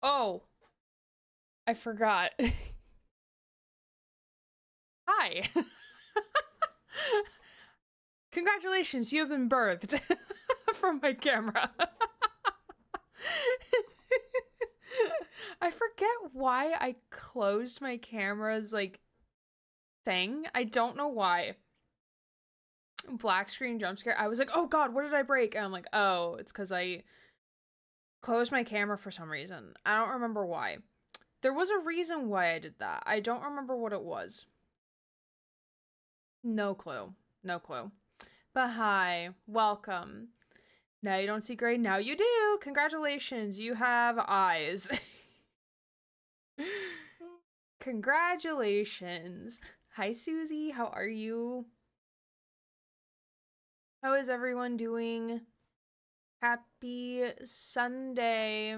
Oh, I forgot. Hi. Congratulations, you have been birthed from my camera. I forget why I closed my camera's thing. I don't know why. Black screen jump scare. I was like, "Oh god, what did I break?" And I'm like, "Oh, it's cuz I closed my camera for some reason. I don't remember why. There was a reason why I did that. I don't remember what it was. No clue. No clue. But hi, welcome. Now you don't see gray, now you do. Congratulations, you have eyes. Congratulations. Hi, Susie, how are you? How is everyone doing? Happy Sunday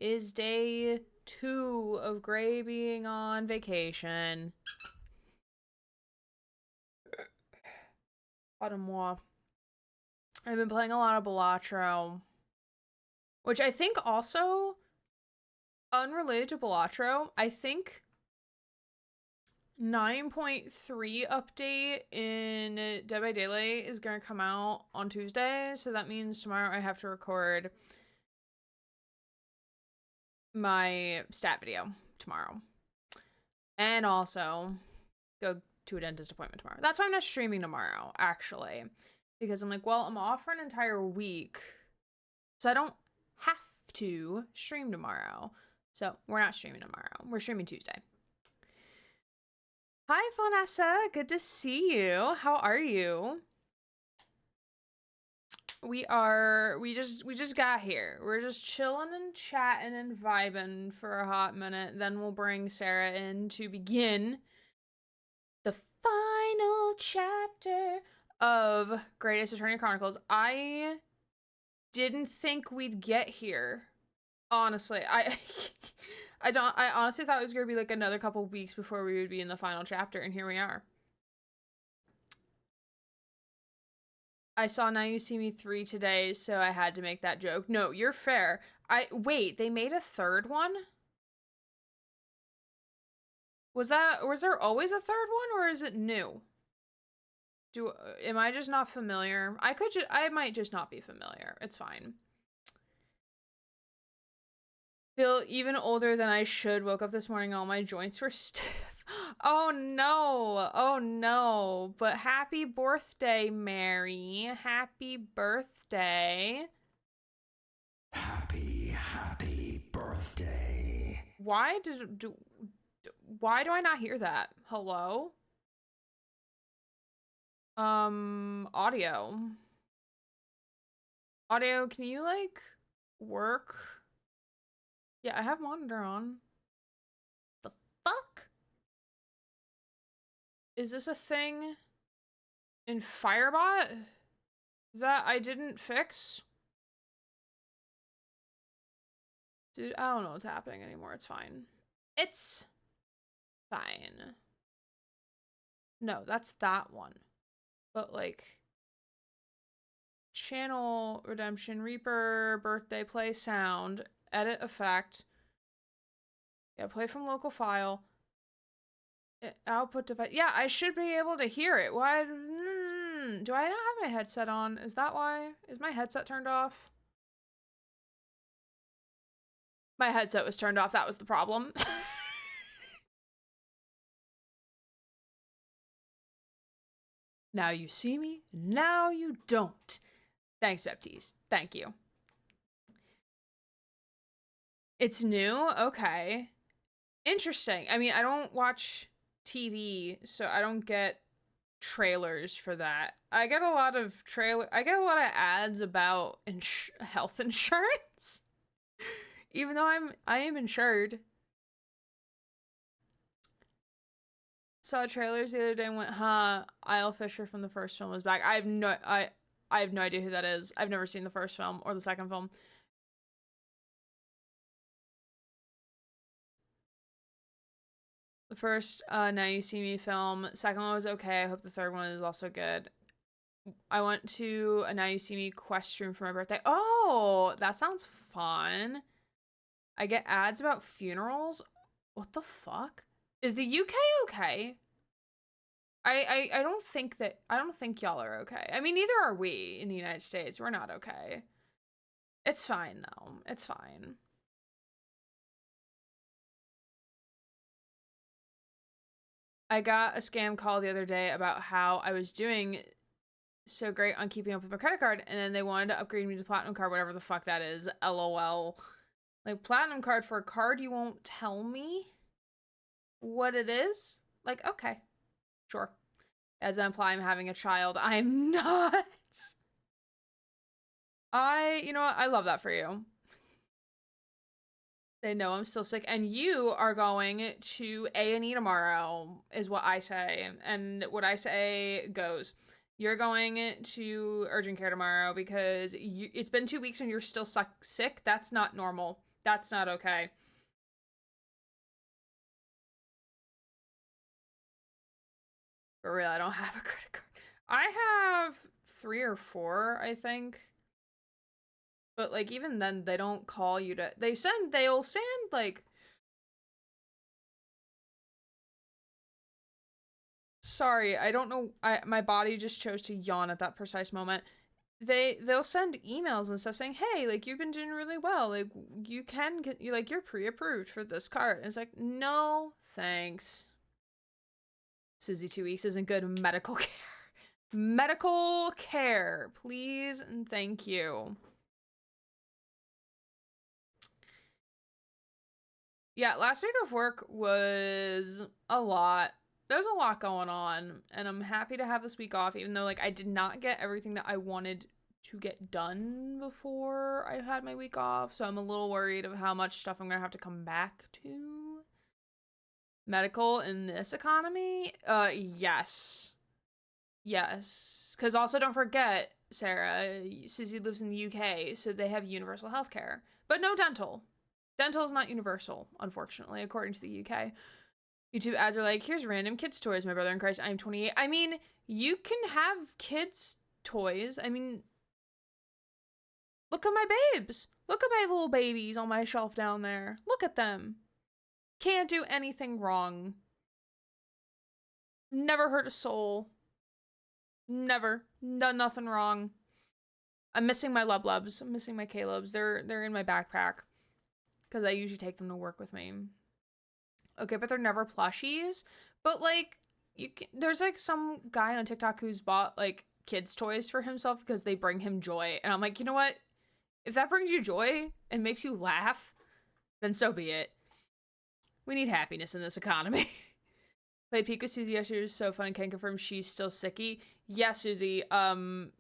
is day 2 of Gray being on vacation. Pardon moi. I've been playing a lot of Balatro, which I think also, unrelated to Balatro, I think 9.3 update in Dead by Daylight is going to come out on Tuesday, so that means tomorrow I have to record my stat video tomorrow. And also go to a dentist appointment tomorrow. That's why I'm not streaming tomorrow, actually. Because I'm like, well, I'm off for an entire week, so I don't have to stream tomorrow. So we're not streaming tomorrow. We're streaming Tuesday. Hi, Vanessa. Good to see you. How are you? We just got here. We're just chilling and chatting and vibing for a hot minute. Then we'll bring Sarah in to begin the final chapter of Great Ace Attorney Chronicles. I didn't think we'd get here. Honestly, I honestly thought it was gonna be like another couple weeks before we would be in the final chapter, and here we are. I saw Now You See Me 3 today, so I had to make that joke. No, you're fair. Wait, they made a third one? Was there always a third one, or is it new? Am I just not familiar? I might just not be familiar. It's fine. Feel even older than I should. Woke up this morning and all my joints were stiff. Oh no. Oh no. But happy birthday, Mary. Happy birthday. Happy birthday. Why do I not hear that? Hello? Audio. Audio, can you work? Yeah, I have monitor on. The fuck? Is this a thing in Firebot that I didn't fix? Dude, I don't know what's happening anymore. It's fine. It's fine. No, that's that one. But channel redemption, Reaper, birthday, play sound, edit effect. Yeah, play from local file. Output device. Yeah, I should be able to hear it. Why? Do I not have my headset on? Is that why? Is my headset turned off? My headset was turned off. That was the problem. Now you see me, now you don't. Thanks, Baptiste. Thank you. It's new? Okay. Interesting. I mean, I don't watch TV, so I don't get trailers for that. I get a lot of ads about health insurance. Even though I am insured. Saw trailers the other day and went, huh, Isle Fisher from the first film was back. I have no idea who that is. I've never seen the first film or the second film. The first Now You See Me film. Second one was okay. I hope the third one is also good. I went to a Now You See Me quest room for my birthday. Oh, that sounds fun. I get ads about funerals. What the fuck? Is the UK okay? I don't think y'all are okay. I mean, neither are we in the United States. We're not okay. It's fine though. It's fine. I got a scam call the other day about how I was doing so great on keeping up with my credit card, and then they wanted to upgrade me to platinum card, whatever the fuck that is. LOL. Like, platinum card for a card you won't tell me what it is? Like, okay. Sure. As I imply I'm having a child. I'm not. You know what? I love that for you. They know I'm still sick, and you are going to A&E tomorrow, is what I say. And what I say goes. You're going to urgent care tomorrow because it's been 2 weeks and you're still sick. That's not normal. That's not okay. For real, I don't have a credit card. I have 3 or 4, I think. But, like, even then, they don't call you to... They'll send, like... Sorry, I don't know. My body just chose to yawn at that precise moment. They'll send emails and stuff saying, hey, like, you've been doing really well. Like, you can get... You're pre-approved for this card. And it's like, no, thanks. Susie, 2 weeks isn't good medical care. Medical care, please and thank you. Yeah, last week of work was a lot. There's a lot going on, and I'm happy to have this week off, even though, like, I did not get everything that I wanted to get done before I had my week off, so I'm a little worried of how much stuff I'm gonna have to come back to. Medical in this economy? Yes. Yes. Because also don't forget, Sarah, Susie lives in the UK, so they have universal healthcare, but no dental. Dental is not universal, unfortunately, according to the UK. YouTube ads are like, here's random kids' toys, my brother in Christ, I'm 28. I mean, you can have kids' toys. I mean, look at my babes. Look at my little babies on my shelf down there. Look at them. Can't do anything wrong. Never hurt a soul. Never. Done nothing wrong. I'm missing my Lublubs. I'm missing my Calebs. They're in my backpack. Because I usually take them to work with me. Okay, but they're never plushies. But, like, there's, like, some guy on TikTok who's bought, like, kids' toys for himself because they bring him joy. And I'm like, you know what? If that brings you joy and makes you laugh, then so be it. We need happiness in this economy. Played Peek with Susie yesterday. It was so fun and can confirm she's still sicky. Yes, Susie,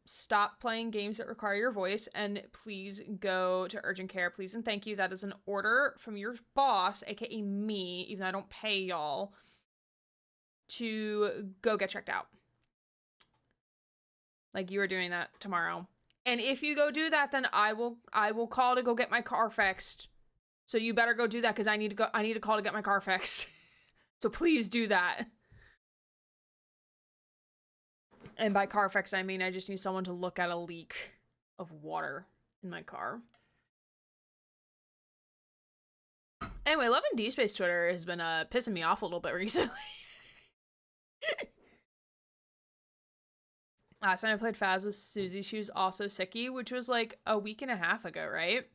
stop playing games that require your voice and please go to urgent care, please and thank you. That is an order from your boss, aka me, even though I don't pay y'all, to go get checked out. Like, you are doing that tomorrow. And if you go do that, then I will call to go get my car fixed. So you better go do that because I need to call to get my car fixed. So please do that. And by car fixed, I mean I just need someone to look at a leak of water in my car. Anyway, Love and D Space Twitter has been pissing me off a little bit recently. Last time I played Faz with Susie, she was also sicky, which was like a week and a half ago, right?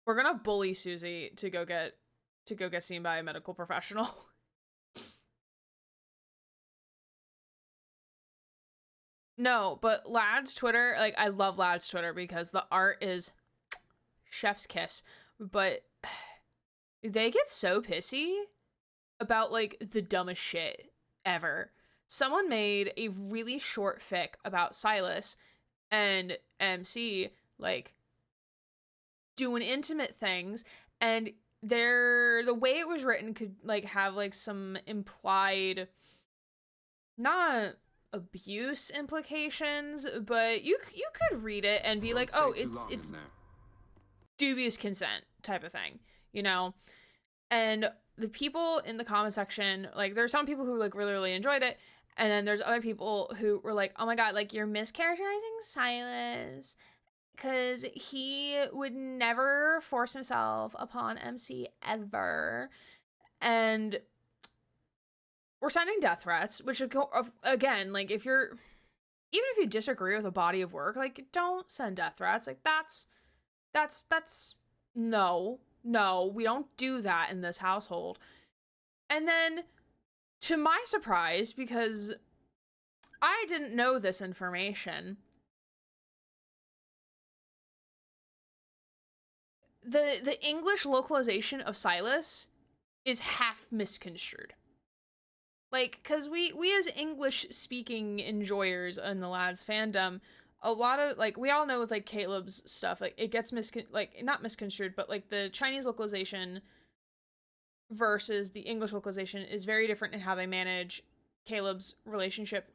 We're gonna bully Susie to go get seen by a medical professional. No, but Lad's Twitter, like, I love Lad's Twitter because the art is chef's kiss, but they get so pissy about, like, the dumbest shit ever. Someone made a really short fic about Silas and MC, like, doing intimate things, and the way it was written could, like, have, like, some implied, not abuse implications, but you could read it and be like, oh, it's dubious consent type of thing, you know? And the people in the comment section, like, there's some people who, like, really enjoyed it, and then there's other people who were like, oh my god, like, you're mischaracterizing Silas because he would never force himself upon MC ever. And we're sending death threats, which would go, again, like, if you're, even if you disagree with a body of work, like, don't send death threats. Like, that's, no, we don't do that in this household. And then, to my surprise, because I didn't know this information, the English localization of Silas is half misconstrued. Like, because we as English-speaking enjoyers in the lads fandom, a lot of, like, we all know with, like, Caleb's stuff, like, it gets not misconstrued, but, like, the Chinese localization versus the English localization is very different in how they manage Caleb's relationship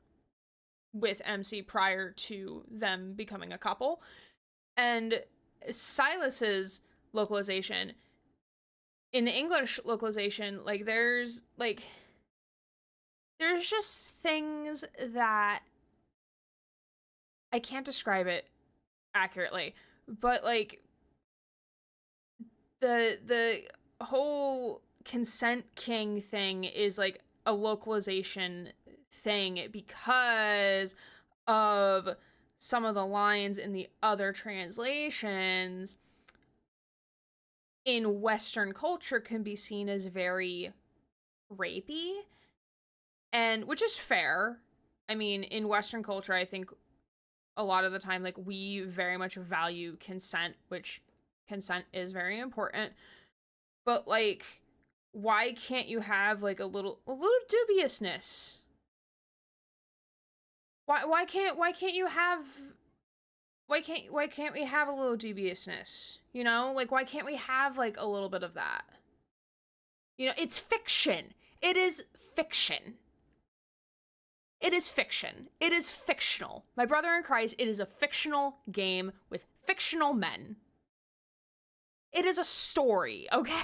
with MC prior to them becoming a couple. And Silas's localization, in the English localization, like, there's just things that I can't describe it accurately, but, like, the whole consent king thing is, like, a localization thing because of some of the lines in the other translations in Western culture can be seen as very rapey, and which is fair. I mean, in Western culture, I think a lot of the time, like, we very much value consent, which consent is very important. But, like, why can't you have, like, a little dubiousness? Why can't we have a little dubiousness? You know, like, why can't we have, like, a little bit of that? You know, it's fiction. It is fiction. It is fiction. It is fictional. My brother in Christ, it is a fictional game with fictional men. It is a story, okay?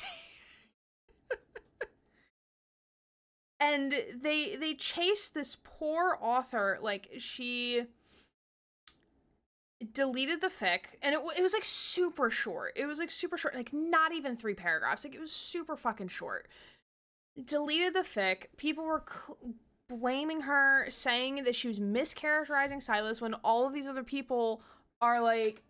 And they chased this poor author, like, she deleted the fic, and it was, like, super short. It was, like, super short, like, not even 3 paragraphs. Like, it was super fucking short. Deleted the fic. People were blaming her, saying that she was mischaracterizing Silas when all of these other people are, like,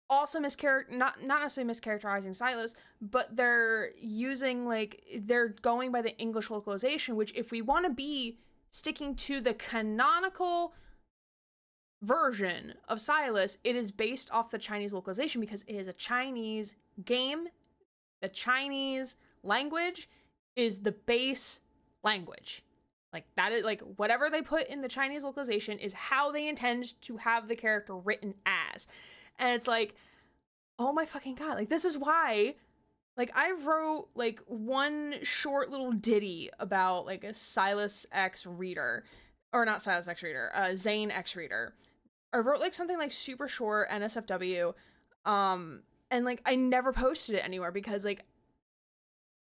also not necessarily mischaracterizing Silas, but they're using, like, they're going by the English localization, which, if we want to be sticking to the canonical version of Silas, it is based off the Chinese localization because it is a Chinese game. The Chinese language is the base language. Like, that is, like, whatever they put in the Chinese localization is how they intend to have the character written as. And it's like, oh my fucking god, like, this is why, like, I wrote, like, one short little ditty about, like, a Silas X reader, or not Silas X reader, Zane X reader. I wrote, like, something, like, super short, NSFW, and, like, I never posted it anywhere because, like,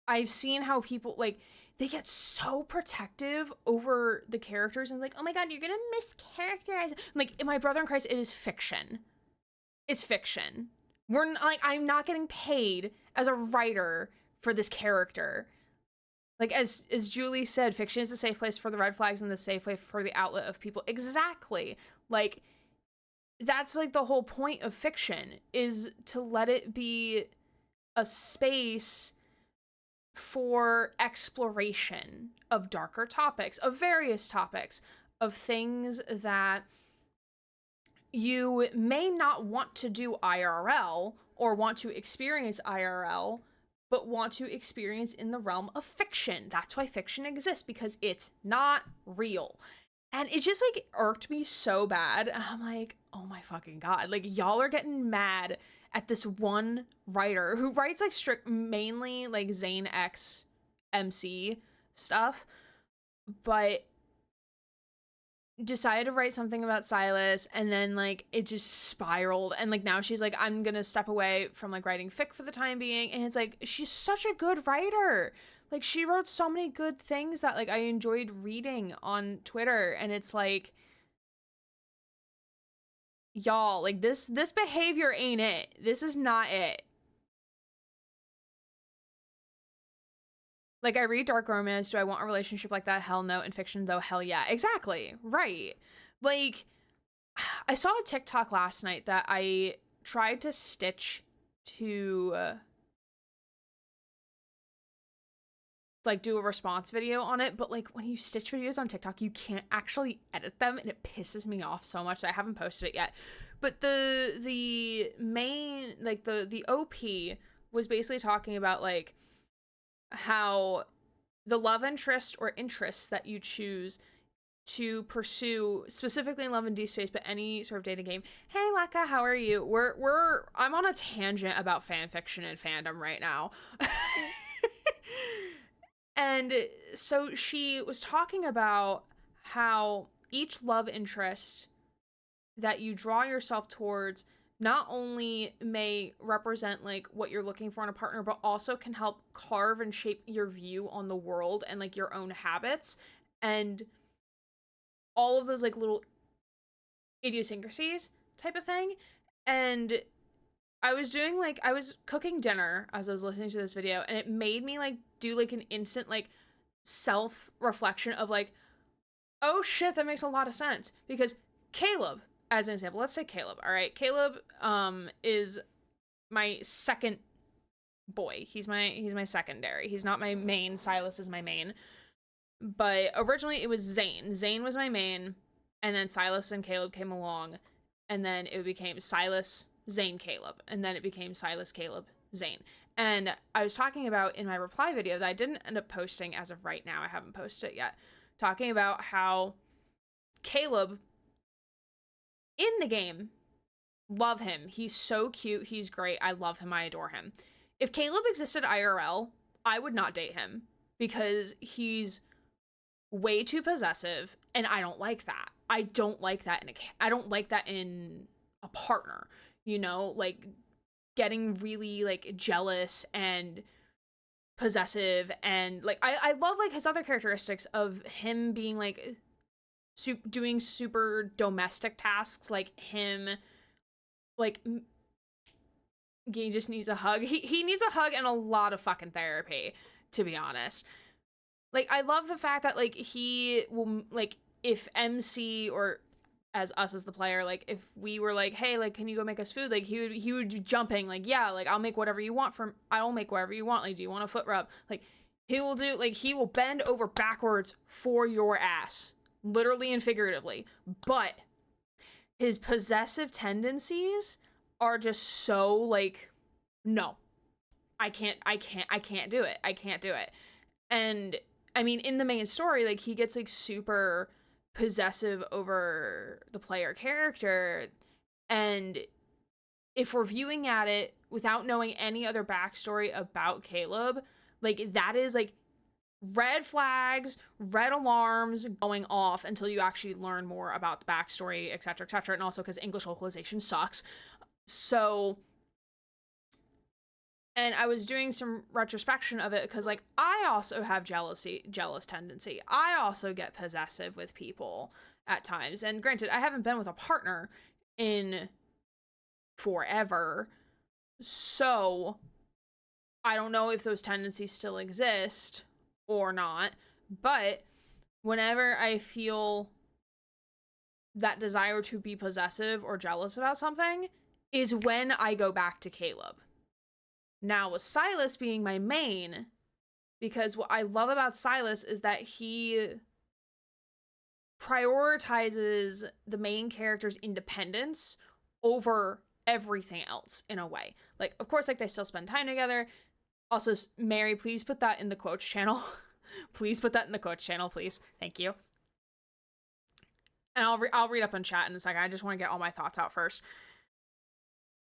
I've seen how people, like, they get so protective over the characters and, like, oh my god, you're gonna mischaracterize. Like, in my brother in Christ, it is fiction. It's fiction. We're not, like, I'm not getting paid as a writer for this character. Like, as Julie said, fiction is a safe place for the red flags and the safe way for the outlet of people. Exactly. Like, that's, like, the whole point of fiction, is to let it be a space for exploration of darker topics, of various topics, of things that you may not want to do IRL or want to experience IRL, but want to experience in the realm of fiction. That's why fiction exists, because it's not real. And it just, like, irked me so bad. I'm like, oh my fucking god. Like, y'all are getting mad at this one writer who writes, like, mainly, like, Zane X MC stuff, but decided to write something about Silas, and then, like, it just spiraled, and, like, now she's like, I'm gonna step away from, like, writing fic for the time being. And it's like, she's such a good writer. Like, she wrote so many good things that, like, I enjoyed reading on Twitter, and it's like, y'all, like, this behavior ain't it. This is not it. Like, I read dark romance. Do I want a relationship like that? Hell no. In fiction, though, hell yeah. Exactly. Right. Like, I saw a TikTok last night that I tried to stitch to, like, do a response video on it, but, like, when you stitch videos on TikTok, you can't actually edit them, and it pisses me off so much that I haven't posted it yet. But the main, like, the OP was basically talking about, like, how the love interest or interests that you choose to pursue, specifically in Love and Deep Space, but any sort of dating game. Hey Lekka, how are you? I'm on a tangent about fanfiction and fandom right now. And so she was talking about how each love interest that you draw yourself towards not only may represent like what you're looking for in a partner, but also can help carve and shape your view on the world and like your own habits and all of those like little idiosyncrasies type of thing. And I was cooking dinner as I was listening to this video, and it made me like do like an instant like self reflection of like, oh shit, that makes a lot of sense. Because Caleb, as an example, let's say Caleb, all right? Caleb is my second boy. He's my secondary. He's not my main. Silas is my main. But originally it was Zane. Zane was my main, and then Silas and Caleb came along, and then it became Silas, Zane, Caleb, and then it became Silas, Caleb, Zane. And I was talking about in my reply video that I didn't end up posting as of right now. I haven't posted it yet. Talking about how Caleb in the game, love him. He's so cute. He's great. I love him. I adore him. If Caleb existed IRL, I would not date him because he's way too possessive, and I don't like that. I don't like that in a partner, you know, like getting really like jealous and possessive, and like I love like his other characteristics of him being like doing super domestic tasks, like him like he just needs a hug. He needs a hug and a lot of fucking therapy, to be honest. Like, I love the fact that, like, he will, like, if MC or as us as the player, like, if we were like, hey, like, can you go make us food? Like, he would be jumping, like, yeah, like, I'll make whatever you want I'll make whatever you want. Like, do you want a foot rub? Like, he will bend over backwards for your ass, literally and figuratively. But his possessive tendencies are just so, like, no, I can't do it. I can't do it. And I mean, in the main story, like, he gets, like, super possessive over the player character, and if we're viewing at it without knowing any other backstory about Caleb, like, that is, like, red flags, red alarms going off until you actually learn more about the backstory, etc., etc., and also because English localization sucks. So... And I was doing some retrospection of it because, like, I also have jealous tendency. I also get possessive with people at times. And granted, I haven't been with a partner in forever, so I don't know if those tendencies still exist or not. But whenever I feel that desire to be possessive or jealous about something is when I go back to Caleb. Now, with Silas being my main, because what I love about Silas is that he prioritizes the main character's independence over everything else in a way. Like, of course, like, they still spend time together. Also, Mary, please put that in the quotes channel. Please put that in the quotes channel, please. Thank you. And I'll read up in chat in a second. I just want to get all my thoughts out first.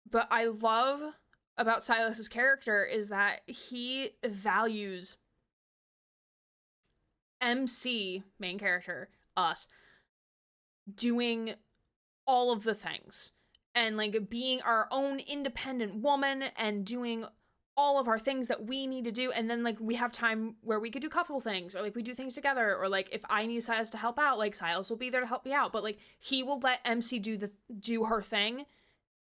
But I love about Silas's character is that he values MC, main character, us, doing all of the things and like being our own independent woman and doing all of our things that we need to do, and then like we have time where we could do couple things, or like we do things together, or like if I need Silas to help out, like Silas will be there to help me out, but like he will let MC do her thing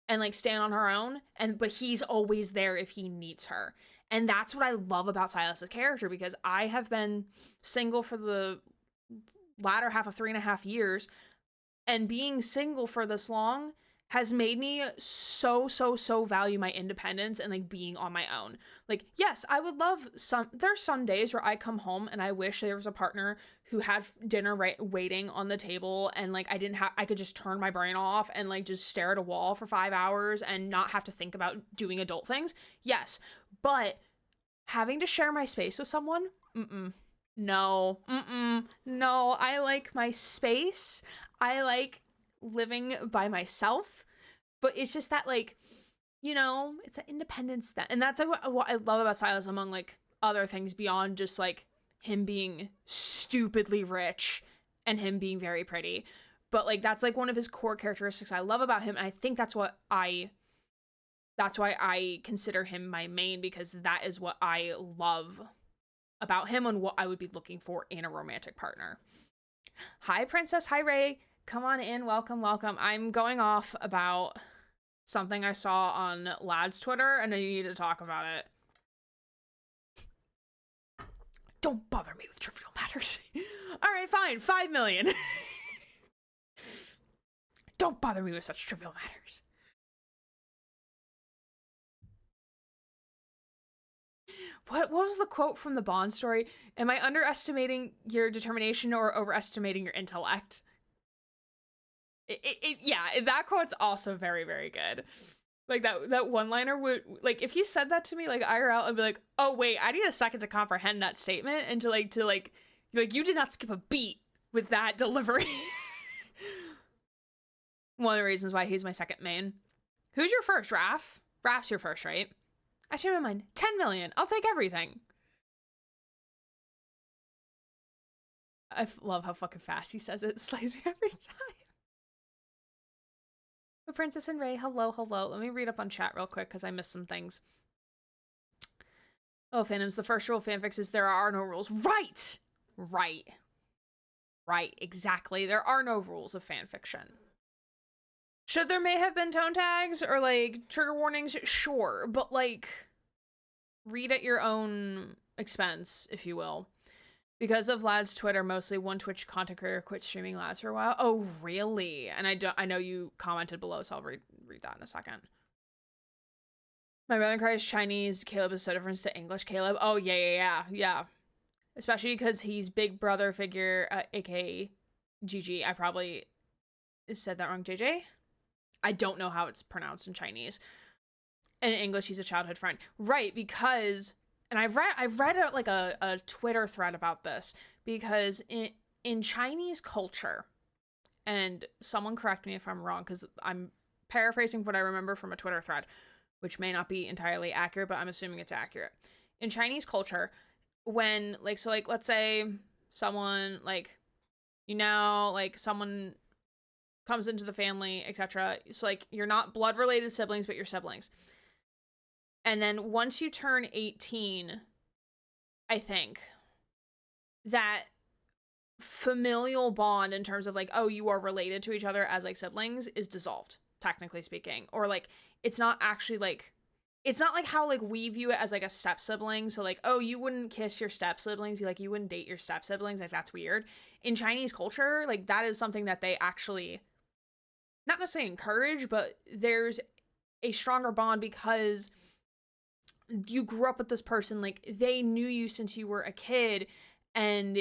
and like stand on her own, but he's always there if he needs her. And that's what I love about Silas's character, because I have been single for the latter half of 3.5 years, and being single for this long has made me so value my independence and like being on my own. Like, yes, I would love there's some days where I come home and I wish there was a partner who had dinner waiting on the table, and like I could just turn my brain off and like just stare at a wall for 5 hours and not have to think about doing adult things. Yes, but having to share my space with someone, no, I like my space. I like living by myself, but it's just that, like, you know, it's that independence that, and that's like what I love about Silas, among like other things beyond just like him being stupidly rich and him being very pretty. But like that's like one of his core characteristics I love about him, and I think that's why I consider him my main, because that is what I love about him and what I would be looking for in a romantic partner. Hi Princess, hi Ray, come on in, welcome. I'm going off about something I saw on Lad's Twitter, and I need to talk about it. Don't bother me with trivial matters. All right, fine, 5 million. Don't bother me with such trivial matters. What was the quote from the Bond story? Am I underestimating your determination or overestimating your intellect? Yeah, that quote's also very, very good. Like that one-liner would, like, if he said that to me, like IRL, I'd be like, oh wait, I need a second to comprehend that statement, and to like you did not skip a beat with that delivery. One of the reasons why he's my second main. Who's your first, Raph? Raph's your first, right? I changed my mind. 10 million. I'll take everything. I love how fucking fast he says it. It slays me every time. The Princess and Ray, hello. Let me read up on chat real quick because I missed some things. Oh, fandoms, the first rule of fanfics is there are no rules. Right, exactly. There are no rules of fanfiction. Should there may have been tone tags or like trigger warnings? Sure, but like read at your own expense, if you will. Because of Lad's Twitter, mostly one Twitch content creator quit streaming Lads for a while. Oh, really? And I know you commented below, so I'll read that in a second. My brother cries Chinese. Caleb is so different to English. Caleb. Oh, yeah. Especially because he's big brother figure, aka GG. I probably said that wrong. JJ? I don't know how it's pronounced in Chinese. And in English, he's a childhood friend. Right, because, and I've read like a Twitter thread about this, because in Chinese culture, and someone correct me if I'm wrong, because I'm paraphrasing what I remember from a Twitter thread, which may not be entirely accurate, but I'm assuming it's accurate. In Chinese culture, when, like, so, like, let's say someone, like, you know, like, someone comes into the family, etc. So, like, you're not blood-related siblings, but you're siblings. And then once you turn 18, I think, that familial bond in terms of, like, oh, you are related to each other as, like, siblings is dissolved, technically speaking. Or, like, it's not actually, like, it's not like how, like, we view it as, like, a step sibling. So, like, oh, you wouldn't kiss your step siblings. You wouldn't date your step siblings. Like, that's weird. In Chinese culture, like, that is something that they actually not necessarily encourage, but there's a stronger bond because you grew up with this person. Like, they knew you since you were a kid, and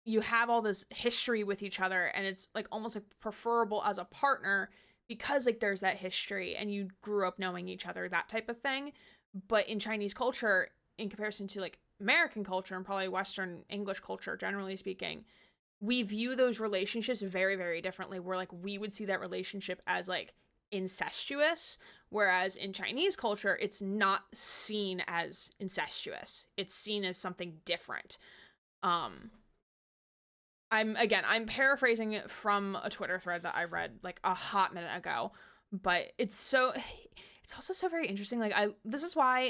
you have all this history with each other, and it's, like, almost, like, preferable as a partner because, like, there's that history and you grew up knowing each other, that type of thing. But in Chinese culture, in comparison to, like, American culture and probably Western English culture, generally speaking, we view those relationships very, very differently, where, like, we would see that relationship as, like, incestuous, whereas in Chinese culture, it's not seen as incestuous. It's seen as something different. I'm paraphrasing it from a Twitter thread that I read, like, a hot minute ago, but it's it's also so very interesting. Like, this is why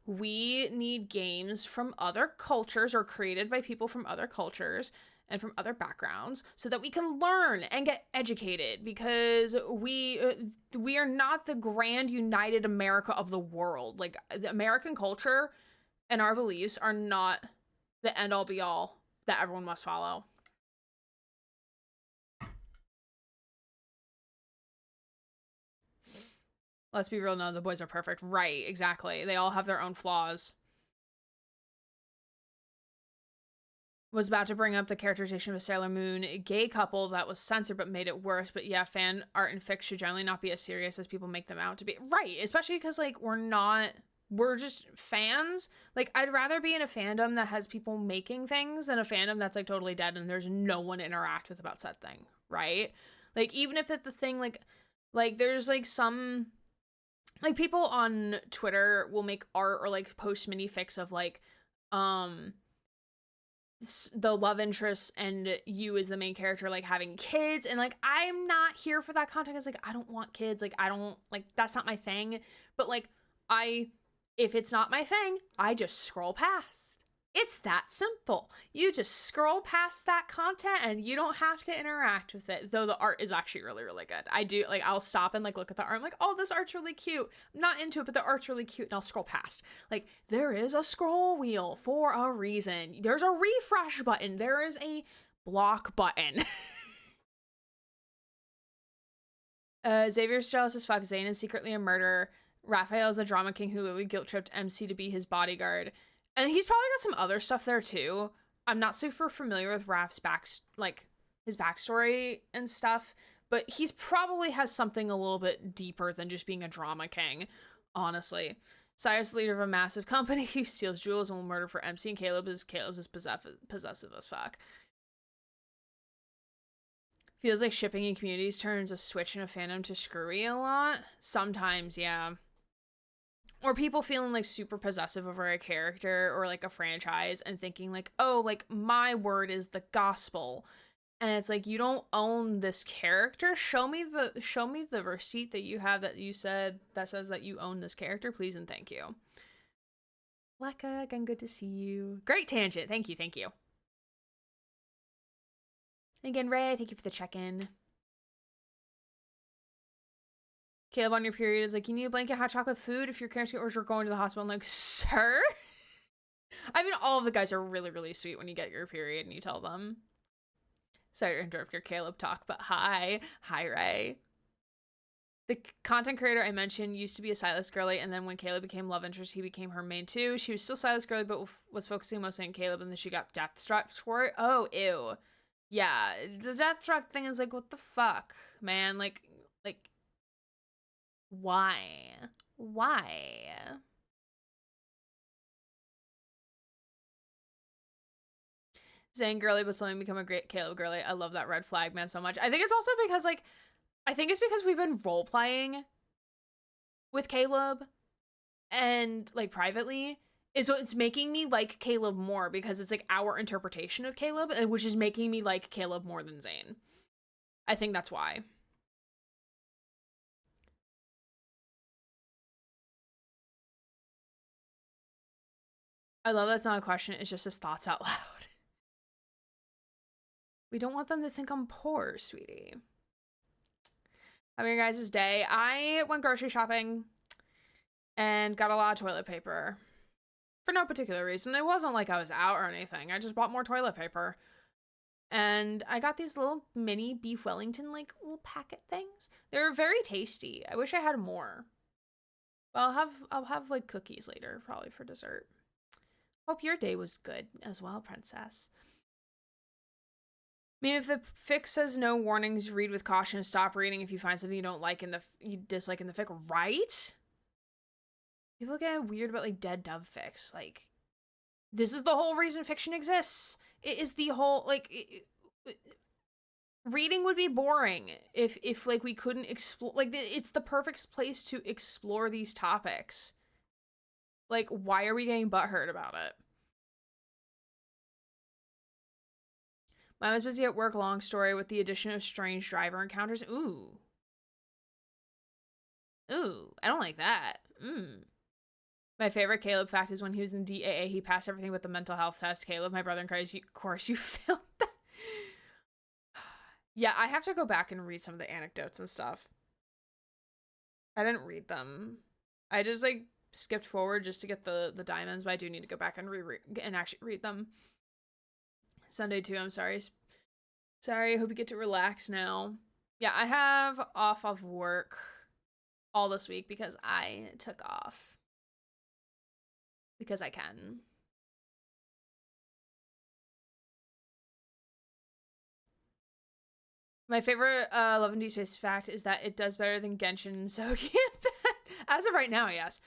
we need games from other cultures or created by people from other cultures and from other backgrounds so that we can learn and get educated, because we are not the grand united America of the world. Like, the American culture and our beliefs are not the end all be all that everyone must follow. Let's be real, none of the boys are perfect. Right, exactly. They all have their own flaws. Was about to bring up the characterization of Sailor Moon, a gay couple that was censored but made it worse. But yeah, fan art and fic should generally not be as serious as people make them out to be. Right, especially because, like, we're just fans. Like, I'd rather be in a fandom that has people making things than a fandom that's, like, totally dead and there's no one to interact with about said thing, right? Like, even if it's the thing, like there's, like, some, like, people on Twitter will make art or, like, post mini fics of, like, the love interest and you as the main character, like, having kids, and, like, I'm not here for that content, because, like, I don't want kids, like, I don't, like, that's not my thing. But, like, if it's not my thing, I just scroll past. It's that simple. You just scroll past that content and you don't have to interact with it. Though the art is actually really, really good. I do, like, I'll stop and, like, look at the art. I'm like, oh, this art's really cute. I'm not into it, but the art's really cute, and I'll scroll past. Like, there is a scroll wheel for a reason. There's a refresh button. There is a block button. Xavier's jealous as fuck. Zane is secretly a murderer. Raphael is a drama king who literally guilt-tripped MC to be his bodyguard. And he's probably got some other stuff there too. I'm not super familiar with Raph's his backstory and stuff, but he's probably has something a little bit deeper than just being a drama king, honestly. Cyrus, the leader of a massive company who steals jewels and will murder for MC, and Caleb's possessive as fuck. Feels like shipping in communities turns a switch in a fandom to screwy a lot. Sometimes, yeah. Or people feeling, like, super possessive over a character or, like, a franchise and thinking, like, oh, like, my word is the gospel. And it's like, you don't own this character. Show me the receipt that you have that you said that says that you own this character, please and thank you. Leka, again, good to see you. Great tangent. Thank you. Again, Ray, thank you for the check-in. Caleb, on your period, is like, you need a blanket, hot chocolate, food if your parents get orders, we're going to the hospital. I'm like, sir? I mean, all of the guys are really, really sweet when you get your period and you tell them. Sorry to interrupt your Caleb talk, but hi. Hi, Ray. The content creator I mentioned used to be a Silas girly, and then when Caleb became love interest, he became her main too. She was still Silas girly, but was focusing mostly on Caleb, and then she got death struck for it. Oh, ew. Yeah, the death struck thing is like, what the fuck, man? Like, why? Zane girly, but slowly become a great Caleb girly. I love that red flag man so much. I think it's also because, like, we've been role playing with Caleb and, like, privately, is what it's making me like Caleb more, because it's, like, our interpretation of Caleb, which is making me like Caleb more than Zane. I think that's why. I love that's not a question, it's just his thoughts out loud. We don't want them to think I'm poor, sweetie. Having your guys' day. I went grocery shopping and got a lot of toilet paper. For no particular reason. It wasn't like I was out or anything. I just bought more toilet paper. And I got these little mini beef Wellington, like, little packet things. They're very tasty. I wish I had more. But I'll have like cookies later, probably for dessert. Hope your day was good as well, princess. I mean, if the fic says no warnings, read with caution, stop reading if you find something you dislike in the fic, right? People get weird about, like, dead dove fics. Like, this is the whole reason fiction exists. It is the whole, like, reading would be boring if like, we couldn't explore, like, it's the perfect place to explore these topics. Like, why are we getting butthurt about it? I was busy at work, long story, with the addition of strange driver encounters. Ooh. Ooh, I don't like that. My favorite Caleb fact is when he was in DAA, he passed everything but the mental health test. Caleb, my brother in Christ, of course you failed that. Yeah, I have to go back and read some of the anecdotes and stuff. I didn't read them. I just like skipped forward just to get the diamonds, but I do need to go back and actually read them. Sunday too, I'm sorry. Sorry, I hope you get to relax now. Yeah, I have off of work all this week because I took off. Because I can. My favorite Love and Deep Space fact is that it does better than Genshin and Soki. As of right now, yes.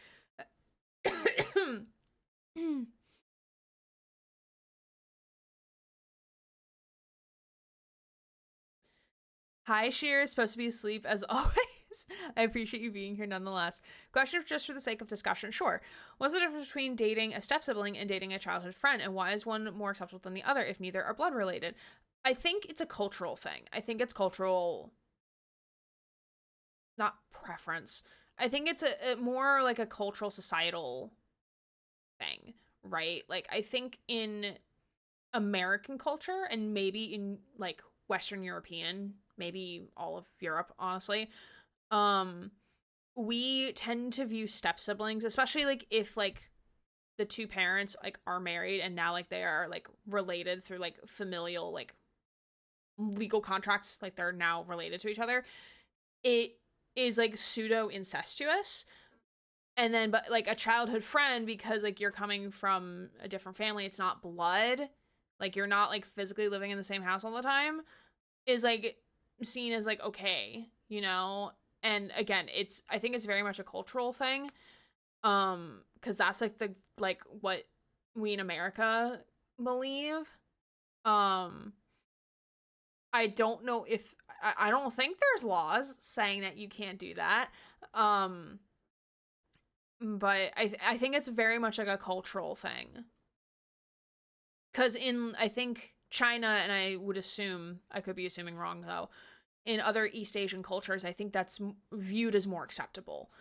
Hi, Sheer is supposed to be asleep as always. I appreciate you being here nonetheless. Question just for the sake of discussion. Sure. What's the difference between dating a step-sibling and dating a childhood friend, and why is one more acceptable than the other if neither are blood related? I think it's a cultural thing. I think it's cultural, not preference. I think it's a more like a cultural societal thing, right? Like I think in American culture and maybe in like Western European, maybe all of Europe, honestly, we tend to view step siblings, especially like if like the two parents like are married and now like they are like related through like familial like legal contracts, like they're now related to each other. It is like pseudo incestuous. And then but like a childhood friend, because like you're coming from a different family, it's not blood, like you're not like physically living in the same house all the time, is like seen as like okay, you know? And again, I think it's very much a cultural thing. Because that's like the like what we in America believe. I don't know if I don't think there's laws saying that you can't do that. But I think it's very much like a cultural thing. Cuz in I think China, and I would assume, I could be assuming wrong though, in other East Asian cultures, I think that's viewed as more acceptable.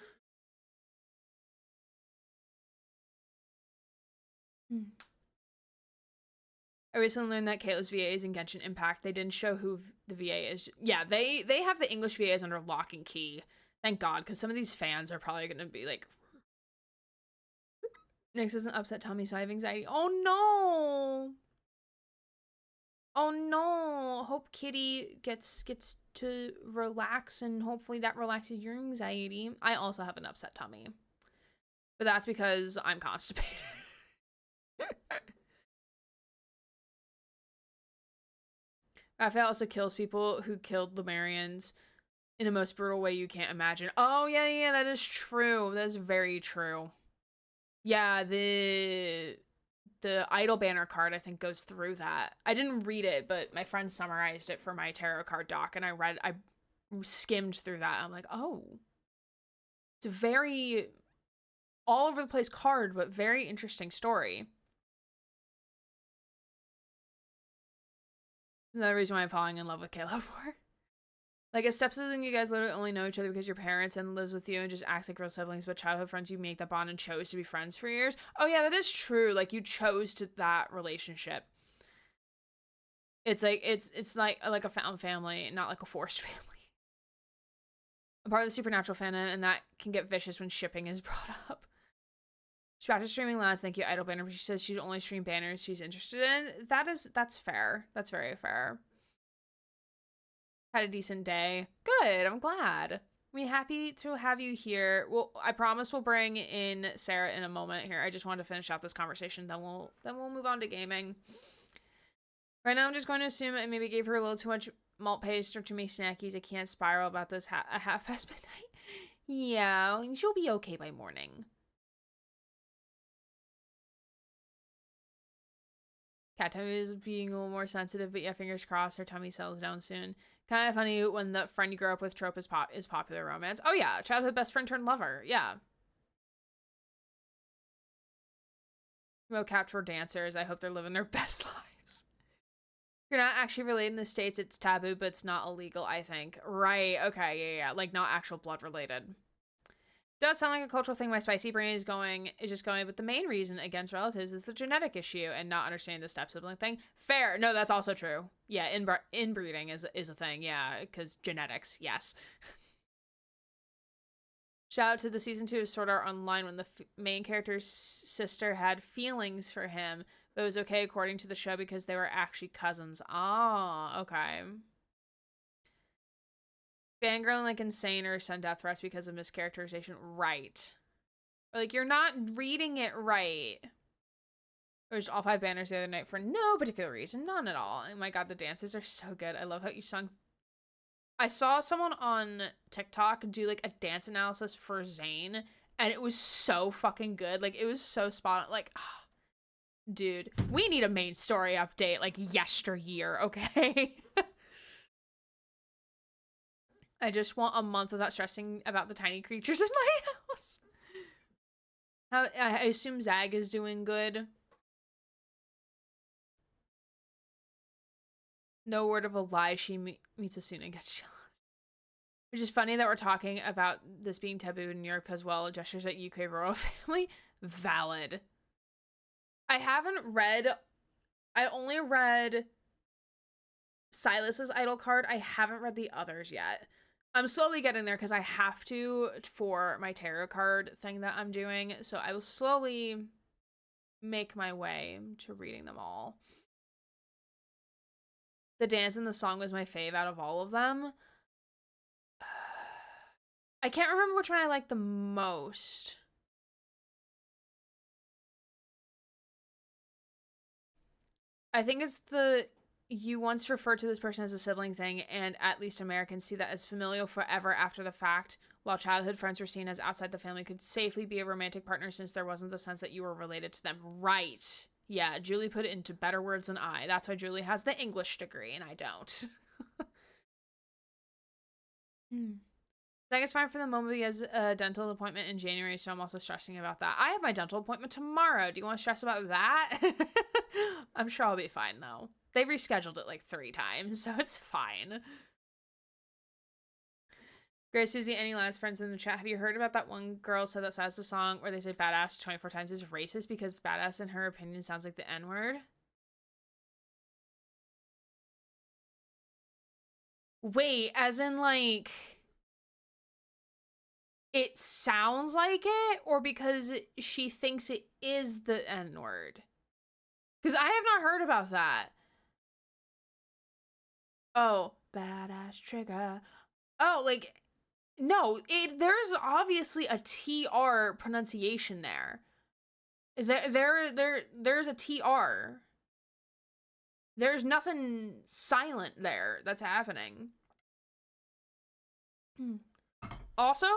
I recently learned that Kato's VA is in Genshin Impact. They didn't show who the VA is. Yeah, they have the English VAs under lock and key. Thank God, because some of these fans are probably going to be like, Nyx doesn't upset Tommy, so I have anxiety. Oh no! Oh no! Hope Kitty gets to relax, and hopefully that relaxes your anxiety. I also have an upset tummy, but that's because I'm constipated. Raphael also kills people who killed Lemurians in the most brutal way you can't imagine. Oh yeah, that is true. That is very true. Yeah, the idol banner card I think goes through that. I didn't read it, but my friend summarized it for my tarot card doc, and I skimmed through that. I'm like, oh, it's a very all over the place card, but very interesting story. Another reason why I'm falling in love with Kayla for. Like, as stepsibling, you guys literally only know each other because your parents and lives with you and just acts like real siblings, but childhood friends, you make that bond and chose to be friends for years. Oh yeah, that is true. Like, you chose to that relationship. It's like it's like a found family, not like a forced family. I'm part of the supernatural fandom, and that can get vicious when shipping is brought up. She's back to streaming last. Thank you, Idol Banner. But she says she'd only stream banners she's interested in. That's fair. That's very fair. Had a decent day. Good. I'm glad. We're happy to have you here. Well, I promise we'll bring in Sarah in a moment here. I just wanted to finish out this conversation. Then we'll move on to gaming. Right now, I'm just going to assume I maybe gave her a little too much malt paste or too many snackies. I can't spiral about this a half past midnight. Yeah, she'll be okay by morning. Cat tummy is being a little more sensitive, but yeah, fingers crossed her tummy settles down soon. Kind of funny when the friend you grow up with trope is popular romance. Oh yeah, childhood best friend turned lover. Yeah. Mocap for dancers. I hope they're living their best lives. You're not actually related in the States. It's taboo, but it's not illegal, I think. Right. Okay. Yeah. Like not actual blood related. does sound like a cultural thing. My spicy brain is just going, but the main reason against relatives is the genetic issue and not understanding the step sibling thing. Fair. No, that's also true. Yeah, inbreeding is a thing. Yeah, because genetics. Yes. Shout out to the season 2 of Sword Art Online when the main character's sister had feelings for him, but it was okay according to the show because they were actually cousins. Ah, okay. Fangirling like insane or send death threats because of mischaracterization. Right. Or like, you're not reading it right. There's all 5 banners the other night for no particular reason. None at all. Oh my god, the dances are so good. I love how you sung. I saw someone on TikTok do like a dance analysis for Zayn, and it was so fucking good. Like, it was so spot on. Like, dude, we need a main story update like yesteryear, okay? I just want a month without stressing about the tiny creatures in my house. I assume Zag is doing good. No word of a lie, she meets Asuna and gets jealous. Which is funny that we're talking about this being taboo in Europe as well. Gestures at UK royal family. Valid. I only read Silas's idol card. I haven't read the others yet. I'm slowly getting there because I have to for my tarot card thing that I'm doing. So I will slowly make my way to reading them all. The dance and the song was my fave out of all of them. I can't remember which one I liked the most. I think it's the you once referred to this person as a sibling thing, and at least Americans see that as familial forever after the fact, while childhood friends were seen as outside the family could safely be a romantic partner since there wasn't the sense that you were related to them. Right. Yeah, Julie put it into better words than I. That's why Julie has the English degree and I don't. I think it's fine for the moment because a dental appointment in January, so I'm also stressing about that. I have my dental appointment tomorrow. Do you want to stress about that? I'm sure I'll be fine, though. They rescheduled it like 3 times, so it's fine. Grace, Susie, any last friends in the chat? Have you heard about that one girl said that says the song where they say badass 24 times is racist because badass in her opinion sounds like the N-word? Wait, as in like it sounds like it, or because she thinks it is the N-word? Because I have not heard about that. Oh, badass trigger. Oh, like, no, there's obviously a TR pronunciation there. There's a TR. There's nothing silent there that's happening. Also,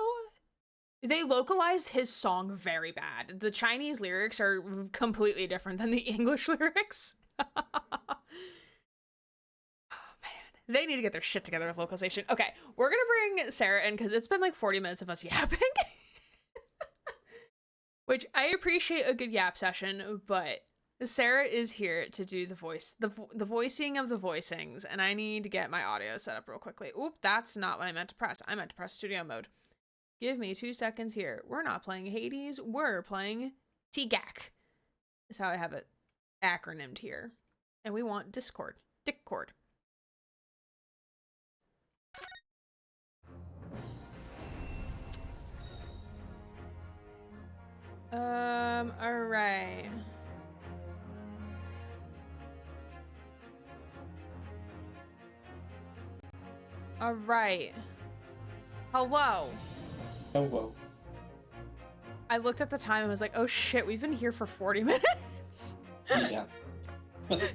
they localized his song very bad. The Chinese lyrics are completely different than the English lyrics. Oh, man. They need to get their shit together with localization. Okay, we're gonna bring Sarah in because it's been like 40 minutes of us yapping. Which I appreciate a good yap session, but Sarah is here to do the voice, the voicing of the voicings, and I need to get my audio set up real quickly. Oop, that's not what I meant to press. I meant to press studio mode. Give me 2 seconds here. We're not playing Hades, we're playing TGAC. Is how I have it acronymed here. And we want Discord. Dickcord. Alright. Alright. Hello. Hello. I looked at the time and was like, oh shit, we've been here for 40 minutes. Yeah. I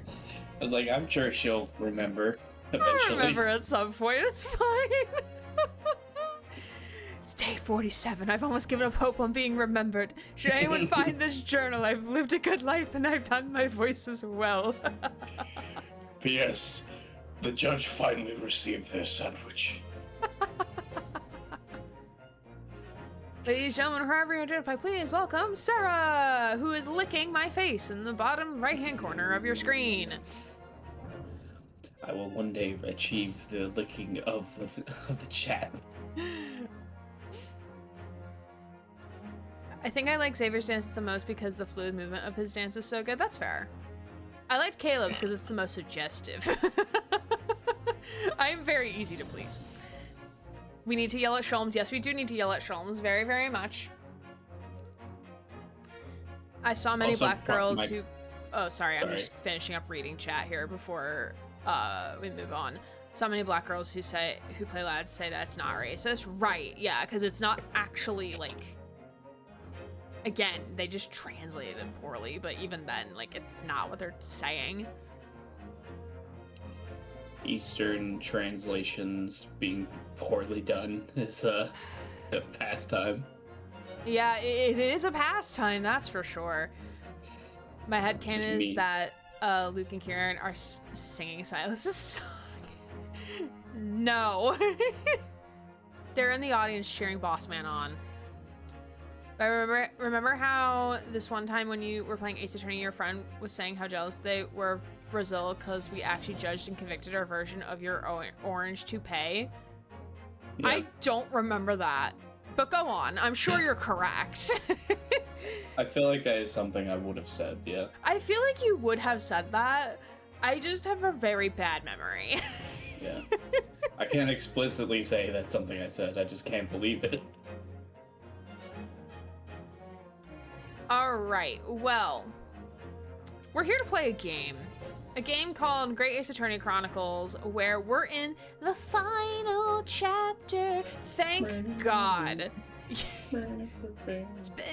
was like, I'm sure she'll remember eventually. I'll remember at some point, it's fine. It's day 47. I've almost given up hope on being remembered. Should anyone find this journal, I've lived a good life and I've done my voice as well. P.S. The judge finally received their sandwich. Ladies and gentlemen, wherever you identify, please welcome Sarah, who is licking my face in the bottom right-hand corner of your screen. I will one day achieve the licking of the chat. I think I like Xavier's dance the most because the fluid movement of his dance is so good. That's fair. I liked Caleb's because it's the most suggestive. I am very easy to please. We need to yell at Sholmes. Yes, we do need to yell at Sholmes very, very much. I saw many Also, black girls who... Oh, sorry, I'm just finishing up reading chat here before we move on. So many black girls who play lads say that's not racist. Right, yeah, because it's not actually, like... Again, they just translated it poorly, but even then, like, it's not what they're saying. Eastern translations being poorly done is a pastime. Yeah, it is a pastime, that's for sure. My headcanon is that Luke and Kieran are singing Silas's song. No. They're in the audience cheering Boss Man on. But remember how this one time when you were playing Ace Attorney, your friend was saying how jealous they were of Brazil because we actually judged and convicted our version of your orange toupee? Yeah. I don't remember that. But go on. I'm sure you're correct. I feel like that is something I would have said, yeah. I feel like you would have said that. I just have a very bad memory. Yeah. I can't explicitly say that's something I said. I just can't believe it. All right. Well, we're here to play a game. A game called Great Ace Attorney Chronicles, where we're in the final chapter. Thank God. It's been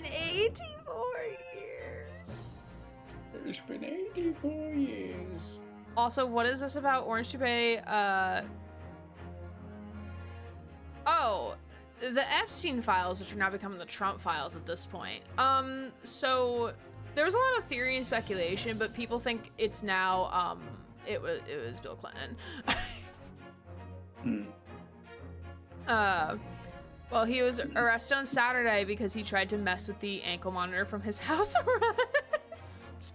84 years. It's been 84 years. Also, what is this about Orange Toupee? Oh, the Epstein files, which are now becoming the Trump files at this point. So there's a lot of theory and speculation, but people think it's now, it was Bill Clinton. Well, he was arrested on Saturday because he tried to mess with the ankle monitor from his house arrest.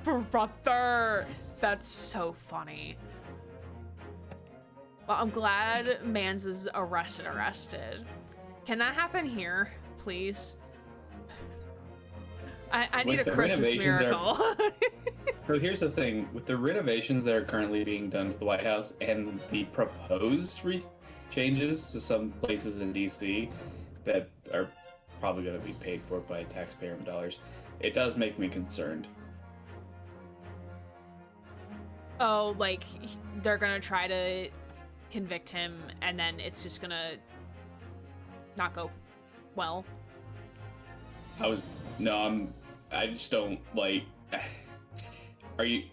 Brother, that's so funny. Well, I'm glad Mans is arrested. Can that happen here, please? I need a Christmas miracle. So here's the thing, with the renovations that are currently being done to the White House and the proposed changes to some places in DC that are probably going to be paid for by taxpayer dollars, it does make me concerned. Oh, like they're going to try to convict him and then it's just going to not go well. I just don't like, I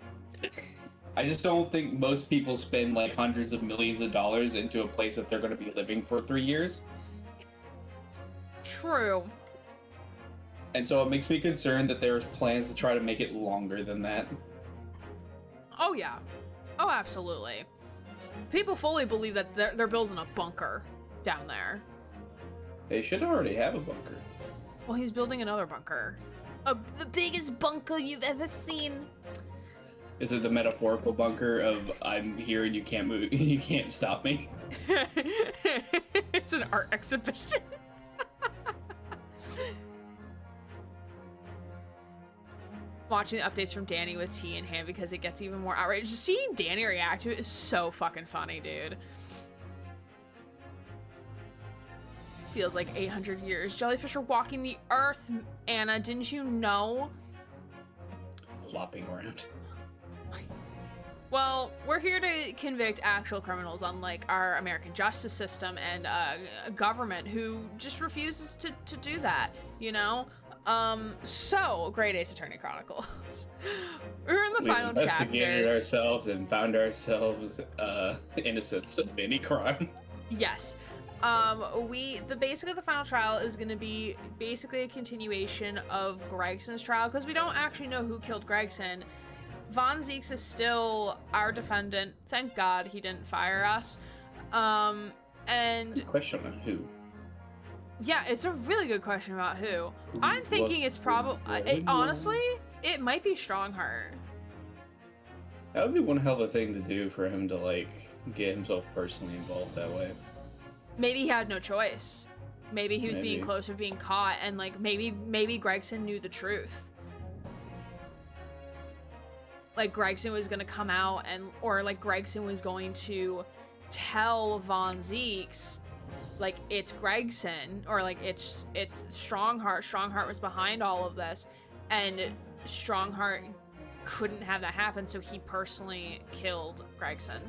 just don't think most people spend like hundreds of millions of dollars into a place that they're going to be living for 3 years. True. And so it makes me concerned that there's plans to try to make it longer than that. Oh yeah. Oh, absolutely. People fully believe that they're building a bunker down there. They should already have a bunker. Well, he's building another bunker. The biggest bunker you've ever seen. Is it the metaphorical bunker of I'm here and you can't move, you can't stop me? It's an art exhibition. Watching the updates from Danny with tea in hand because it gets even more outrageous. Seeing Danny react to it is so fucking funny, dude. Feels like 800 years. Jellyfish are walking the earth, Anna. Didn't you know? Flopping around. Well, we're here to convict actual criminals, unlike our American justice system and a government who just refuses to do that, you know? So, Great Ace Attorney Chronicles. We're in the final chapter. We investigated ourselves and found ourselves innocent of any crime. Yes. Basically the final trial is going to be basically a continuation of Gregson's trial, because we don't actually know who killed Gregson. Von Zieks is still our defendant. Thank God he didn't fire us. And that's a good question on who. Yeah, it's a really good question about who. I'm thinking it's probably, honestly, it might be Strongheart. That would be one hell of a thing to do for him to, like, get himself personally involved that way. Maybe he had no choice. Maybe he was being close to being caught, and like maybe Gregson knew the truth. Like Gregson was gonna come out or like Gregson was going to tell Von Zieks, like it's Gregson, or like it's Strongheart. Strongheart was behind all of this, and Strongheart couldn't have that happen, so he personally killed Gregson.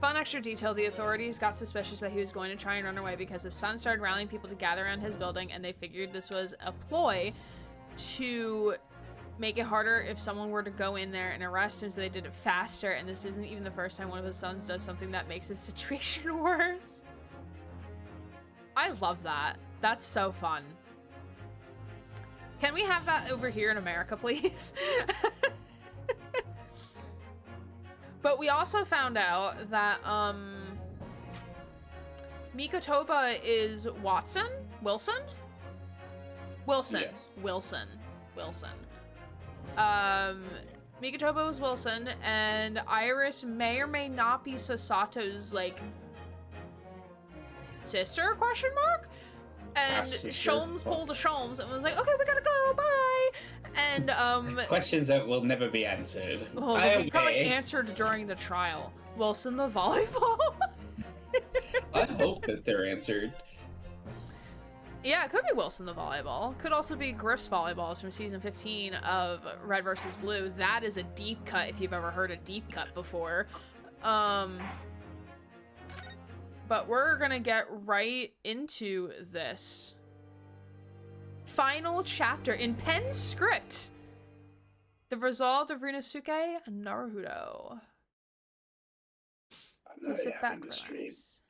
Fun extra detail, the authorities got suspicious that he was going to try and run away because his son started rallying people to gather around his building, and they figured this was a ploy to make it harder if someone were to go in there and arrest him, so they did it faster, and this isn't even the first time one of his sons does something that makes his situation worse. I love that. That's so fun. Can we have that over here in America, please? But we also found out that Mikotoba is Wilson? Yes. Wilson. Mikotoba was Wilson, and Iris may or may not be Sasato's, like, sister, question mark? And Sholmes pulled a Sholmes and was like, okay, we gotta go, bye! And, questions that will never be answered. Oh, they'll be probably answered during the trial. Wilson the volleyball? I hope that they're answered. Yeah, it could be Wilson the volleyball. Could also be Griff's volleyballs from season 15 of Red vs. Blue. That is a deep cut if you've ever heard a deep cut before. But we're gonna get right into this. Final chapter in pen script. The result of Rinosuke Naruhodo. So sit back, relax.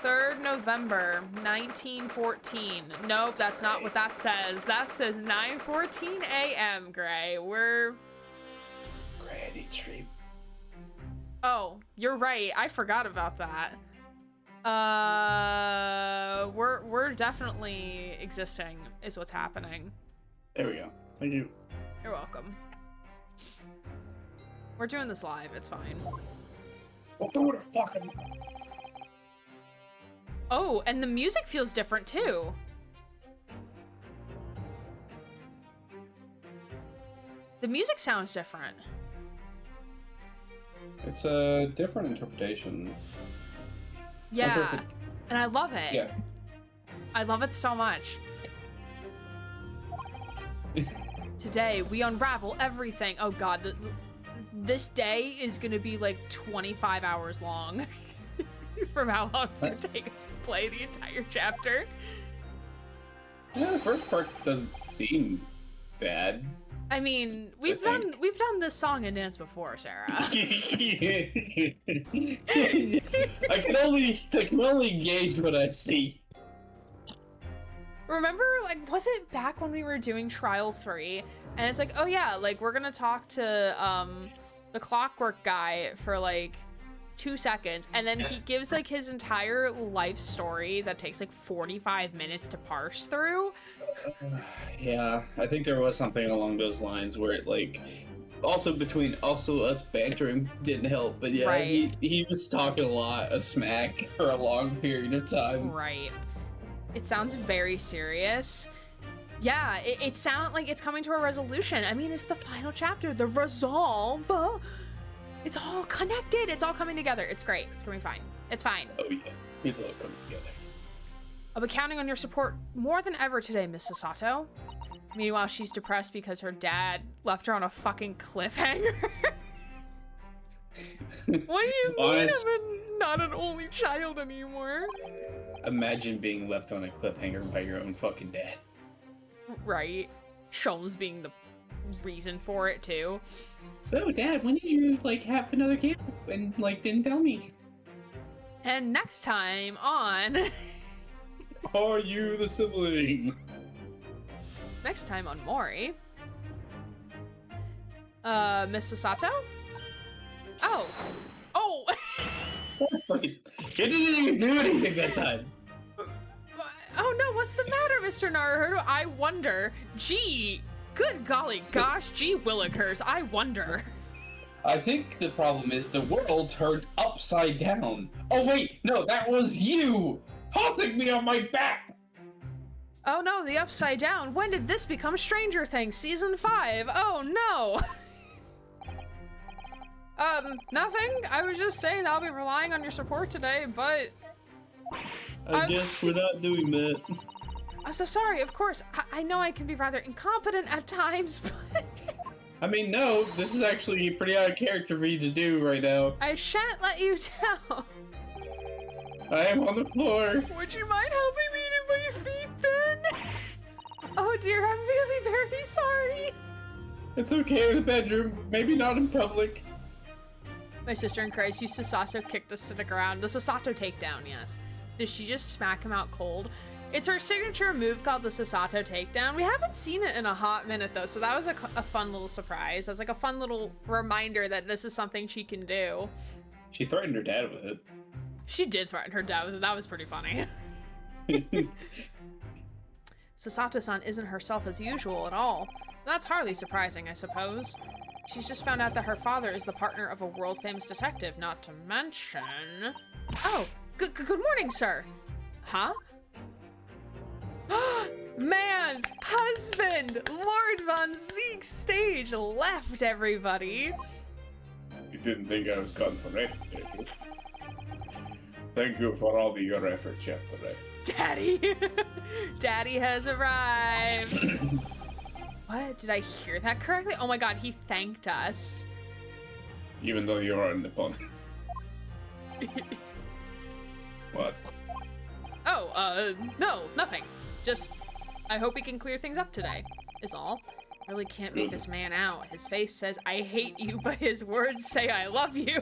3rd November, 1914. Nope, that's not what that says. That says 9:14 a.m., Gray. We're... Granny Stream. Oh, you're right. I forgot about that. We're definitely existing, is what's happening. There we go. Thank you. You're welcome. We're doing this live. It's fine. Well, do it fucking... Oh, and the music feels different too. The music sounds different. It's a different interpretation. Yeah, and I love it. Yeah. I love it so much. Today, we unravel everything. Oh god, this day is gonna be like 25 hours long. From how long it's gonna take us to play the entire chapter. Yeah, the first part doesn't seem bad. I mean, we've done this song and dance before, Sarah. I can only gauge what I see. Remember, like, was it back when we were doing Trial 3? And it's like, oh yeah, like, we're gonna talk to, the clockwork guy for, like, 2 seconds, and then he gives, like, his entire life story that takes, like, 45 minutes to parse through. Yeah, I think there was something along those lines where it, like, also us bantering didn't help, but yeah, right. he was talking a lot of smack for a long period of time. Right. It sounds very serious. Yeah, it sounds like it's coming to a resolution. I mean, it's the final chapter, the resolve. It's all connected. It's all coming together. It's great. It's gonna be fine. It's fine. Oh yeah, it's all coming together. I'll be counting on your support more than ever today, Miss Sasato. Meanwhile, she's depressed because her dad left her on a fucking cliffhanger. What do you mean I'm not an only child anymore? Imagine being left on a cliffhanger by your own fucking dad. Right. Sholmes being the reason for it, too. So, Dad, when did you, like, have another kid and, like, didn't tell me? And next time on... Are you the sibling? Next time on Mori. Miss Sasato? Oh. Oh! You didn't even do anything that time. Oh no, what's the matter, Mr. Naruhodo? I wonder. Gee, good golly gosh, gee willikers, I wonder. I think the problem is the world turned upside down. Oh wait, no, that was you! Tossing me on my back! Oh no, the Upside Down. When did this become Stranger Things Season 5? Oh no! Nothing. I was just saying I'll be relying on your support today, but... I guess we're not doing that. I'm so sorry, of course. I know I can be rather incompetent at times, but... I mean, no, this is actually pretty out of character for you to do right now. I shan't let you down. I am on the floor. Would you mind helping me to my feet then? Oh dear, I'm really very sorry. It's okay in the bedroom, maybe not in public. My sister in Christ, you Sasato kicked us to the ground. The Sasato takedown, yes. Did she just smack him out cold? It's her signature move called the Sasato takedown. We haven't seen it in a hot minute though, so that was a fun little surprise. That's like a fun little reminder that this is something she can do. She threatened her dad with it. She did threaten her dad with it. That was pretty funny. Sasato-san isn't herself as usual at all. That's hardly surprising, I suppose. She's just found out that her father is the partner of a world-famous detective, not to mention... Oh, good morning, sir. Huh? Man's husband! Lord von Zieks stage left, everybody. You didn't think I was gone forever, did you? Thank you for all your efforts yesterday. Daddy! Daddy has arrived! What? Did I hear that correctly? Oh my god, he thanked us. Even though you are an opponent. What? Oh, no, nothing. Just, I hope we can clear things up today, is all. Really can't make this man out. His face says, I hate you, but his words say, I love you.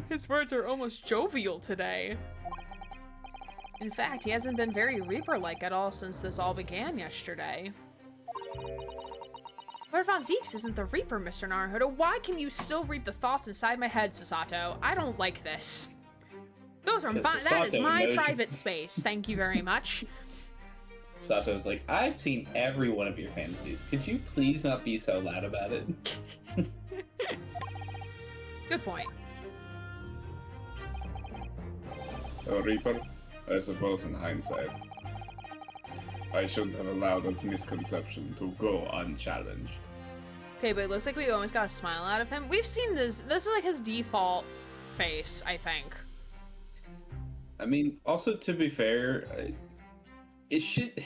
His words are almost jovial today. In fact, he hasn't been very Reaper-like at all since this all began yesterday. Lord von Zieks isn't the Reaper, Mr. Naruhodo. Why can you still read the thoughts inside my head, Sasato? I don't like this. Those are that is my private space. Thank you very much. Sato's like, I've seen every one of your fantasies. Could you please not be so loud about it? Good point. Oh, Reaper, I suppose in hindsight, I shouldn't have allowed that misconception to go unchallenged. Okay, but it looks like we almost got a smile out of him. We've seen this. This is like his default face, I think. I mean, also to be fair, it should...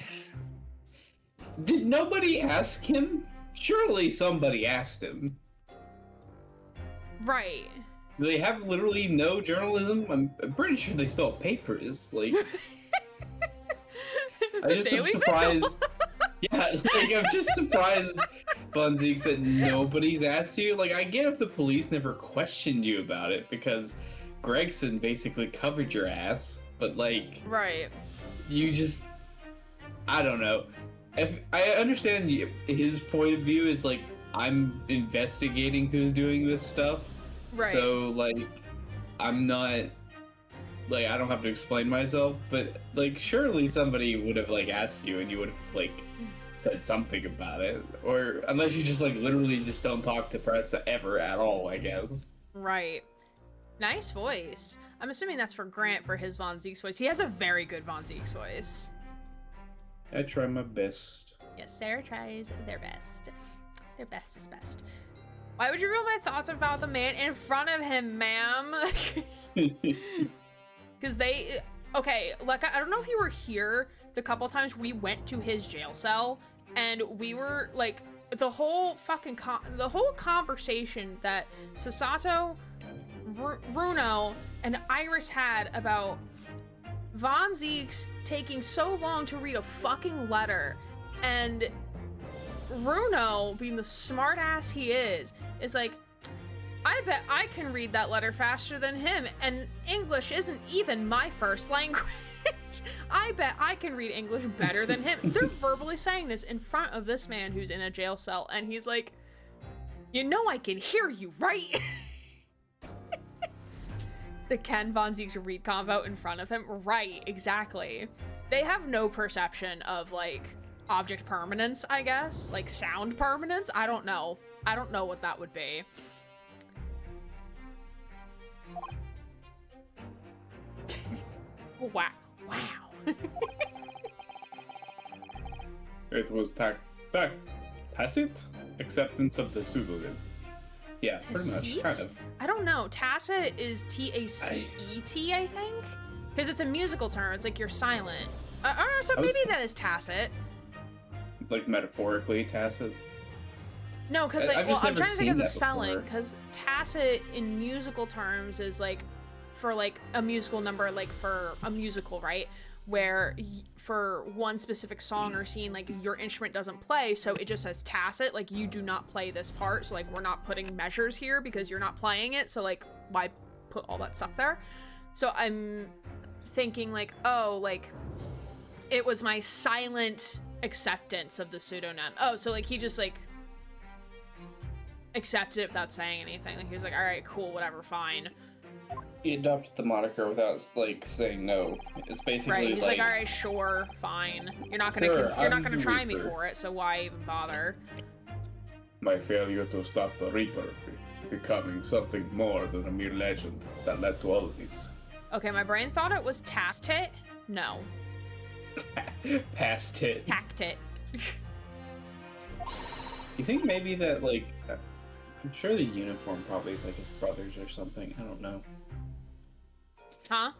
Did nobody ask him? Surely somebody asked him. Right. They have literally no journalism. I'm pretty sure they still have papers. Like, I just am surprised. Yeah, like I'm just surprised, Von Zieks, that nobody's asked you. Like, I get if the police never questioned you about it because Gregson basically covered your ass, but like, right? You just, I don't know. If I understand his point of view is like, I'm investigating who's doing this stuff. Right. So, like, I'm not, like, I don't have to explain myself, but, like, surely somebody would have, like, asked you and you would have, like, said something about it. Or, unless you just, like, literally just don't talk to press ever at all, I guess. Right. Nice voice. I'm assuming that's for Grant for his Von Zieks voice. He has a very good Von Zieks voice. I try my best. Yes, Sarah tries their best. Their best is best. Why would you reveal my thoughts about the man in front of him, ma'am? Because they... Okay, like, I don't know if you were here the couple times we went to his jail cell, and we were, like, the whole fucking... the whole conversation that Sasato, Runo, and Iris had about Von Zieks taking so long to read a fucking letter, and Runo, being the smart ass he is like, I bet I can read that letter faster than him, and English isn't even my first language. I bet I can read English better than him. They're verbally saying this in front of this man who's in a jail cell, and he's like, you know I can hear you, right? The Ken Von Zieks read convo in front of him. Right, exactly. They have no perception of, like, object permanence, I guess. Like, sound permanence? I don't know. I don't know what that would be. Wow. Wow. It was tacit acceptance of the pseudonym. Yeah, pretty much, kind of. I don't know. Tacit is T-A-C-E-T, I think? Because it's a musical term. It's like you're silent. So maybe that is tacit. Like metaphorically tacit? No, because I've well, just I'm never trying to think of seen the that spelling. before. Because tacit in musical terms is like for like a musical number, like for a musical, right? Where for one specific song or scene, like your instrument doesn't play, so it just says tacit, like you do not play this part, so like we're not putting measures here because you're not playing it, so like why put all that stuff there? So I'm thinking like, oh, like it was my silent acceptance of the pseudonym. Oh, so like he just like accepted it without saying anything. Like he was like, all right, cool, whatever, fine. He adopted the moniker without like saying no. It's basically right. He's like, all right, sure, fine. You're not gonna Sure, you're not I'm gonna the try me Reaper. for it, so why even bother? My failure to stop the Reaper becoming something more than a mere legend that led to all of this. Okay, my brain thought it was tacit. No, Past it. tactit. You think maybe that like I'm sure the uniform probably is like his brother's or something. I don't know. Huh?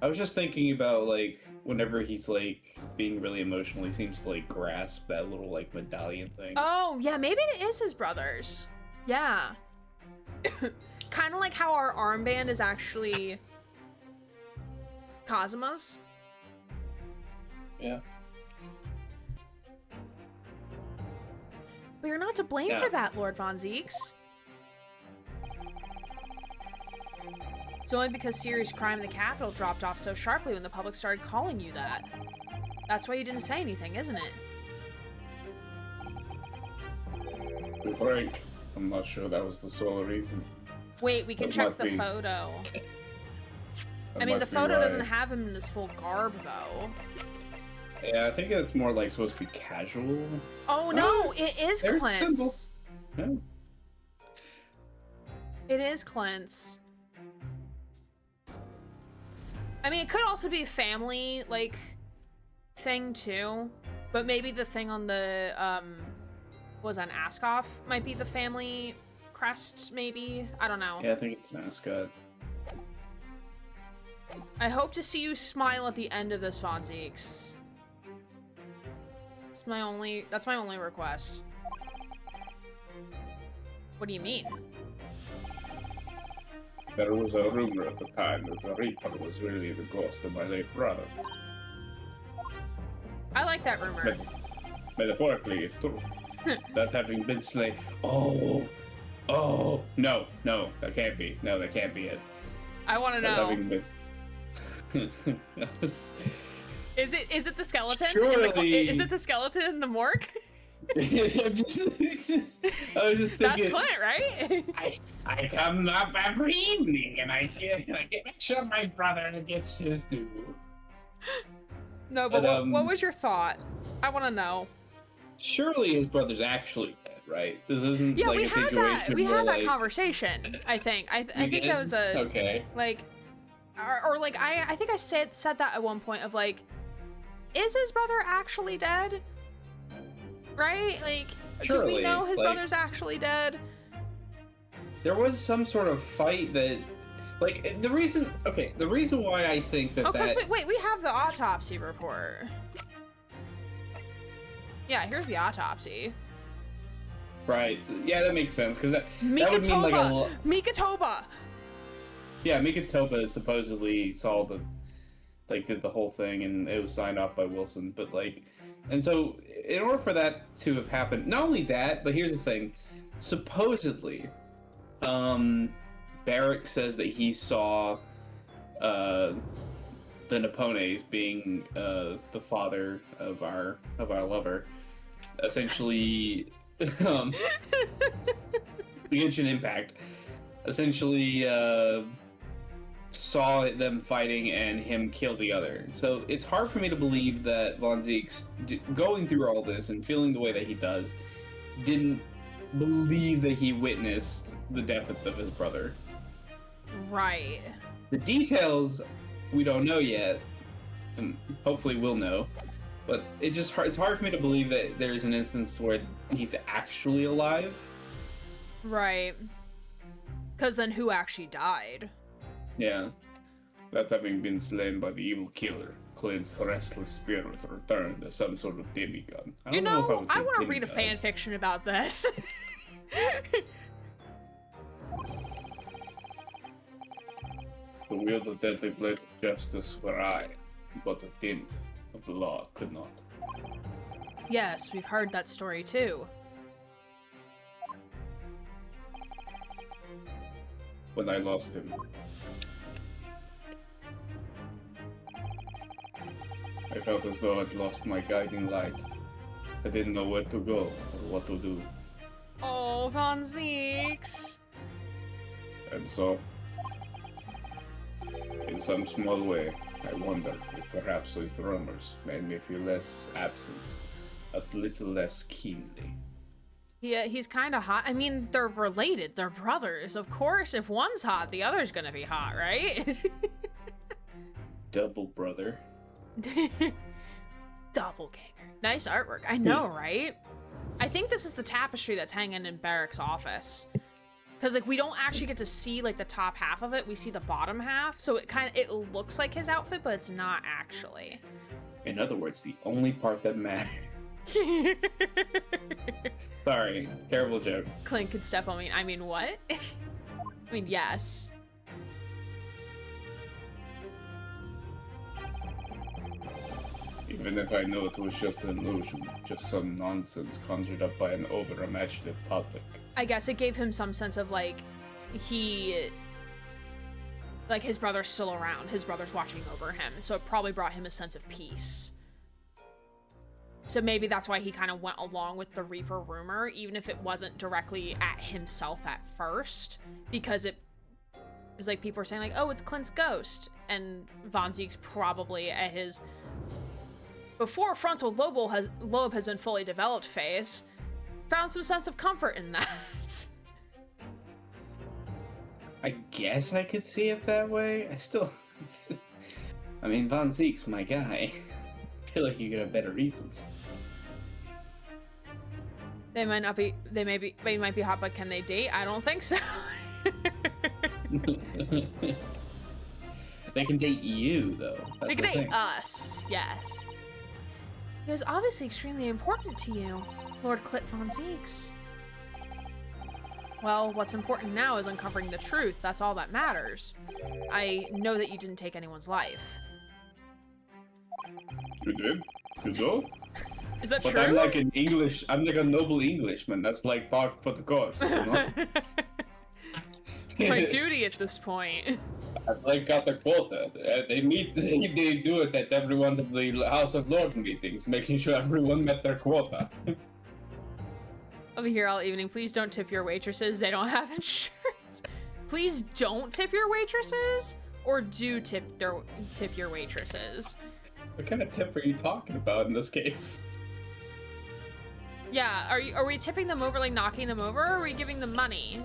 I was just thinking about like whenever he's like being really emotional, he seems to like grasp that little like medallion thing. Oh, yeah, maybe it is his brother's. Yeah. Kind of like how our armband is actually Kazuma's. Yeah. But you're not to blame Yeah. for that, Lord Von Zieks. It's only because serious crime in the capital dropped off so sharply when the public started calling you that. That's why you didn't say anything, isn't it? To be frank, I'm not sure that was the sole reason. Wait, we can That check might the be- photo. That I mean, might the be photo why. doesn't have him in his full garb, though. Yeah, I think it's more like supposed to be casual. Oh, no, it is there's a Clint's. Yeah. It is Clint's. I mean, it could also be a family, like, thing, too. But maybe the thing on the, was on Askoff might be the family crest, maybe? I don't know. Yeah, I think it's mascot. I hope to see you smile at the end of this, Von Zieks. That's my only request. What do you mean? There was a rumor at the time that the Reaper was really the ghost of my late brother. I like that rumor. Metaphorically, it's true. That having been slain. Oh, no, that can't be. No, that can't be it. I want to That know. having been. Is it the skeleton? Surely- Is it the skeleton in the morgue? I was just That's thinking. Clint, right? I come up every evening and I make sure my brother gets his due. No, but But, what was your thought? I want to know. Surely his brother's actually dead, right? This isn't Yeah, like we a had situation that. We where, had that like, conversation. I think. I we think did? that was a Okay. like, or like I think I said that at one point of like, is his brother actually dead? Right? Like, do we Surely, know his like- brother's actually dead? There was some sort of fight that, like, the reason why I think that Oh, because that wait, we have the autopsy report. Yeah, here's the autopsy. right, so, yeah, that makes sense because that would mean like Mikatoba! yeah, Mikatoba supposedly saw did the whole thing and it was signed off by Wilson, but like, and so in order for that to have happened, not only that, but here's the thing, supposedly, Barrick says that he saw the Napones being the father of our lover, essentially, the Genshin Impact, essentially saw them fighting and him kill the other. So it's hard for me to believe that Von Zieks, going through all this and feeling the way that he does, didn't believe that he witnessed the death of his brother. Right. The details we don't know yet, and hopefully we'll know. But it's hard for me to believe that there's an instance where he's actually alive. Right. Because then who actually died? Yeah. That having been slain by the evil killer, Clint's restless spirit returned as some sort of demigod. I don't know if I would say I want to read a demigod. fan fiction about this. To wield the deadly blade of justice were I, but a dint of the law could not. Yes, we've heard that story too. When I lost him, I felt as though I'd lost my guiding light. I didn't know where to go or what to do. Oh, Von Zieks. And so, in some small way, I wonder if perhaps those rumors made me feel less absent, a little less keenly. Yeah, he's kind of hot. I mean, they're related. They're brothers. Of course, if one's hot, the other's gonna be hot, right? Double brother. Doppelganger. Nice artwork. I know, right? I think this is the tapestry that's hanging in Barrick's office. Because, like, we don't actually get to see, like, the top half of it. We see the bottom half. So it looks like his outfit, but it's not actually. In other words, the only part that matters. Sorry, terrible joke. Clint could step on me. I mean, what? I mean, yes. Even if I know it was just an illusion, just some nonsense conjured up by an over-imaginative public. I guess it gave him some sense of, like, his brother's still around. His brother's watching over him. So it probably brought him a sense of peace. So maybe that's why he kind of went along with the Reaper rumor, even if it wasn't directly at himself at first, because it was like people were saying, like, oh, it's Clint's ghost. And Von Zieks probably at his before frontal lobe has been fully developed phase, found some sense of comfort in that. I guess I could see it that way. I mean, Von Zieks, my guy. I feel like you could have better reasons. They might be hot, but can they date? I don't think so. They can date you, though. That's They can the date thing. us, yes. It was obviously extremely important to you, Lord Clit Von Zieks. Well, what's important now is uncovering the truth. That's all that matters. I know that you didn't take anyone's life. You did? You do? Is that But true? I'm like I'm like a noble Englishman. That's like part for the cause, is it not? It's my duty at this point. I've like got the quota. They do it at every one of the House of Lords meetings, making sure everyone met their quota. I'll be here all evening. Please don't tip your waitresses. They don't have insurance. Please don't tip your waitresses, or do tip your waitresses. What kind of tip are you talking about in this case? Yeah, are we tipping them over, like knocking them over, or are we giving them money?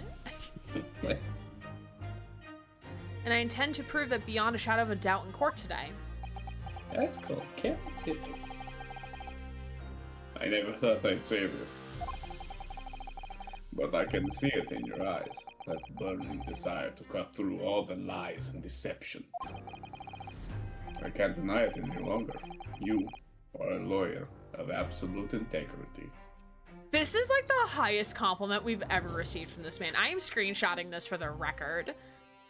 And I intend to prove that beyond a shadow of a doubt in court today. That's called cat tipping. I never thought I'd say this, but I can see it in your eyes, that burning desire to cut through all the lies and deception. I can't deny it any longer. You are a lawyer of absolute integrity. This is like the highest compliment we've ever received from this man. I am screenshotting this for the record.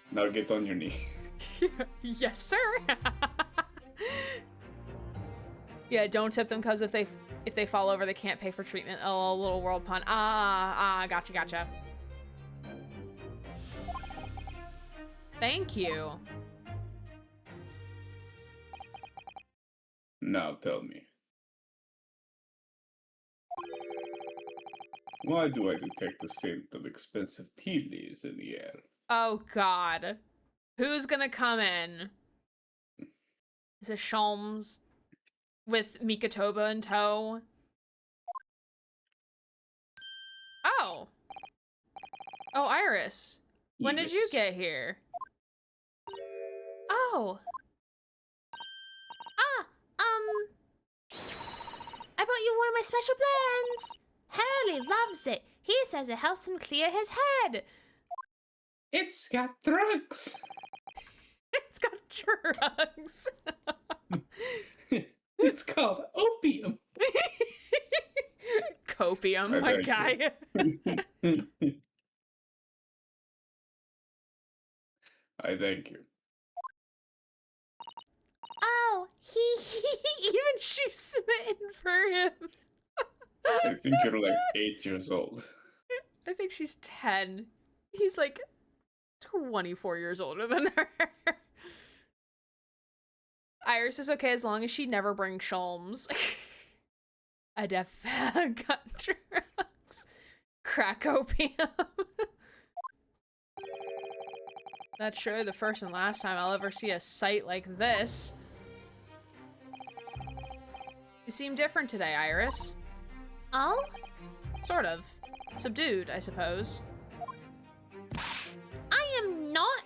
Now get on your knee. Yes, sir. Yeah, don't tip them, because if they fall over, they can't pay for treatment. Oh, little world pun. Gotcha. Thank you. Now tell me. Why do I detect the scent of expensive tea leaves in the air? Oh, God. Who's gonna come in? Is it Sholmes with Mikatoba in tow? Oh. Oh, Iris. When did you Yes. get here? Oh. I brought you one of my special blends. Hurley loves it. He says it helps him clear his head. It's got drugs. It's got drugs. It's called opium. Copium, I my thank guy. I thank you. Oh, Even she's smitten for him. I think you're like 8 years old. I think she's 10. He's like 24 years older than her. Iris is okay as long as she never brings Sholmes. I def got drugs. Crack opium. That's sure the first and last time I'll ever see a sight like this. You seem different today, Iris. oh? Sort of. Subdued, I suppose. I am not.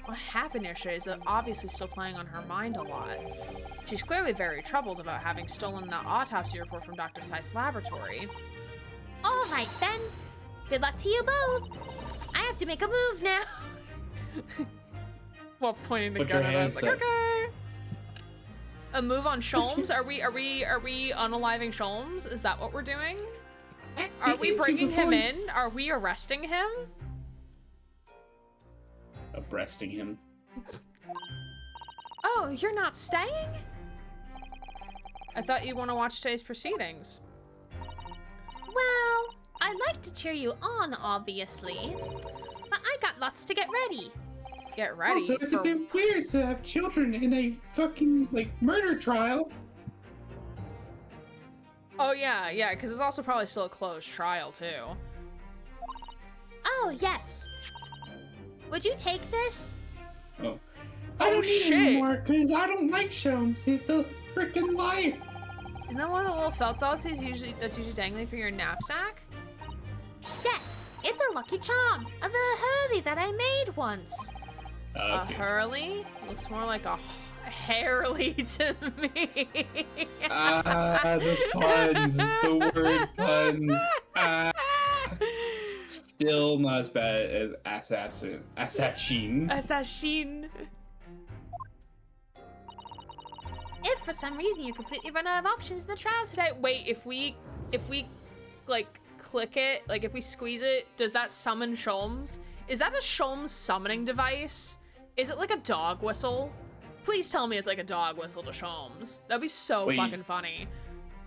What happened yesterday is obviously still playing on her mind a lot. She's clearly very troubled about having stolen the autopsy report from Dr. Seitz's laboratory. All right, then. Good luck to you both. I have to make a move now. While pointing the Put gun your at us, hands like, up. okay. A move on Sholmes? Are we unaliving Sholmes? Is that what we're doing? Are we bringing him in? Are we arresting him? Abreasting him. Oh, you're not staying? I thought you'd want to watch today's proceedings. Well, I like to cheer you on, obviously. But I got lots to get ready. Get ready Also, it's a for... bit weird to have children in a fucking, like, murder trial. Oh, yeah, because it's also probably still a closed trial, too. Oh, yes. Would you take this? Oh. Oh, I don't need shit. it anymore, because I don't like Sholmes. He's a freaking liar. Isn't that one of the little felt dolls that's usually dangling for your knapsack? Yes, it's a lucky charm. The Hurley that I made once. A Hurley? Looks more like a Hairley to me. The puns. The word puns. Still not as bad as assassin. Assassin. If for some reason you completely run out of options in the trial today, Wait, if we like click it, like if we squeeze it, does that summon Sholmes? Is that a Sholmes summoning device? Is it like a dog whistle? Please tell me it's like a dog whistle to Sholmes. That'd be so Wait. fucking funny.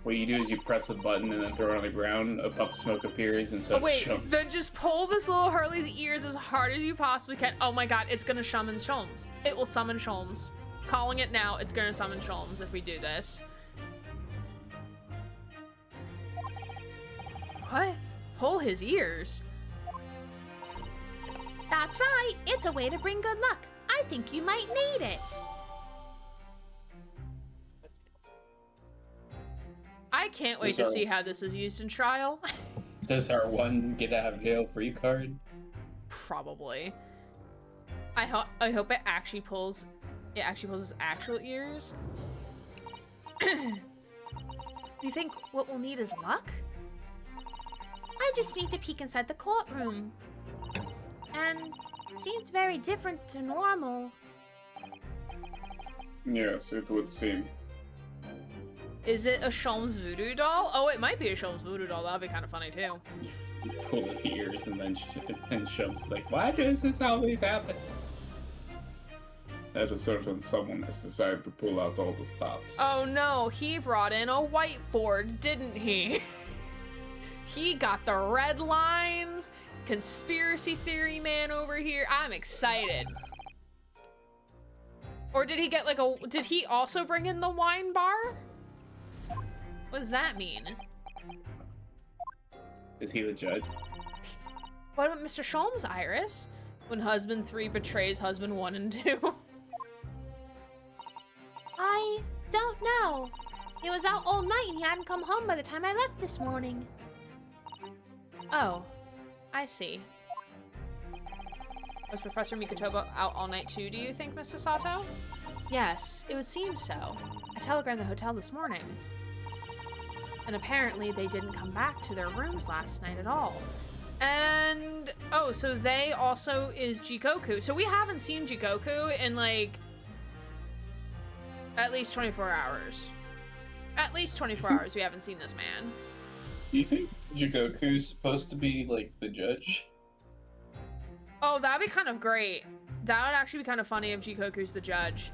What you do is you press a button and then throw it on the ground. A puff of smoke appears and so Oh, wait, Sholmes. then just pull this little Hurley's ears as hard as you possibly can. Oh my god, it's gonna summon Sholmes. It will summon Sholmes. Calling it now, it's gonna summon Sholmes if we do this. What? Pull his ears? that's right. It's a way to bring good luck. I think you might need it. I can't wait to see how this is used in trial. Is this our one get out of jail free card? Probably. I hope it actually pulls his actual ears. You think what we'll need is luck? I just need to peek inside the courtroom. And it seems very different to normal. Yes, it would seem. Is it a Sholmes voodoo doll? Oh, it might be a Sholmes voodoo doll. That'd be kind of funny too. You pull the ears and then Sholmes like, why does this always happen? At a certain someone has decided to pull out all the stops. Oh no, he brought in a whiteboard, didn't he? He got the red lines. Conspiracy theory man over here. I'm excited. Or did he get like did he also bring in the wine bar? What does that mean? Is he the judge? What about Mr. Sholmes, Iris? When husband 3 betrays husband 1 and 2. I don't know. He was out all night and he hadn't come home by the time I left this morning. Oh. I see. Was Professor Mikotoba out all night too, do you think, Mr. Sato? Yes, it would seem so. I telegrammed the hotel this morning. And apparently they didn't come back to their rooms last night at all. And, oh, so they also is Jikoku. So we haven't seen Jikoku in, like, at least 24 hours. At least 24 hours we haven't seen this man. Do you think Jikoku's supposed to be, like, the judge? Oh, that'd be kind of great. That would actually be kind of funny if Jikoku's the judge.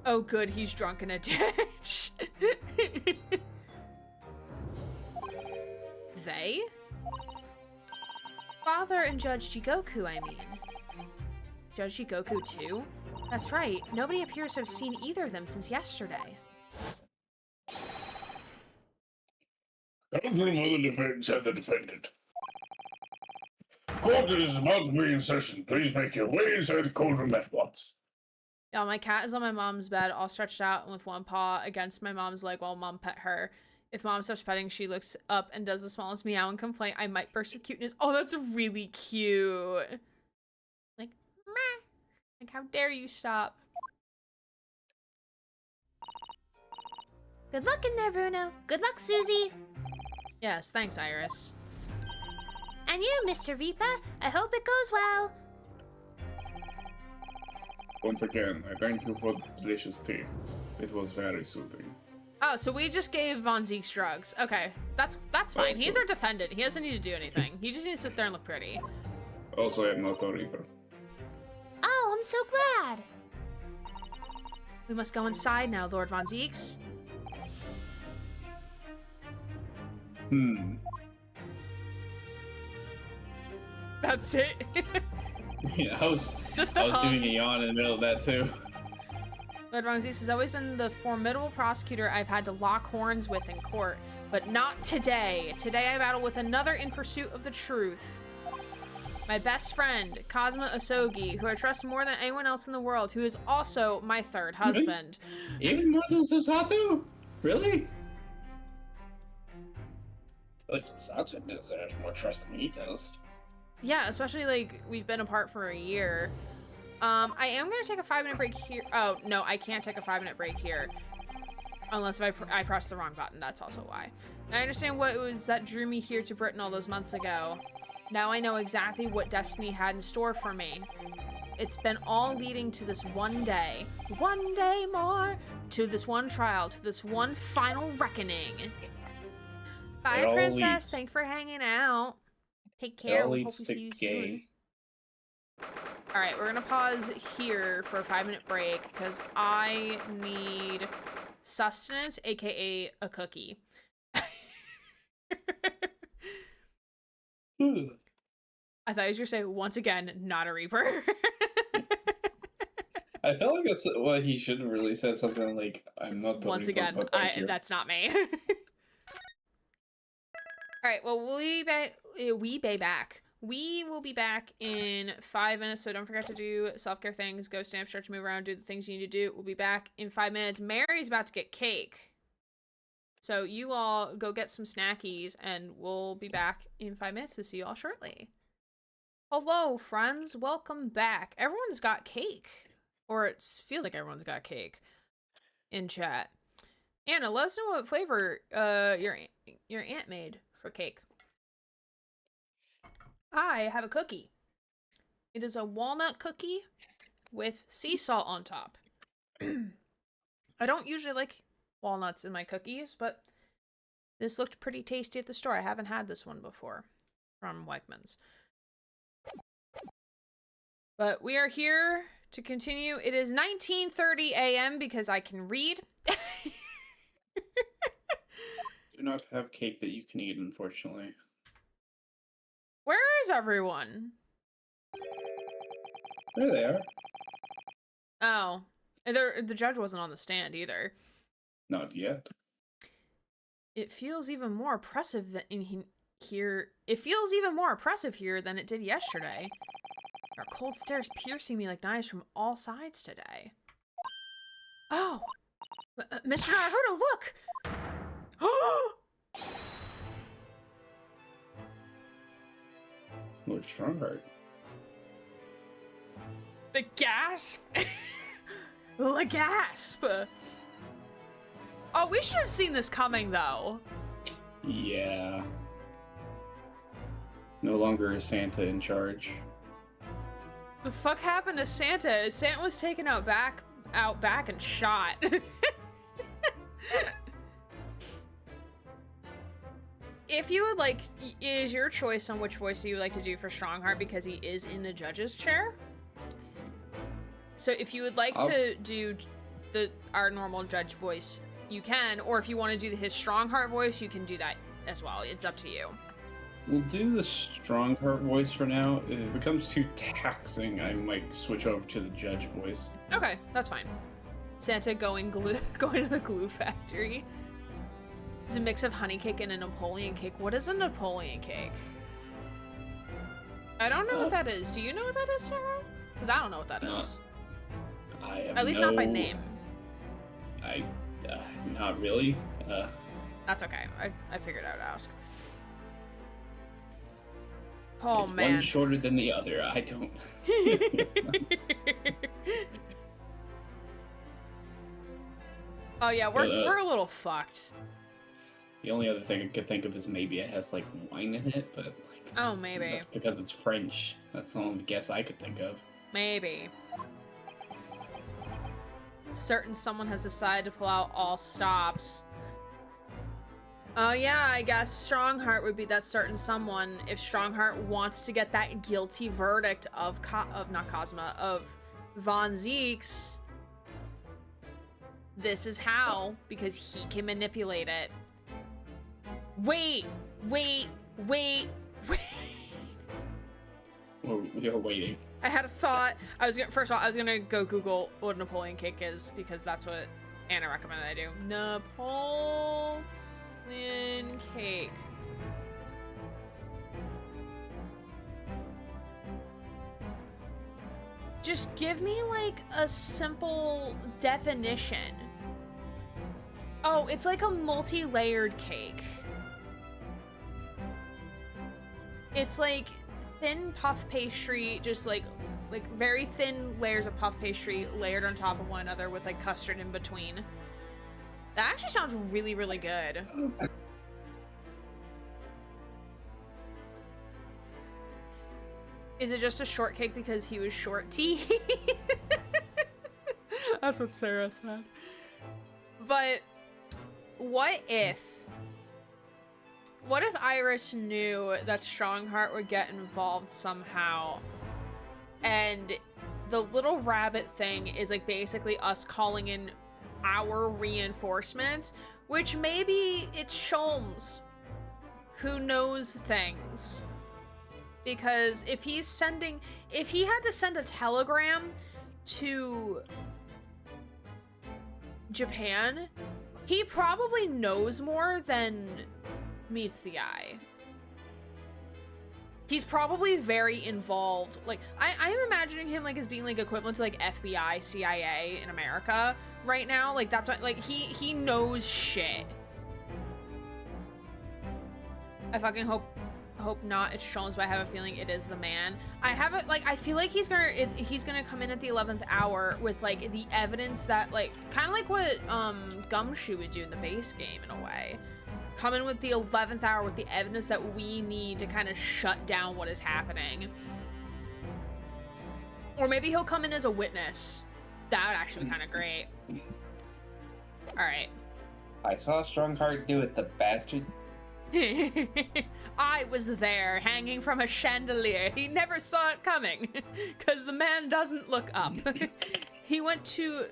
Oh, good, he's drunk in a ditch. They? Father and Judge Jigoku, I mean. Judge Jigoku too? That's right, nobody appears to have seen either of them since yesterday. Counselor for the defense and the defendant. Court is about to be in session. Please make your way inside the courtroom at once. Yeah, my cat is on my mom's bed, all stretched out and with one paw against my mom's leg while mom pet her. If mom stops petting, she looks up and does the smallest meow and complaint. I might burst with cuteness. Oh, that's really cute. Like, meh. Like, how dare you stop? Good luck in there, Bruno. Good luck, Susie. Yes, thanks, Iris. And you, Mr. Reaper. I hope it goes well. Once again, I thank you for the delicious tea. It was very soothing. Oh, so we just gave Von Zieks drugs. Okay, that's fine. Also- He's our defendant. He doesn't need to do anything. He just needs to sit there and look pretty. Also, I'm not a reaper. Oh, I'm so glad. We must go inside now, Lord Von Zieks. That's it. Yeah, I was Just a I was hum. doing a yawn in the middle of that too. Lord Von Zieks has always been the formidable prosecutor I've had to lock horns with in court, but not today. Today I battle with another in pursuit of the truth. My best friend, Kazuma Osogi, who I trust more than anyone else in the world, who is also my third husband. Even more than Susato? Really? Like Susato deserves more trust than he does. Yeah, especially like we've been apart for a year. I am gonna take a 5-minute break here. Oh no, I can't take a 5-minute break here unless if I press the wrong button. That's also why. I understand what it was that drew me here to Britain all those months ago. Now I know exactly what destiny had in store for me. It's been all leading to this one day more, to this one trial, to this one final reckoning. Bye, It all Princess. leads- Thanks for hanging out. Take It care. all We hope leads we to see you soon. gay. All right, we're gonna pause here for a 5-minute break because I need sustenance, aka a cookie. I thought you were gonna say once again, not a reaper. I felt like that's what he should have really said, something like, I'm not the Once reaper, again, but thank you. that's not me. All right, well, we will be back in 5 minutes, so don't forget to do self-care things, go stand up, stretch, move around, do the things you need to do. We'll be back in 5 minutes. Mary's about to get cake. So you all go get some snackies, and we'll be back in 5 minutes to see you all shortly. Hello, friends. Welcome back. Everyone's got cake. Or it feels like everyone's got cake in chat. Anna, let us know what flavor your aunt made for cake. I have a cookie. It is a walnut cookie with sea salt on top. I don't usually like walnuts in my cookies, but this looked pretty tasty at the store. I haven't had this one before from Wegmans. But we are here to continue. It is 19:30 a.m. because I can read. Do not have cake that you can eat, unfortunately. Where is everyone? There they are. Oh, and the judge wasn't on the stand either. Not yet. It feels even more oppressive here. It feels even more oppressive here than it did yesterday. Our cold stares piercing me like knives from all sides today. Oh, Mr. Naruto, look! Lord Strongheart. The gasp! The gasp! Oh, we should have seen this coming, though. Yeah. No longer is Santa in charge. The fuck happened to Santa? Santa was taken out back and shot. If you would like, it is your choice on which voice you would like to do for Strongheart because he is in the judge's chair. So if you would like to do our normal judge voice, you can, or if you want to do his Strongheart voice, you can do that as well. It's up to you. We'll do the Strongheart voice for now. If it becomes too taxing, I might switch over to the judge voice. Okay, that's fine. Santa going to the glue factory. It's a mix of honey cake and a Napoleon cake. What is a Napoleon cake? I don't know what that is. Do you know what that is, Sarah? Because I don't know what that is. I have At least not by name. Not really. That's okay. I figured I would ask. Oh, it's man. one shorter than the other. I don't. Oh yeah, we're a little fucked. The only other thing I could think of is maybe it has like wine in it, but like, oh, maybe that's because it's French. That's the only guess I could think of. Maybe. Certain someone has decided to pull out all stops. Oh yeah, I guess Strongheart would be that certain someone if Strongheart wants to get that guilty verdict of Von Zieks. This is how, because he can manipulate it. Wait. We are waiting. I had a thought. First of all, I was gonna go Google what a Napoleon cake is because that's what Anna recommended I do. Napoleon cake. Just give me like a simple definition. Oh, it's like a multi-layered cake. It's like thin puff pastry, just like very thin layers of puff pastry layered on top of one another with like custard in between. That actually sounds really, really good. Is it just a shortcake because he was short tea? That's what Sarah said. But what if Iris knew that Strongheart would get involved somehow, and the little rabbit thing is like basically us calling in our reinforcements, which maybe it's Sholmes who knows things. Because if he had to send a telegram to Japan, he probably knows more than meets the eye. He's probably very involved. Like, I'm imagining him like as being like equivalent to like FBI, CIA in America right now. Like that's what, like he knows shit. I fucking hope not. It's Sholmes, but I have a feeling it is the man. I feel like he's gonna come in at the 11th hour with like the evidence that like kind of like what Gumshoe would do in the base game in a way. Come in with the 11th hour with the evidence that we need to kind of shut down what is happening. Or maybe he'll come in as a witness. That would actually be kind of great. All right. I saw Strongheart do it, the bastard. I was there, hanging from a chandelier. He never saw it coming, because the man doesn't look up. He went to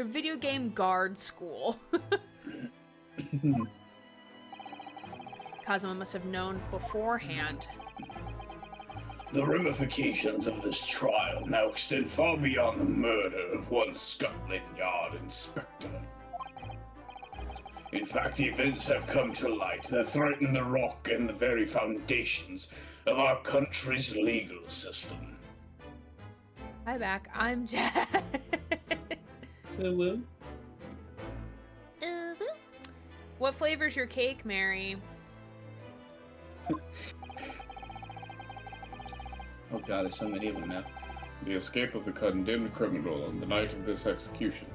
video game guard school. Kazuma must have known beforehand. The ramifications of this trial now extend far beyond the murder of one Scotland Yard inspector. In fact, events have come to light that threaten the rock and the very foundations of our country's legal system. Hi back, I'm Jack. Hello. What flavor's your cake, Mary? Oh god, there's so many of them now. The escape of the condemned criminal on the night of this execution.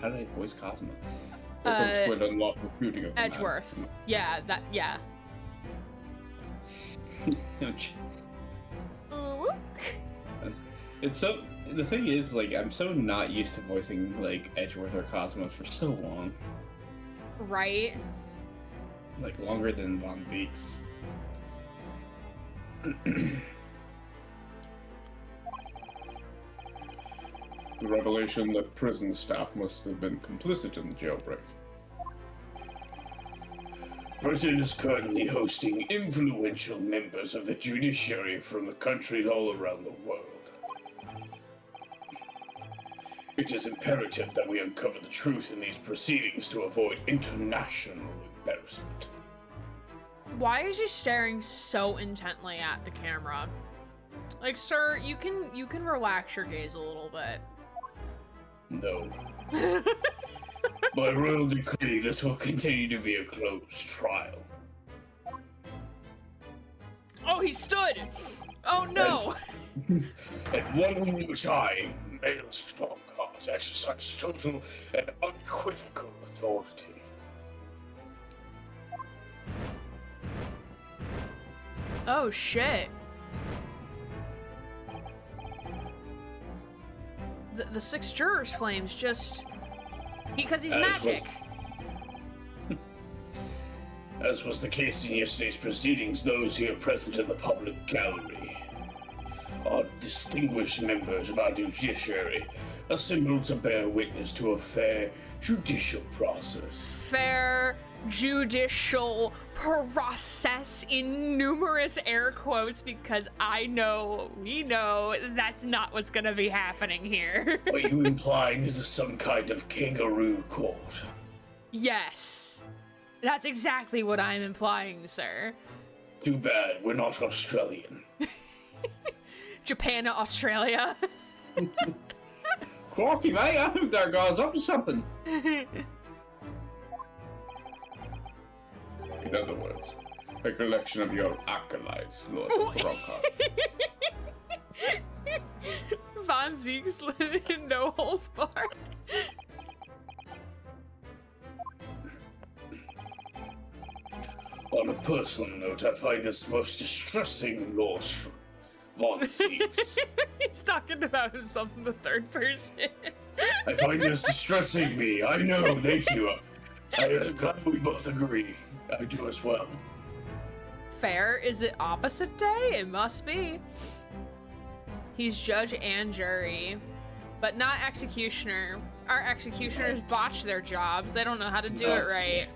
How did I voice Cosmo? The subsequent unlawful shooting of the man. Edgeworth. Yeah, yeah. Ooh. It's so. The thing is, like, I'm so not used to voicing like Edgeworth or Cosmo for so long. Right. Like longer than Von Zieks. The revelation that prison staff must have been complicit in the jailbreak. Britain is currently hosting influential members of the judiciary from the countries all around the world. It is imperative that we uncover the truth in these proceedings to avoid international embarrassment. Why is he staring so intently at the camera? Like, sir, you can relax your gaze a little bit. No. By royal decree, this will continue to be a closed trial. Oh, he stood! Oh no! And one in which I, male Strongheart, exercise total and unequivocal authority. Oh shit. The 6 jurors' flames just... Because he's magic. As was the case in yesterday's proceedings, those here present in the public gallery are distinguished members of our judiciary, assembled to bear witness to a fair judicial process. Fair judicial process in numerous air quotes, because we know that's not what's gonna be happening here. Are you implying this is some kind of kangaroo court? Yes. That's exactly what I'm implying, sir. Too bad, we're not Australian. Japan to Australia. Crikey, mate, I think that guy's up to something. In other words, a collection of your acolytes, Lord Strongheart. Von Zieks in No Holds Barred. On a personal note, I find this most distressing, Lord Von Zieks. He's talking about himself in the third person. I find this distressing me. I know, thank you. I'm glad we both agree. I do as well. Fair. Is it opposite day? It must be. He's judge and jury, but not executioner. Our executioners botch their jobs. They don't know how to do it right.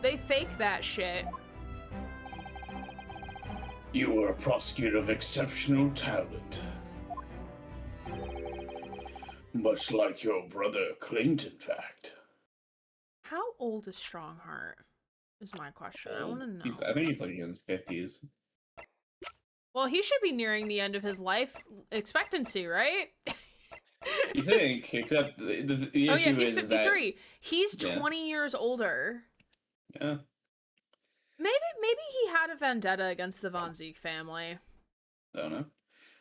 They fake that shit. You are a prosecutor of exceptional talent. Much like your brother Clint, in fact. How old is Strongheart? Is my question. I want to know. I think he's like in his 50s. Well, he should be nearing the end of his life expectancy, right? You think? Except the issue oh yeah, he's is 53. that, He's 20 years older. Yeah. Maybe he had a vendetta against the Von Zieks family. I don't know.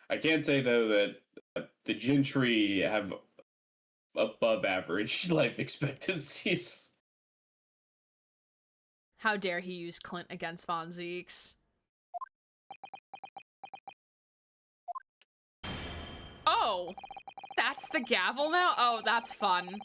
I can say though that the gentry have above average life expectancies. How dare he use Clint against Von Zieks? Oh, that's the gavel now? Oh, that's fun.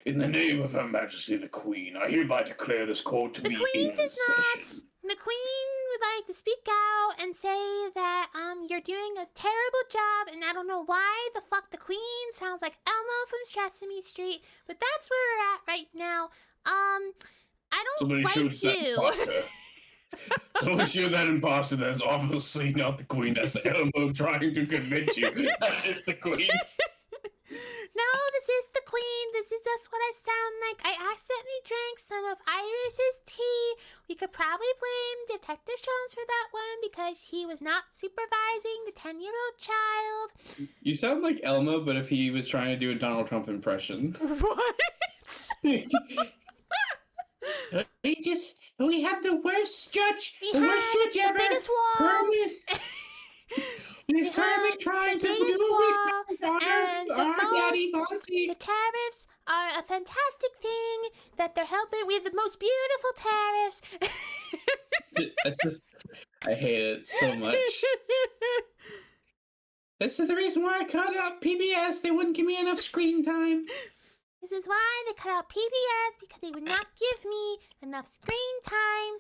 In the name of Her Majesty the Queen, I hereby declare this court to be in session. The Queen would like to speak out and say that you're doing a terrible job, and I don't know why the fuck the Queen sounds like Elmo from Sesame Street, but that's where we're at right now. I don't like you. Someone shoot that imposter that's obviously not the Queen. That's Elmo trying to convince you that is the Queen. No, this is the Queen. This is just what I sound like. I accidentally drank some of Iris's tea. We could probably blame Detective Jones for that one because he was not supervising the 10-year-old child. You sound like Elmo, but if he was trying to do a Donald Trump impression. What? We have the worst judge, The biggest wall. He's We currently have trying the to biggest do wall with my and daughter, the our daddy, most. Von The Zieks. tariffs are a fantastic thing that they're helping. We have the most beautiful tariffs. I hate it so much. This is the reason why I cut out PBS. They wouldn't give me enough screen time. This is why they cut out PBS, because they would not give me enough screen time.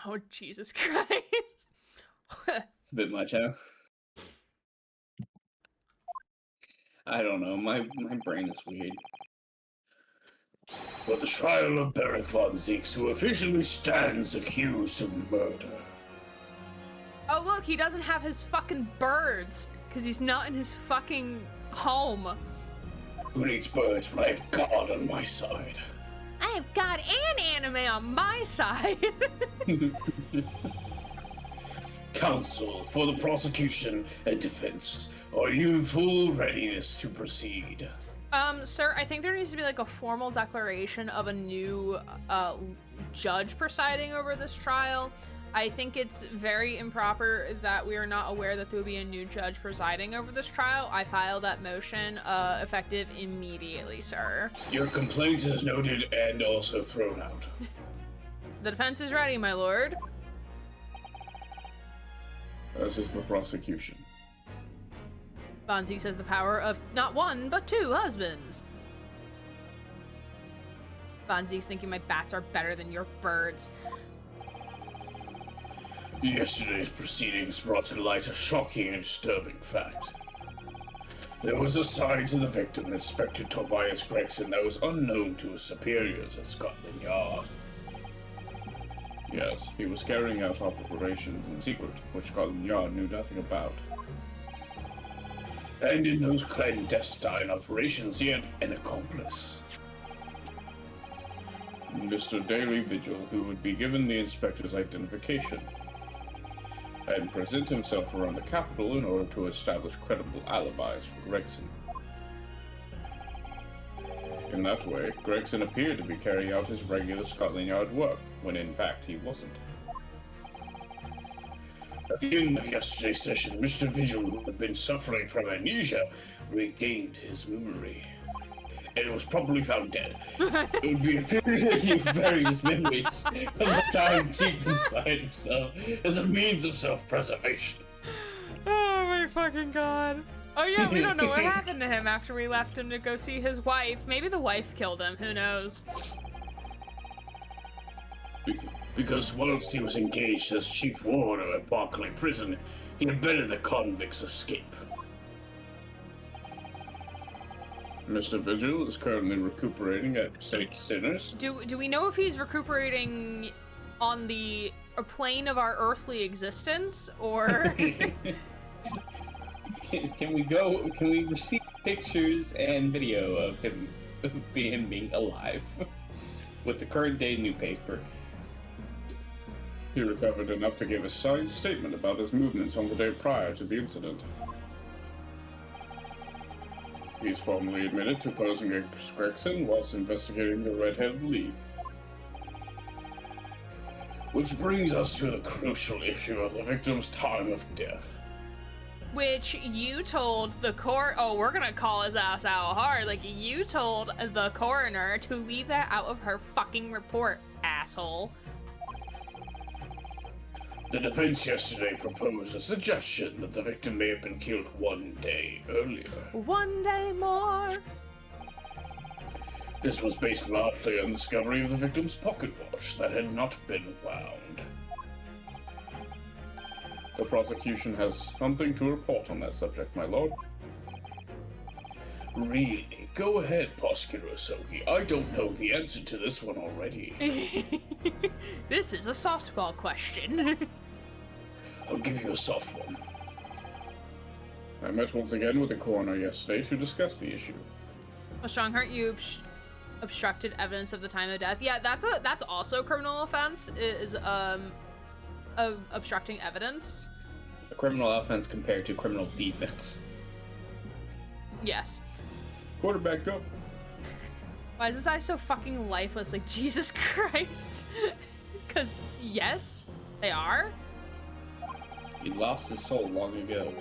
Oh, Jesus Christ. It's a bit much, huh? I don't know. My brain is weird. For the trial of Beric Von Zieks, who officially stands accused of murder. Oh, look, he doesn't have his fucking birds, because he's not in his fucking home. Who needs birds when I have God on my side? I have God and anime on my side. Counsel for the prosecution and defense, are you in full readiness to proceed? Sir, I think there needs to be like a formal declaration of a new judge presiding over this trial. I think it's very improper that we are not aware that there will be a new judge presiding over this trial. I file that motion effective immediately, sir. Your complaint is noted and also thrown out. The defense is ready, my lord. This is the prosecution. Von Zieks has the power of not one, but two husbands. Von Zieks thinking my bats are better than your birds. Yesterday's proceedings brought to light a shocking and disturbing fact. There was a side to the victim, Inspector Tobias Gregson, that was unknown to his superiors at Scotland Yard. Yes, he was carrying out operations in secret, which Scotland Yard knew nothing about. And in those clandestine operations, he had an accomplice. Mr. Daily Vigil, who would be given the inspector's identification and present himself around the capital in order to establish credible alibis for Gregson. In that way, Gregson appeared to be carrying out his regular Scotland Yard work, when in fact he wasn't. At the end of yesterday's session, Mr. Vigil, who had been suffering from amnesia, regained his memory. And it was probably found dead. It would be he buried his memories of the time deep inside himself as a means of self-preservation. Oh my fucking god. Oh yeah, we don't know what happened to him after we left him to go see his wife. Maybe the wife killed him, who knows? Because whilst he was engaged as chief warder at Barclay Prison, he abetted the convicts' escape. Mr. Vigil is currently recuperating at St. Sinners. Do we know if he's recuperating on the plane of our earthly existence, or... Can we receive pictures and video of him being alive with the current day newspaper? He recovered enough to give a signed statement about his movements on the day prior to the incident. He's formally admitted to posing as Gregson whilst investigating the Red-Headed League. Which brings us to the crucial issue of the victim's time of death. Which you told the court, oh, we're gonna call his ass out hard. Like, you told the coroner to leave that out of her fucking report, asshole. The defense yesterday proposed a suggestion that the victim may have been killed one day earlier. One day more. This was based largely on the discovery of the victim's pocket watch that had not been wound. The prosecution has something to report on that subject, my lord. Really? Go ahead, Prosecutor Osoki. I don't know the answer to this one already. This is a softball question. I'll give you a soft one. I met once again with the coroner yesterday to discuss the issue. A strong hurt, you obstructed evidence of the time of death. Yeah, that's also a criminal offense, is obstructing evidence. A criminal offense compared to criminal defense. Yes. Quarterback, go. Why is this eye so fucking lifeless? Like, Jesus Christ. Because, yes, they are. He lost his soul long ago.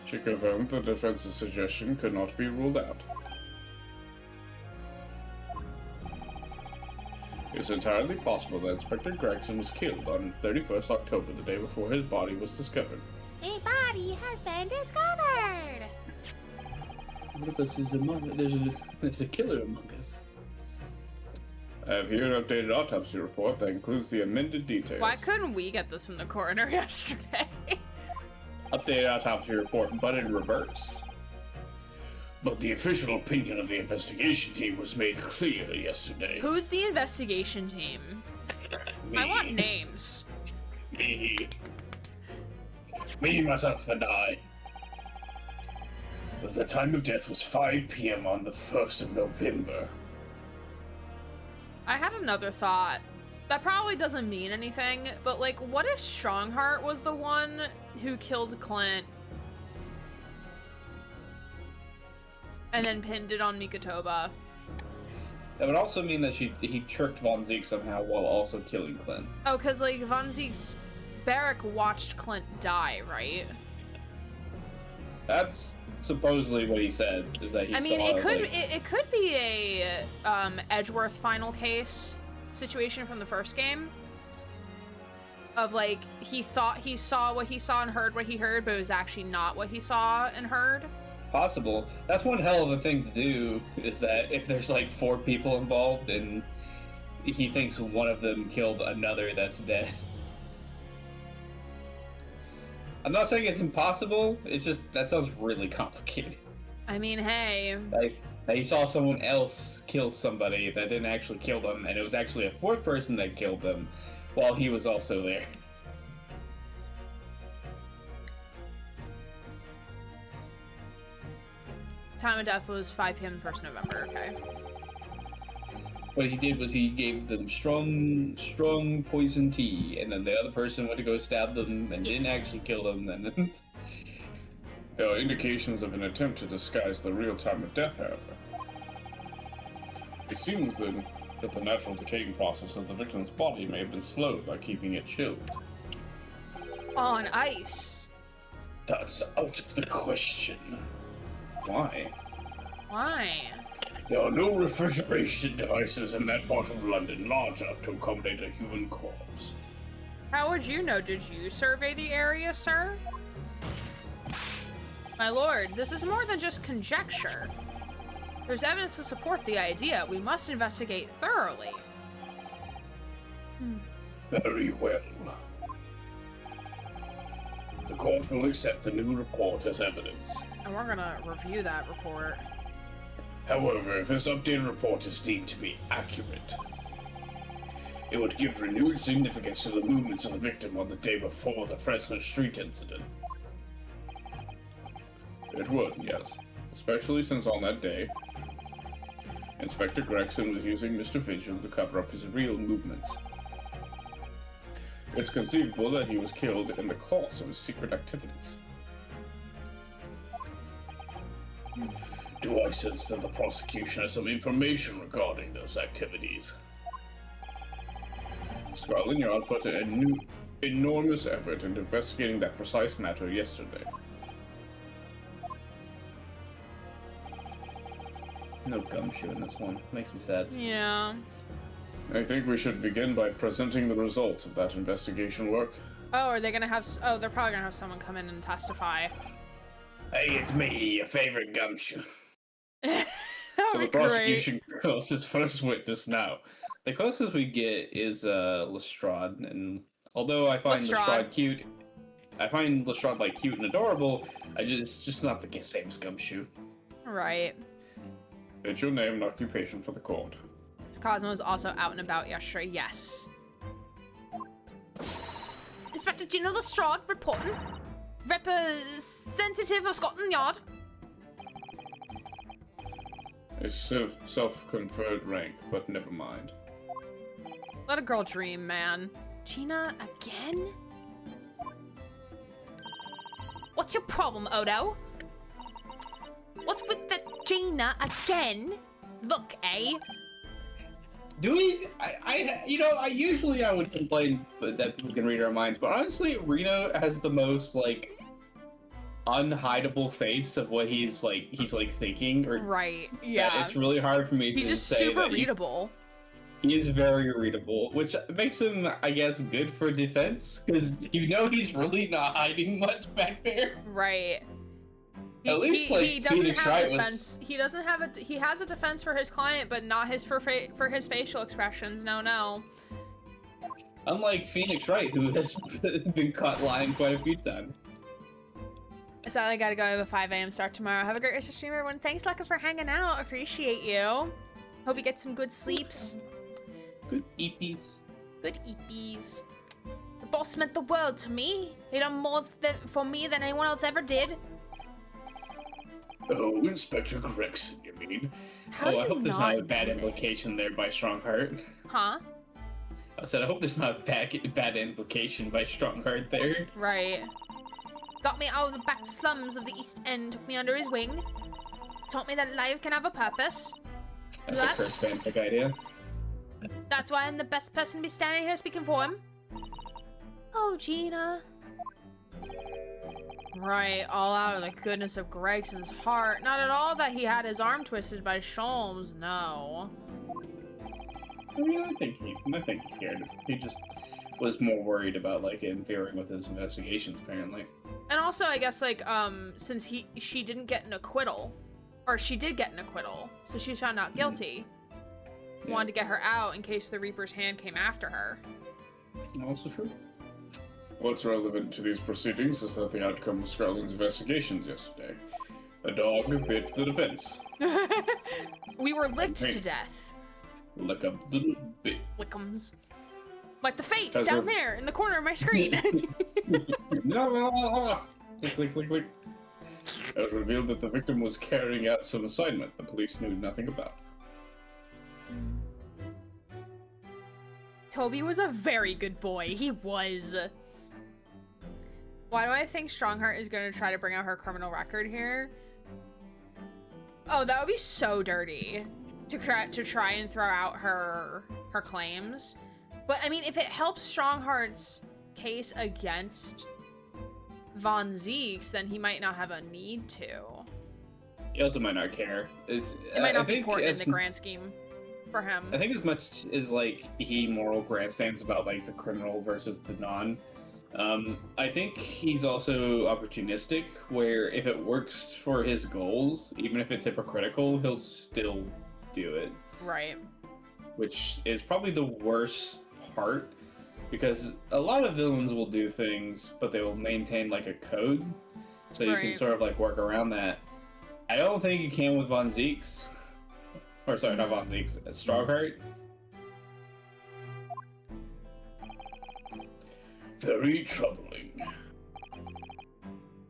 She confirmed the defense's suggestion could not be ruled out. It's entirely possible that Inspector Gregson was killed on 31st October, the day before his body was discovered. A body has been discovered! What if this is there's a killer among us? I have here an updated autopsy report that includes the amended details. Why couldn't we get this in the coroner yesterday? Updated autopsy report, but in reverse. But the official opinion of the investigation team was made clear yesterday. Who's the investigation team? Me. I want names. Me, myself, and I. The time of death was 5 p.m. on the 1st of November. I had another thought. That probably doesn't mean anything, but like, what if Strongheart was the one who killed Clint and then pinned it on Mikotoba? That would also mean that he tricked Von Zieks somehow while also killing Clint. Oh, because like Von Zieks, Barrick watched Clint die, right? That's supposedly what he said, is that he I mean, saw, it could like, it could be a Edgeworth final case situation from the first game. Of like, he thought he saw what he saw and heard what he heard, but it was actually not what he saw and heard. possible. That's one hell of a thing to do, is that if there's like 4 people involved and he thinks one of them killed another that's dead. I'm not saying it's impossible, it's just, that sounds really complicated. I mean, hey. Like, he saw someone else kill somebody that didn't actually kill them, and it was actually a 4th person that killed them while he was also there. Time of death was 5 p.m. 1st November, okay. What he did was he gave them strong poison tea, and then the other person went to go stab them and didn't actually kill them, and then... There are indications of an attempt to disguise the real time of death, however. It seems then that the natural decaying process of the victim's body may have been slowed by keeping it chilled. On ice. That's out of the question. Why? Why? There are no refrigeration devices in that part of London large enough to accommodate a human corpse. How would you know? Did you survey the area, sir? My lord, this is more than just conjecture. There's evidence to support the idea. We must investigate thoroughly. Very well. The court will accept the new report as evidence. And we're gonna review that report. However, if this updated report is deemed to be accurate, it would give renewed significance to the movements of the victim on the day before the Fresno Street incident. It would, yes. Especially since on that day, Inspector Gregson was using Mr. Vigil to cover up his real movements. It's conceivable that he was killed in the course of his secret activities. Do I sense that the prosecution has some information regarding those activities? Scotland Yard put in an enormous effort into investigating that precise matter yesterday. No gumshoe in this one. Makes me sad. Yeah. I think we should begin by presenting the results of that investigation work. Oh, are they gonna have... Oh, they're probably gonna have someone come in and testify. Hey, it's me, your favorite gumshoe. So the prosecution calls his first witness now. The closest we get is Lestrade, and although I find Lestrade cute, I find Lestrade like cute and adorable, it's just not the same as Gumshoe. Right. It's your name and occupation for the court. Cosmo was also out and about yesterday, yes. Inspector General Lestrade reporting. Representative of Scotland Yard. A self-conferred rank, but never mind. Let a girl dream, man. Gina, again? What's your problem, Odo? What's with the Gina again? Look, eh? Do we? I usually I would complain that people can read our minds, but honestly, Reno has the most like unhideable face of what he's thinking, or Right. that Yeah. it's really hard for me He's to just say super that readable. he is very readable, which makes him, I guess, good for defense, because he's really not hiding much back there. Right. At least, like, he doesn't Phoenix have Wright a defense. He doesn't have a. He has a defense for his client, but not his for his facial expressions. No. Unlike Phoenix Wright, who has been caught lying quite a few times. So I gotta go. I have a 5 a.m. start tomorrow. Have a great rest of the stream, everyone. Thanks, Luca, for hanging out. Appreciate you. Hope you get some good sleeps. Good EPs. Good EPs. The boss meant the world to me. He done more for me than anyone else ever did. Oh, Inspector Gregson, you mean? How do I you hope there's not a know bad this? implication there by Strongheart. Huh? I said, I hope there's not a bad implication by Strongheart there. Right. Got me out of the back slums of the East End, took me under his wing, taught me that life can have a purpose. So That's a cursed fanfic idea. that's why I'm the best person to be standing here speaking for him. Oh, Gina. Right, all out of the goodness of Gregson's heart. Not at all that he had his arm twisted by Sholmes, no. I mean, I think he cared. He just was more worried about, like, interfering with his investigations, apparently. And also, I guess, like, since she didn't get an acquittal, or she did get an acquittal, so she was found not guilty. Yeah. Wanted to get her out in case the Reaper's hand came after her. Also true. What's relevant to these proceedings is that the outcome of Scarling's investigations yesterday. A dog bit the defense. We were licked Hey. to death. Like a little bit. Lickums. Like the face As down of- there in the corner of my screen. Click, click, click, click. It was revealed that the victim was carrying out some assignment the police knew nothing about. Toby was a very good boy. He was. Why do I think Strongheart is going to try to bring out her criminal record here? Oh, that would be so dirty to try and throw out her claims. But I mean, if it helps Strongheart's case against Von Zieks, then he might not have a need to. He also might not care. It might not be important in the grand scheme for him. I think as much as, like, he moral grandstands about, like, the criminal versus the non, I think he's also opportunistic, where if it works for his goals, even if it's hypocritical, he'll still do it. Right. Which is probably the worst part, because a lot of villains will do things, but they will maintain, like, a code, so you can Right. sort of, like, work around that. I don't think you can with Von Zieks. Or, sorry, not Von Zieks, Strongheart. Very troubling.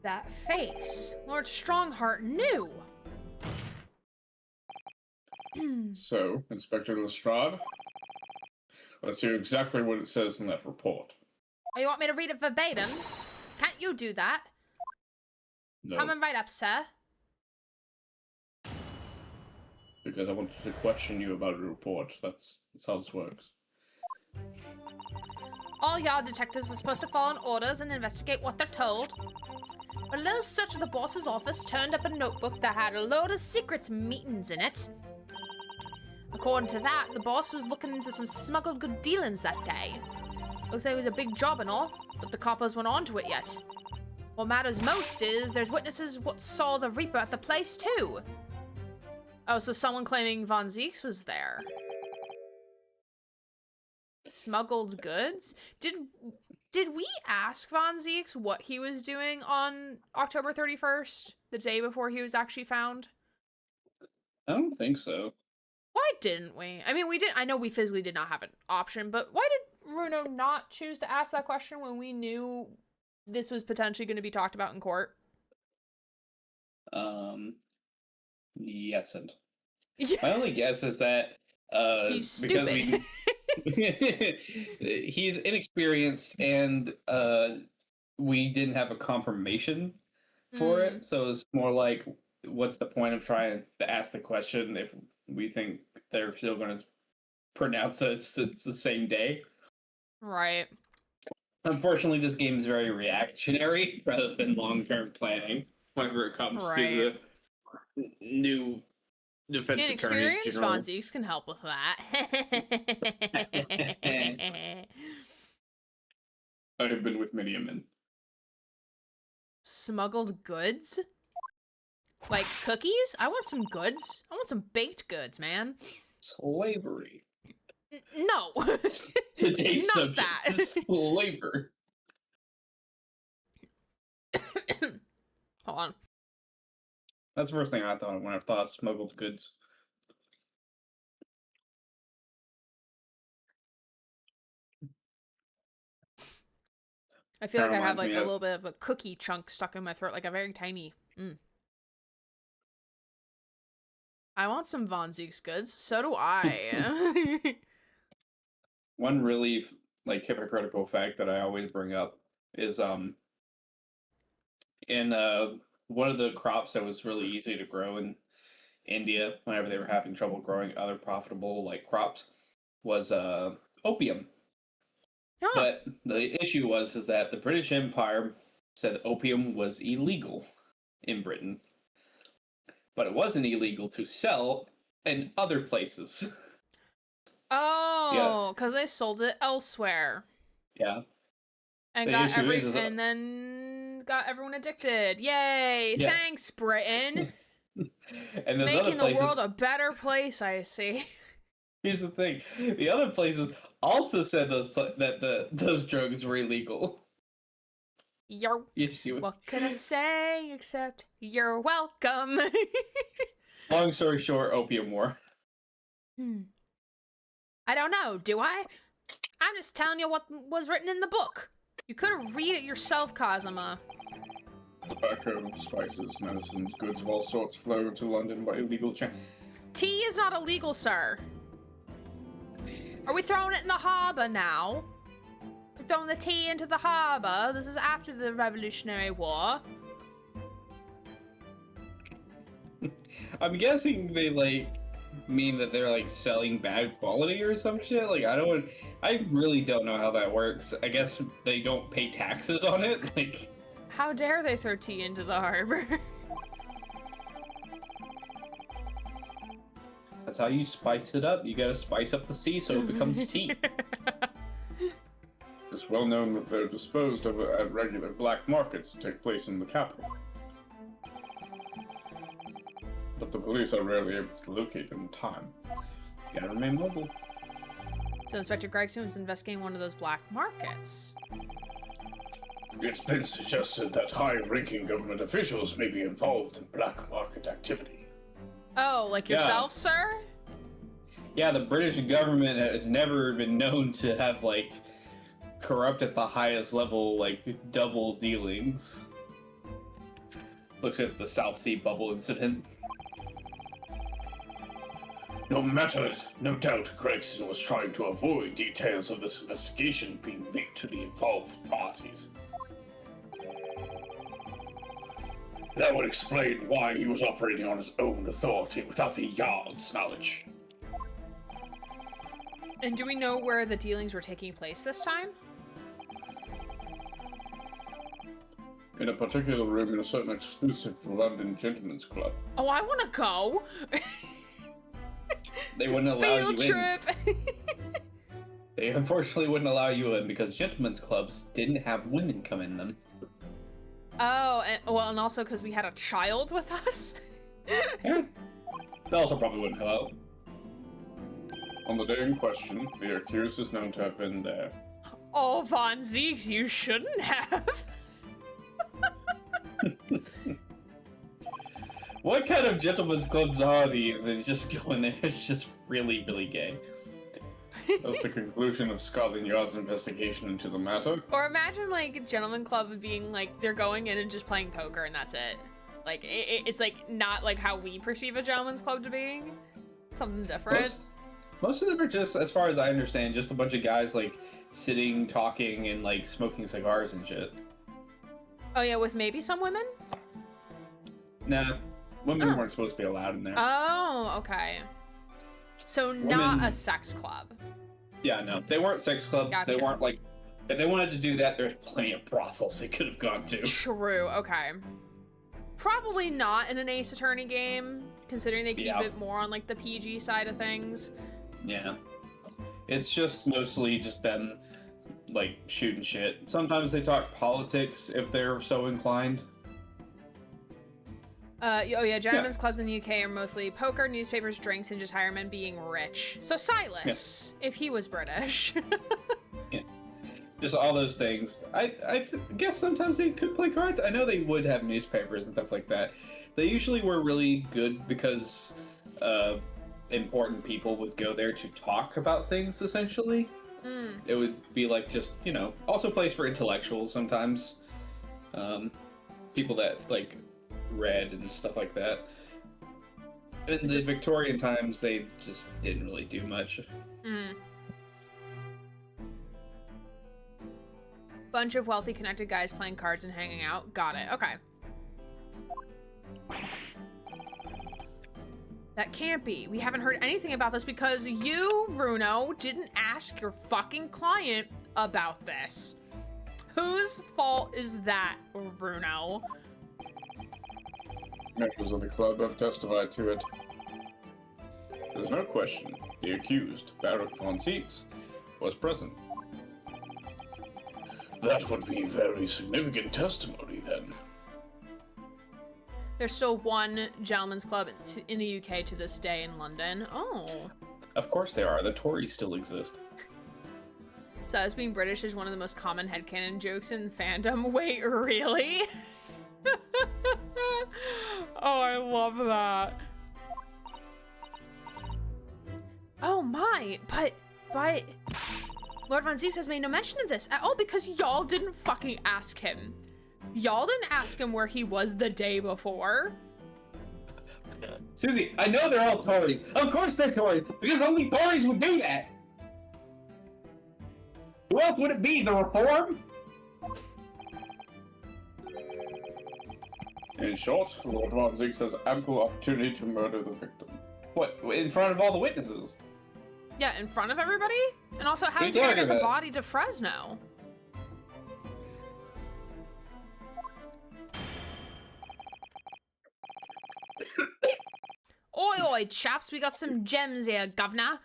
That face. Lord Strongheart knew. So, Inspector Lestrade, let's hear exactly what it says in that report. Oh, you want me to read it verbatim? Can't you do that? No, Coming right up, sir. because I wanted to question you about a report. That's how this works. All yard detectives are supposed to follow orders and investigate what they're told. A little search of the boss's office turned up a notebook that had a load of secrets meetings in it. According to that, the boss was looking into some smuggled good dealings that day. Looks like it was a big job and all, but the coppers weren't onto it yet. What matters most is there's witnesses what saw the Reaper at the place too. Oh, so someone claiming Von Zieks was there. Smuggled goods? Did we ask Von Zieks what he was doing on October 31st, the day before he was actually found? I don't think so. Why didn't we? I mean, we did. I know we physically did not have an option, but why did Bruno not choose to ask that question when we knew this was potentially going to be talked about in court? Yes, and Yeah. my only guess is that He's because stupid. he's inexperienced, and we didn't have a confirmation for it, so it's more like, what's the point of trying to ask the question if we think they're still going to pronounce that it's the same day. Right. Unfortunately, this game is very reactionary rather than long-term planning whenever it comes to the new defense attorney Inexperienced general. Von Zieks can help with that. I have been with many a men. Smuggled goods? Like cookies? I want some goods. I want some baked goods, man. Slavery. No. Today's Not subject that. is slavery. Hold on. That's the first thing I thought when I thought of smuggled goods. I feel like I have reminds like me a of- little bit of a cookie chunk stuck in my throat, like a very tiny. I want some Von Zieks goods. So do I. One really like hypocritical fact that I always bring up is in one of the crops that was really easy to grow in India whenever they were having trouble growing other profitable like crops was opium. Huh. But the issue was is that the British Empire said opium was illegal in Britain. But it wasn't illegal to sell in other places. Oh, because they sold it elsewhere. Yeah. And The got issue is and then got everyone addicted. Yay! Yeah. Thanks, Britain. And those Making other places, the world a better place, I see. here's the thing: the other places also said those drugs were illegal. Yo. Yes, you. What can I say except you're welcome? Long story short, opium war. I don't know, do I? I'm just telling you what was written in the book. You could have read it yourself, Kazuma. Tobacco, spices, medicines, goods of all sorts flow to London by illegal channels. Tea is not illegal, sir. Are we throwing it in the harbor now? We're throwing the tea into the harbor. This is after the Revolutionary War. I'm guessing they mean that they're selling bad quality or some shit. I really don't know how that works. I guess they don't pay taxes on it. How dare they throw tea into the harbor? That's how you spice it up. You gotta spice up the sea so it becomes tea. It's well known that they're disposed of at regular black markets that take place in the capital. But the police are rarely able to locate them in time. You gotta remain mobile. So Inspector Gregson was investigating one of those black markets. It's been suggested that high-ranking government officials may be involved in black market activity. Oh, like Yeah. yourself, sir? Yeah, the British government has never been known to have corrupt at the highest level, double dealings. Looks at the South Sea bubble incident. No doubt Gregson was trying to avoid details of this investigation being leaked to the involved parties. That would explain why he was operating on his own authority without the Yard's knowledge. And do we know where the dealings were taking place this time? In a particular room in a certain exclusive London gentleman's club. Oh, I want to go. They wouldn't allow Field you trip. in. They unfortunately wouldn't allow you in because gentlemen's clubs didn't have women come in them. Oh, and also because we had a child with us. Yeah. They also probably wouldn't allow. On the day in question, the accused is known to have been there. Oh, Von Zieks, you shouldn't have. What kind of gentlemen's clubs are these? And just go in there, it's just really, really gay. That's the conclusion of Scotland Yard's investigation into the matter. Or imagine a gentleman club being they're going in and just playing poker and that's it. It's not how we perceive a gentleman's club to be. Something different. Most of them are just, as far as I understand, just a bunch of guys sitting, talking, and smoking cigars and shit. Oh yeah, with maybe some women? Nah, women weren't supposed to be allowed in there. Oh, okay. So not Women- a sex club. Yeah, no, they weren't sex clubs. They Gotcha. weren't like, if they wanted to do that, there's plenty of brothels they could have gone to. True, okay. Probably not in an Ace Attorney game, considering they keep Yeah. it more on like the PG side of things. Yeah. It's just mostly just them, like, shooting shit. Sometimes they talk politics if they're so inclined. Oh yeah, gentlemen's clubs in the UK are mostly poker, newspapers, drinks, and just hire men being rich. So Silas, if he was British. Just all those things. I guess sometimes they could play cards. I know they would have newspapers and stuff like that. They usually were really good because important people would go there to talk about things, essentially. It would be like just, you know, also a place for intellectuals sometimes. People that, like, read and stuff like that. In the Victorian times, they just didn't really do much. Bunch of wealthy, connected guys playing cards and hanging out. Got it. Okay. That can't be. We haven't heard anything about this because you, Bruno, didn't ask your fucking client about this. Whose fault is that, Bruno? Members of the club have testified to it. There's no question the accused, Baron von Zieks, was present. That would be very significant testimony, then. There's still one gentleman's club in the UK to this day in London. Oh. Of course there are. The Tories still exist. So us being British is one of the most common headcanon jokes in fandom. Wait, really? Oh, I love that. Oh my, but Lord Von Zieks has made no mention of this at all because y'all didn't fucking ask him. Y'all didn't ask him where he was the day before. Susie, I know they're all Tories. Of course they're Tories, because only Tories would do that. Who else would it be? The Reform? In short, Lord von Zieks has ample opportunity to murder the victim. What, in front of all the witnesses? Yeah, in front of everybody? And also, how What are is you he gonna talking get the about? body to Fresno? Oi, oi, chaps, we got some gems here, governor.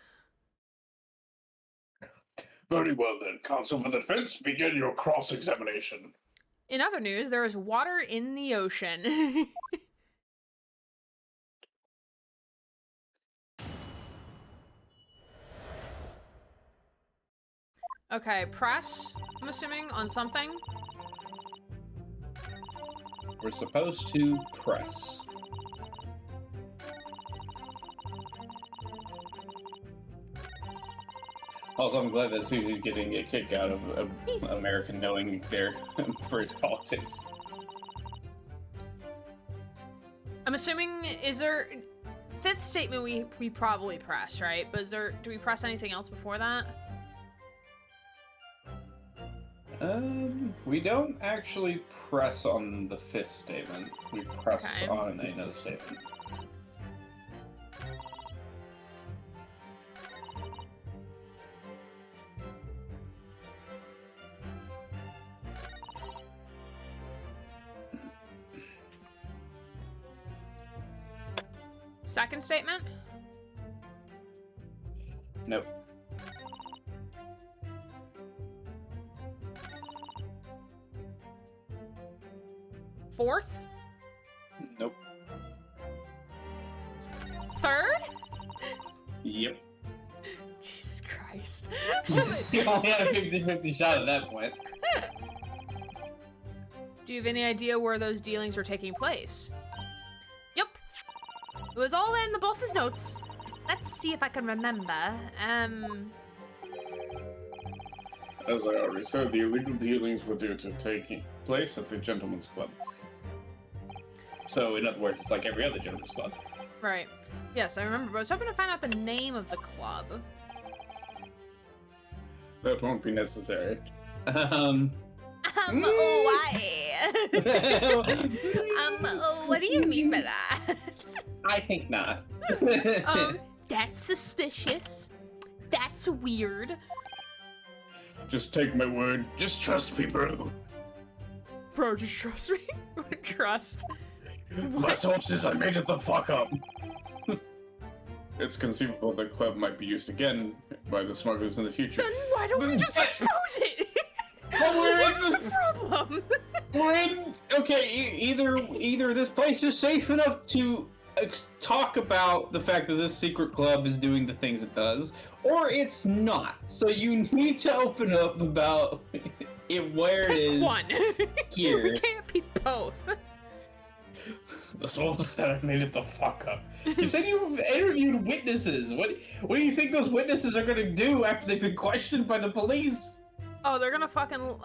Very well then, counsel for the defense, begin your cross-examination. In other news, there is water in the ocean. Okay, press, I'm assuming, on something. We're supposed to press. Also, I'm glad that Susie's getting a kick out of American knowing their British politics. I'm assuming, is there... Fifth statement we probably press, right? But is there... Do we press anything else before that? We don't actually press on the fifth statement. We press Okay. on another statement. Second statement? Nope. Fourth? Nope. Third? Yep. Jesus Christ. You only had a 50-50 shot at that point. Do you have any idea where those dealings were taking place? Yep. It was all in the boss's notes. Let's see if I can remember. As I already said, the illegal dealings were due to taking place at the Gentleman's Club. So, in other words, it's like every other gentleman's club. Right. Yes, I remember, but I was hoping to find out the name of the club. That won't be necessary. Why? What do you mean by that? I think not. That's suspicious. That's weird. Just take my word. Just trust me, bro. Bro, just trust me. Trust. My sources, I made it the fuck up. It's conceivable the club might be used again by the smugglers in the future. Then why don't we just expose it? What's the problem? Okay, either this place is safe enough to talk about the fact that this secret club is doing the things it does, or it's not. So you need to open up about it, where it is. One. Here. We can't be both. The source said I made it the fuck up. You said you've interviewed witnesses. What do you think those witnesses are gonna do after they've been questioned by the police? Oh, they're gonna fucking.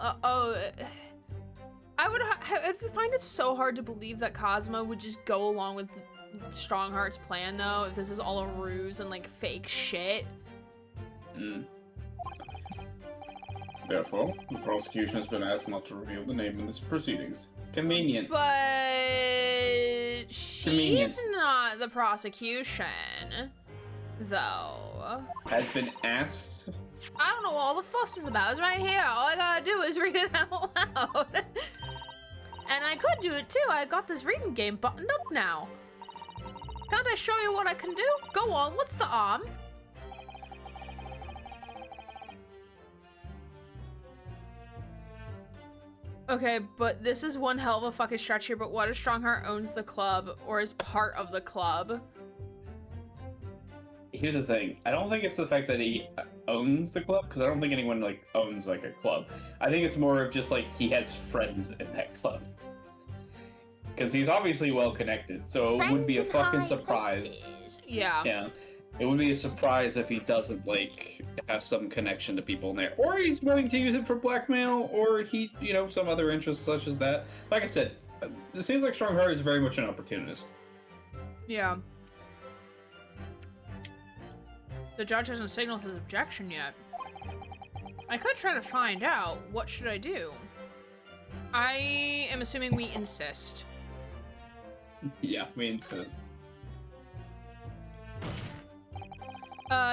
I'd find it so hard to believe that Cosmo would just go along with Strongheart's plan, though, if this is all a ruse and like fake shit. Therefore, the prosecution has been asked not to reveal the name in this proceedings. Convenient. But she's not the prosecution, though. Has been asked. I don't know what all the fuss is about. It's right here. All I gotta do is read it out loud. And I could do it too. I got this reading game buttoned up now. Can't I show you what I can do? Go on. What's the arm? Okay, but this is one hell of a fucking stretch here, but what if Strongheart owns the club or is part of the club? Here's the thing. I don't think it's the fact that he owns the club, because I don't think anyone like owns like a club. I think it's more of just like he has friends in that club. Because he's obviously well connected, so it would be a fucking surprise. Yeah. Yeah. It would be a surprise if he doesn't, like, have some connection to people in there. Or he's willing to use it for blackmail, or he, you know, some other interest such as that. Like I said, it seems like Strongheart is very much an opportunist. Yeah. The judge hasn't signaled his objection yet. I could try to find out. What should I do? I am assuming we insist. Yeah, we insist.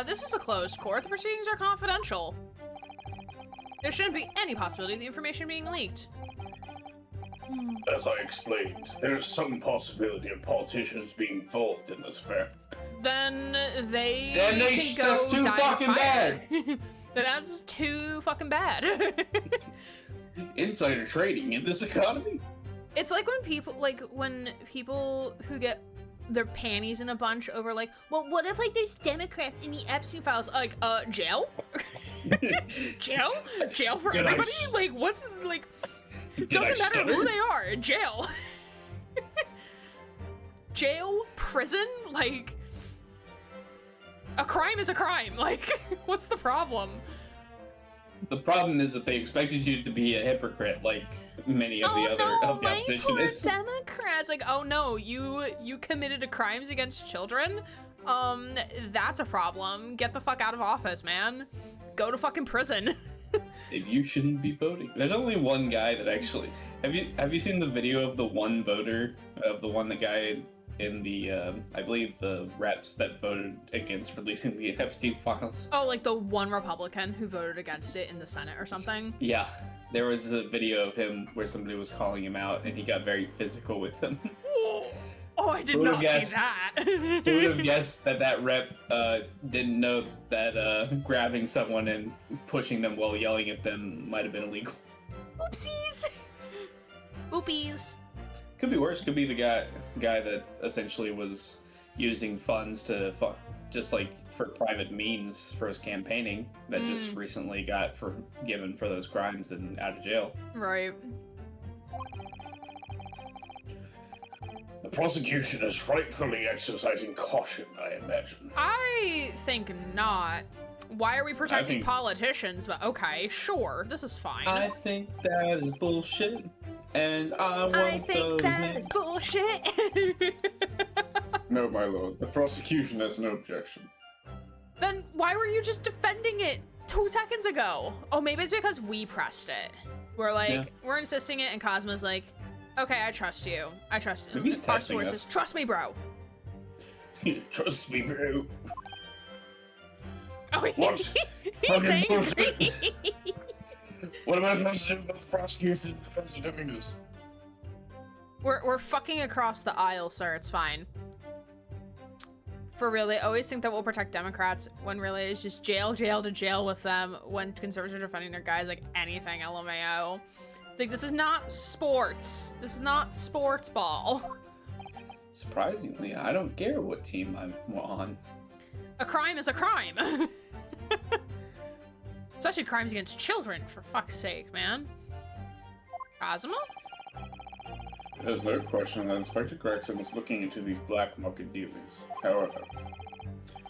This is a closed court. The proceedings are confidential. There shouldn't be any possibility of the information being leaked. As I explained, there is some possibility of politicians being involved in this affair. Then they can go that's too die in a fucking fire. bad. Then that's too fucking bad. Insider trading in this economy? It's like when people who get their panties in a bunch over like, well, what if like there's Democrats in the Epstein files? Like, jail? Jail for everybody? Like, what's like? Doesn't matter who they are. Jail. Jail, prison, like a crime is a crime. Like, what's the problem? The problem is that they expected you to be a hypocrite, like many of the opposition is. Democrats, like, oh no, you committed crimes against children. That's a problem. Get the fuck out of office, man. Go to fucking prison. If you shouldn't be voting. There's only one guy that actually. Have you seen the video of the one voter of the guy in the I believe the reps that voted against releasing the Epstein files? Oh, like the one Republican who voted against it in the Senate or something? Yeah. There was a video of him where somebody was calling him out and he got very physical with him. Oh, I did not see that. Who would have guessed that rep didn't know that grabbing someone and pushing them while yelling at them might have been illegal? Oopsies. Oopies. Could be worse. Could be the guy that essentially was using funds to just like for private means for his campaigning that just recently got forgiven for those crimes and out of jail. Right. The prosecution is rightfully exercising caution, I imagine. I think not. Why are we protecting politicians? But okay, sure, this is fine. I think that is bullshit, and I think that is bullshit. No, my lord, the prosecution has no objection. Then why were you just defending it 2 seconds ago? Oh, maybe it's because we pressed it. We're like, we're insisting it, and Cosmo's like, okay, I trust you. I trust you. Maybe he's testing us. Trust me, bro. Trust me, bro. Oh, What? he's Fucking angry. What am I supposed to do about the prosecution and defense of doing this? We're fucking across the aisle, sir. It's fine. For real, they always think that we'll protect Democrats when really it's just jail to jail with them when conservatives are defending their guys like anything, LMAO. Like, this is not sports. This is not sports ball. Surprisingly, I don't care what team I'm on. A crime is a crime. Especially crimes against children, for fuck's sake, man. Cosmo? There's no question that Inspector Gregson was looking into these black market dealings. However,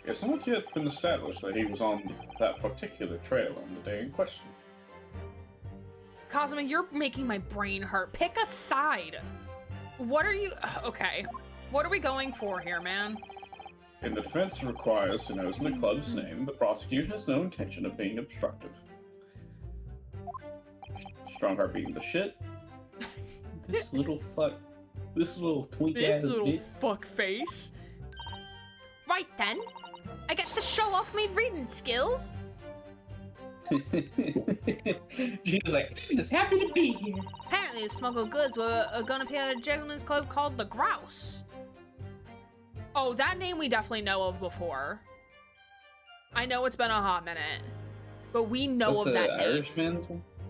it's not yet been established that he was on that particular trail on the day in question. Cosmo, you're making my brain hurt. Pick a side. What are you... Okay. What are we going for here, man? And the defense requires to know the club's name. The prosecution has no intention of being obstructive. Strongheart beating the shit. This little fuck. This little twink This ass little bitch. fuck face. Right then, I get to show off my reading skills. She was like, I'm just happy to be here. Apparently, the smuggled goods were gonna be at a gentleman's club called the Grouse. Oh, that name we definitely know of before. I know it's been a hot minute, but we know of that name. Irishman's?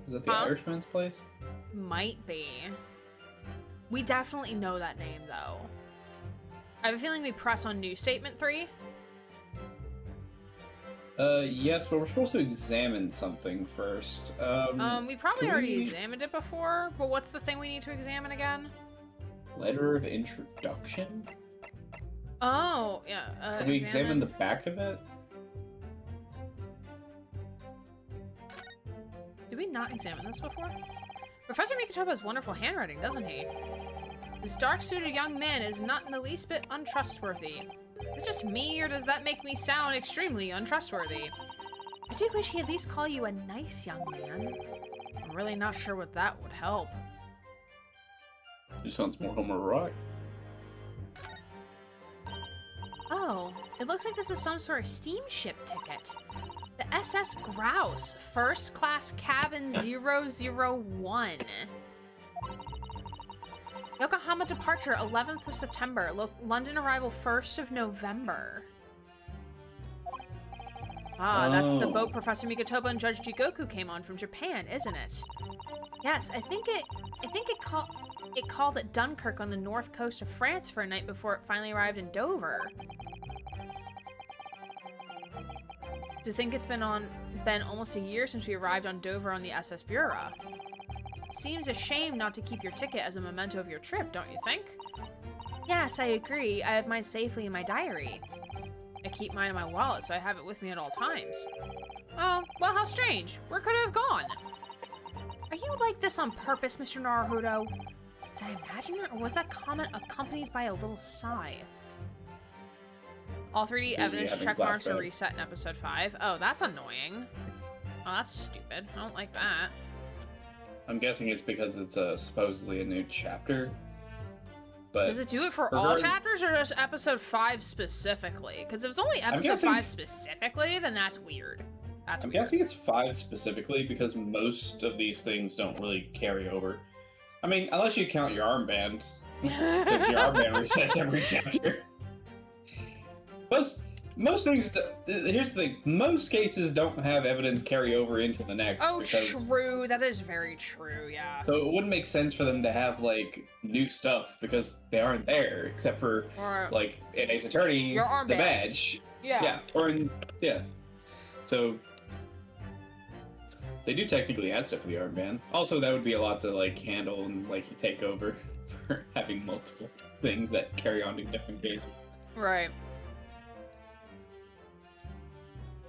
Is that the Huh? Irishman's place? Might be. We definitely know that name, though. I have a feeling we press on New Statement 3. Yes, but we're supposed to examine something first. We probably can already we- examined it before, but what's the thing we need to examine again? Letter of introduction? Oh, yeah. Have we examined the back of it? Did we not examine this before? Professor Mikotoba has wonderful handwriting, doesn't he? This dark-suited young man is not in the least bit untrustworthy. Is it just me, or does that make me sound extremely untrustworthy? I do wish he'd at least call you a nice young man. I'm really not sure what that would help. Just sounds more homoerotic. Oh, it looks like this is some sort of steamship ticket. The SS Grouse, first class cabin 001. Yokohama departure 11th of September. London arrival 1st of November. Ah, that's the Oh. boat Professor Mikotoba and Judge Jigoku came on from Japan, isn't it? Yes, I think it called at Dunkirk on the north coast of France for a night before it finally arrived in Dover. Do you think it's been almost a year since we arrived on Dover on the SS Bureau? Seems a shame not to keep your ticket as a memento of your trip, don't you think? Yes, I agree. I have mine safely in my diary. I keep mine in my wallet, so I have it with me at all times. Oh, well, how strange. Where could it have gone? Are you like this on purpose, Mr. Naruhodo? Did I imagine it, or was that comment accompanied by a little sigh? All 3D Susie evidence having check marks are flashbacks. reset in episode 5. Oh, that's annoying. Oh, that's stupid. I don't like that. I'm guessing it's because it's supposedly a new chapter. But Does it do it for all regard- chapters or just episode 5 specifically? Because if it's only episode guessing- 5 specifically, then that's weird. That's I'm weird. guessing it's 5 specifically because most of these things don't really carry over. I mean, unless you count your armband, because your armband resets every chapter. Most things. Here's the thing: most cases don't have evidence carry over into the next. Oh, because, true. That is very true, yeah. So it wouldn't make sense for them to have like new stuff because they aren't there, except for Or, like in Ace Attorney, Your the armband. badge. yeah. So they do technically add stuff for the armband. Also, that would be a lot to like handle and like you take over for having multiple things that carry on to different cases. Right.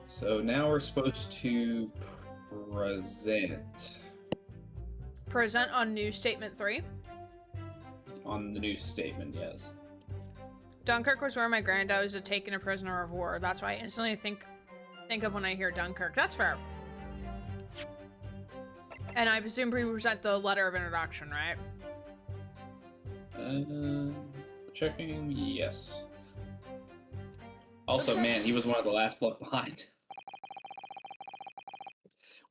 So now we're supposed to present Present on New Statement 3. on the new statement. Yes. Dunkirk was where my granddad was taken a prisoner of war. That's why I instantly think of when I hear Dunkirk. That's fair. And I presume we present the letter of introduction, right? Checking. Yes. Also, man, he was one of the last blood behind.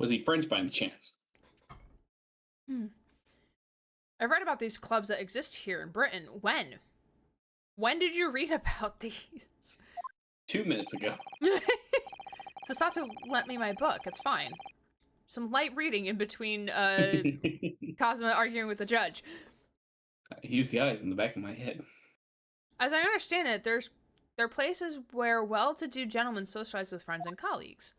Was he French by any chance? I read about these clubs that exist here in Britain. When? When did you read about these? 2 minutes ago. Sasato lent me my book. It's fine. Some light reading in between Cosmo arguing with the judge. I used the eyes in the back of my head. As I understand it, there are places where well-to-do gentlemen socialize with friends and colleagues.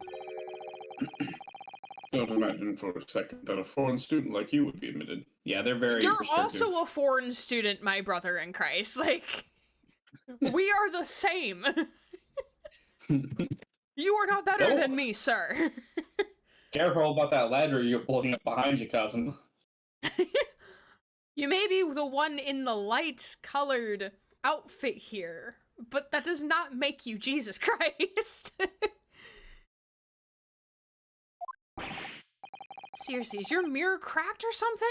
Don't imagine for a second that a foreign student like you would be admitted. Yeah, they're very You're restrictive. also a foreign student, my brother in Christ. Like, we are the same. You are not better than me, sir. Careful about that ladder you're pulling up behind you, Cosmo. You may be the one in the light-colored outfit here, but that does not make you Jesus Christ. Seriously, is your mirror cracked or something?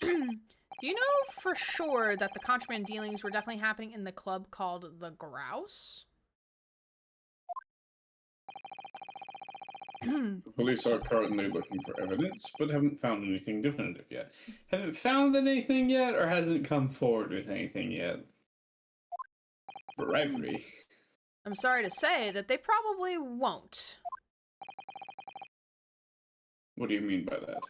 Do you know for sure that the contraband dealings were definitely happening in the club called the Grouse? The police are currently looking for evidence, but haven't found anything definitive yet. Haven't found anything yet, or hasn't come forward with anything yet? Bribery. I'm sorry to say that they probably won't. What do you mean by that?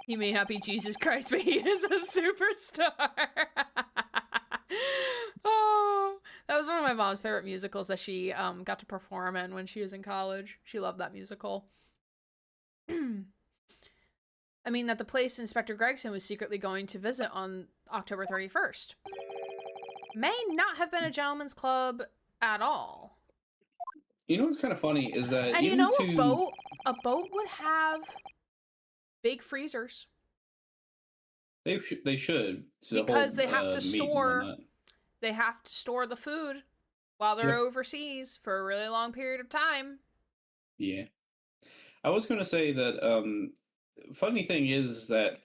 He may not be Jesus Christ, but he is a superstar. Oh, that was one of my mom's favorite musicals that she got to perform in when she was in college. She loved that musical. I mean, that the place Inspector Gregson was secretly going to visit on October 31st may not have been a gentleman's club at all. You know what's kind of funny is that And you even know, to... a boat would have big freezers. They should. Because they have to meat and store whatnot. they have to store the food while they're overseas for a really long period of time. Yeah. I was going to say that, funny thing is that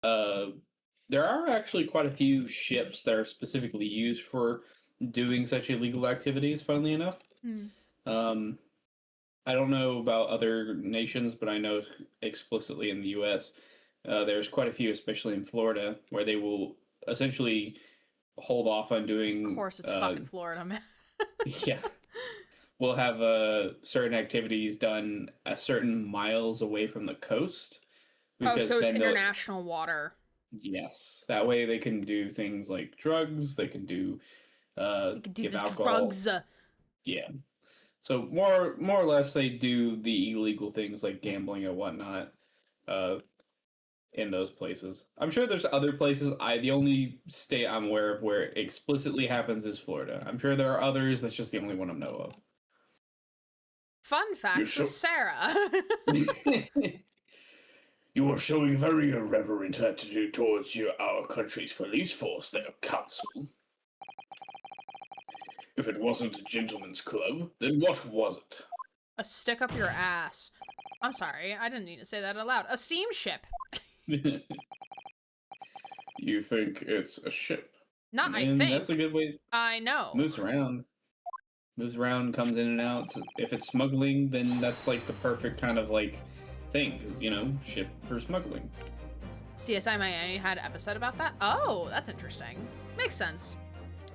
there are actually quite a few ships that are specifically used for doing such illegal activities, funnily enough. I don't know about other nations, but I know explicitly in the U.S., there's quite a few, especially in Florida, where they will essentially hold off on doing... Of course, it's fucking Florida, man. Yeah. We'll have certain activities done a certain miles away from the coast. Oh, so it's then international water. Yes. That way they can do things like drugs, they can do, You could do give the alcohol. drugs. Yeah. So more or less they do the illegal things like gambling and whatnot in those places. I'm sure there's other places. The only state I'm aware of where it explicitly happens is Florida. I'm sure there are others. That's just the only one I know of. Fun fact with Sarah. You are showing very irreverent attitude towards our country's police force there, Counsel. If it wasn't a gentleman's club, then what was it? A stick up your ass. I'm sorry, I didn't need to say that aloud. A steamship. You think it's a ship? Not, I And think. that's a good way. I know. Moves around, comes in and out. So if it's smuggling, then that's like the perfect kind of like thing, because ship for smuggling. CSI Miami had an episode about that. Oh, that's interesting. Makes sense.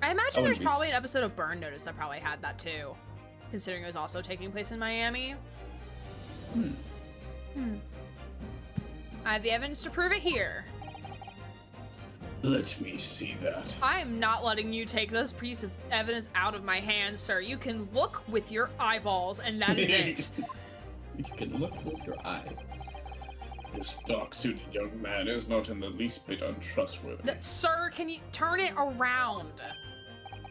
I imagine I there's wouldn't be probably an episode of Burn Notice that probably had that too, considering it was also taking place in Miami. I have the evidence to prove it here. Let me see that. I am not letting you take this piece of evidence out of my hands, sir. You can look with your eyeballs, and that is it. You can look with your eyes. This dark-suited young man is not in the least bit untrustworthy. Sir, can you turn it around?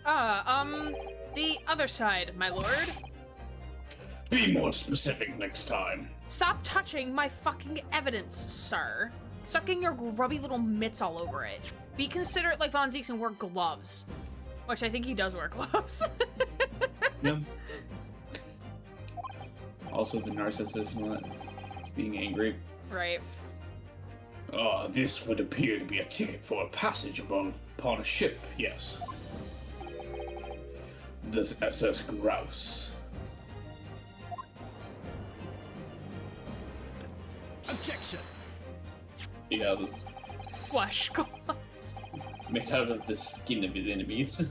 The other side, my lord. Be more specific next time. Stop touching my fucking evidence, sir. Stop getting your grubby little mitts all over it. Be considerate like Von Zieks and wear gloves. Which I think he does wear gloves. Yeah. Also the narcissist not being angry. Right. This would appear to be a ticket for a passage upon a ship, yes. The SS Grouse. Objection! Yeah, this Flesh gloves. made out of the skin of his enemies.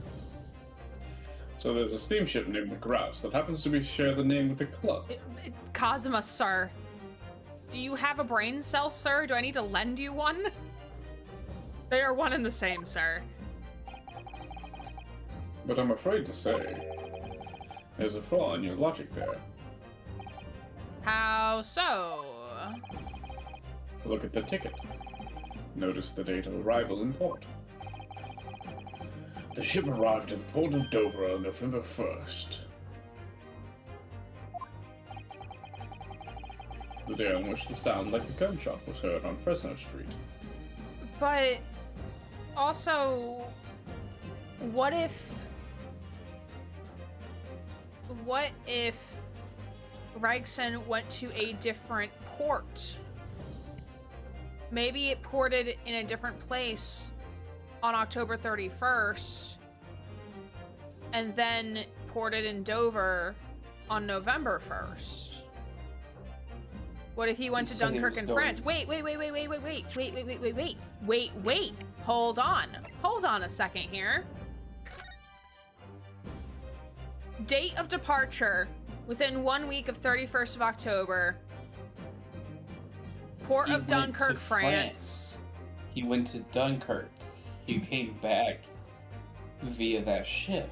So there's a steamship named the Grouse that happens to share the name with the club. Kazuma, sir. Do you have a brain cell, sir? Do I need to lend you one? They are one and the same, sir. But I'm afraid to say, there's a flaw in your logic there. How so? Look at the ticket. Notice the date of arrival in port. The ship arrived at the port of Dover on November 1st. The day on which the sound like a gunshot was heard on Fresno Street. But also, what if Gregson went to a different port? Maybe it ported in a different place on October 31st and then ported in Dover on November 1st. What if he went to Dunkirk in France? Wait. Hold on a second here. Date of departure within 1 week of 31st of October. Port He of went Dunkirk, to France. He went to Dunkirk. He came back via that ship.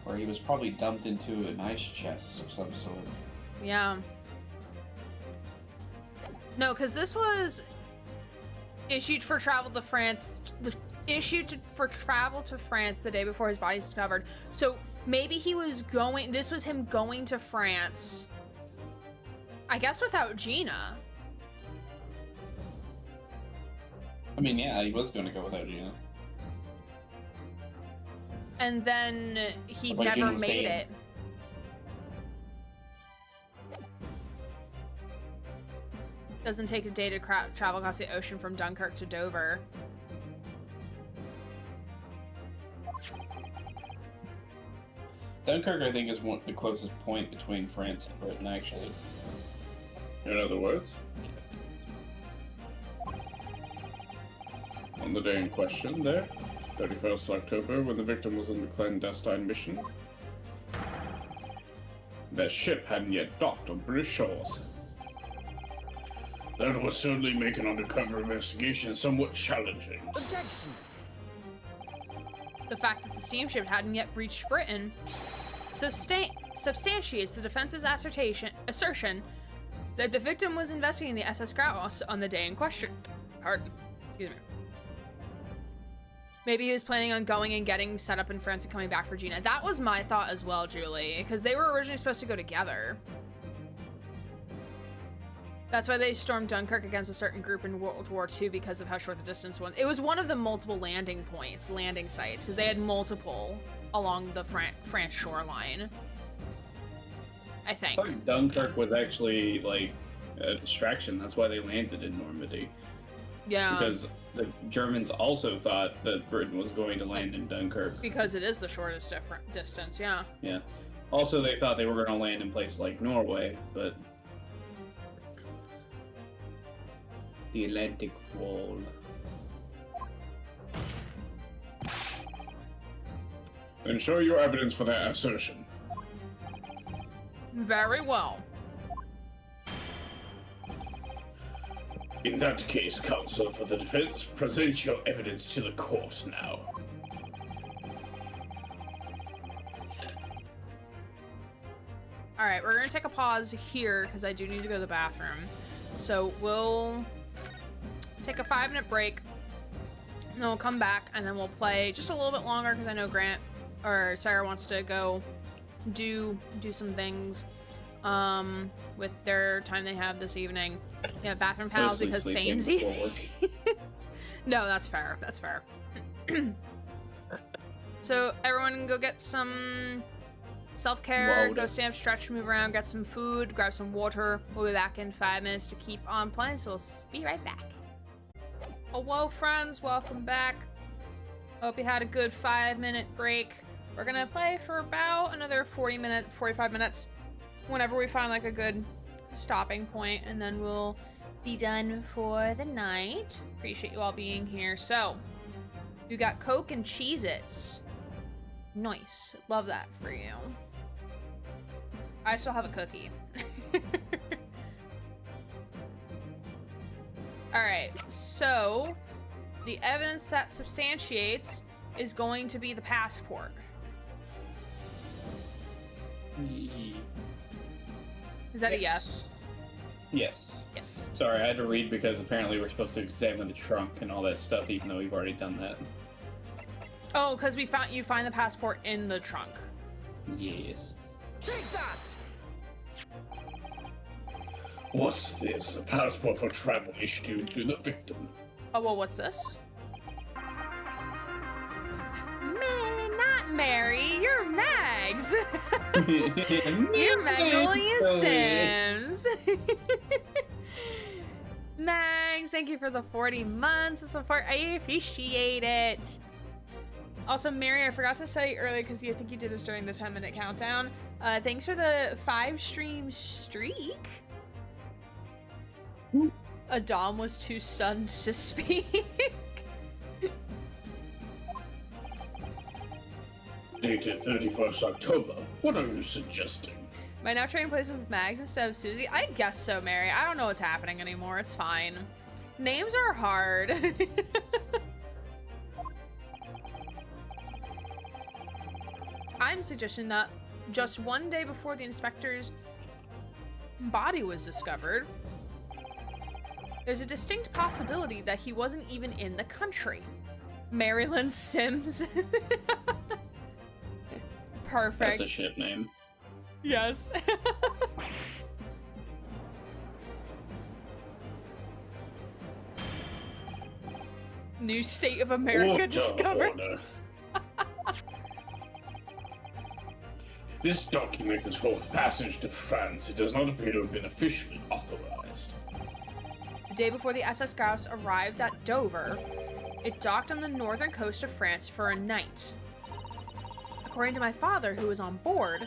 Or he was probably dumped into an ice chest of some sort. Yeah. No, because this was issued for travel to France. For travel to France the day before his body's discovered. So maybe he was going. This was him going to France. I guess without Gina. I mean, yeah, he was going to go without Gina. And then he Like Gina never was made saying. it. Doesn't take a day to travel across the ocean from Dunkirk to Dover. Dunkirk, I think, is the closest point between France and Britain, actually. In other words, on the day in question there, 31st October, when the victim was in the clandestine mission, that ship hadn't yet docked on British shores. That would certainly make an undercover investigation somewhat challenging. Objection! The fact that the steamship hadn't yet reached Britain substantiates the defense's assertion that the victim was investigating the SS Grouse on the day in question. Pardon. Excuse me. Maybe he was planning on going and getting set up in France and coming back for Gina. That was my thought as well, Julie, because they were originally supposed to go together. That's why they stormed Dunkirk against a certain group in World War II, because of how short the distance was. It was one of the multiple landing sites, because they had multiple along the France shoreline. I think. Oh, I thought Dunkirk was actually, like, a distraction. That's why they landed in Normandy. Yeah. Because the Germans also thought that Britain was going to land in Dunkirk. Because it is the shortest distance, yeah. Yeah. Also, they thought they were going to land in places like Norway, but... The Atlantic Wall. Then show your evidence for that assertion. Very well. In that case, counsel for the defense, present your evidence to the court now. All right, we're gonna take a pause here because I do need to go to the bathroom. So we'll take a 5-minute break, and then we'll come back, and then we'll play just a little bit longer because I know Grant or Sarah wants to go do some things with their time they have this evening. Yeah, bathroom pals Mostly because sleeping samey. before work. No, that's fair. That's fair. So everyone go get some self-care, Water. go stand up, stretch, move around, get some food, grab some water. We'll be back in 5 minutes to keep on playing, so we'll be right back. Hello, friends. Welcome back. Hope you had a good 5-minute break. We're gonna play for about another 45 minutes. whenever we find like a good stopping point, and then we'll be done for the night. Appreciate you all being here. So, you got Coke and Cheez-Its. Nice. Love that for you. I still have a cookie. Alright, so the evidence that substantiates is going to be the passport. Is that a yes? Yes. Yes. Sorry, I had to read because apparently we're supposed to examine the trunk and all that stuff, even though we've already done that. Oh, because you find the passport in the trunk. Yes. Take that! What's this? A passport for travel issued to the victim. Oh, well, what's this? Man, not Mary. You're Mags. You're Magnolia Sims. Mags, thank you for the 40 months of support. I appreciate it. Also, Mary, I forgot to say earlier because I think you did this during the 10-minute countdown. Thanks for the 5-stream streak. Adam was too stunned to speak. Dated 31st October. What are you suggesting? Am I now trading places with Mags instead of Susie? I guess so, Mary. I don't know what's happening anymore. It's fine. Names are hard. I'm suggesting that just one day before the inspector's body was discovered, there's a distinct possibility that he wasn't even in the country. Maryland Sims. Perfect. That's a ship name. Yes. New state of America Order, discovered. order. This document is called Passage to France. It does not appear to have been officially authorized. The day before the SS Grouse arrived at Dover, it docked on the northern coast of France for a night. According to my father, who was on board,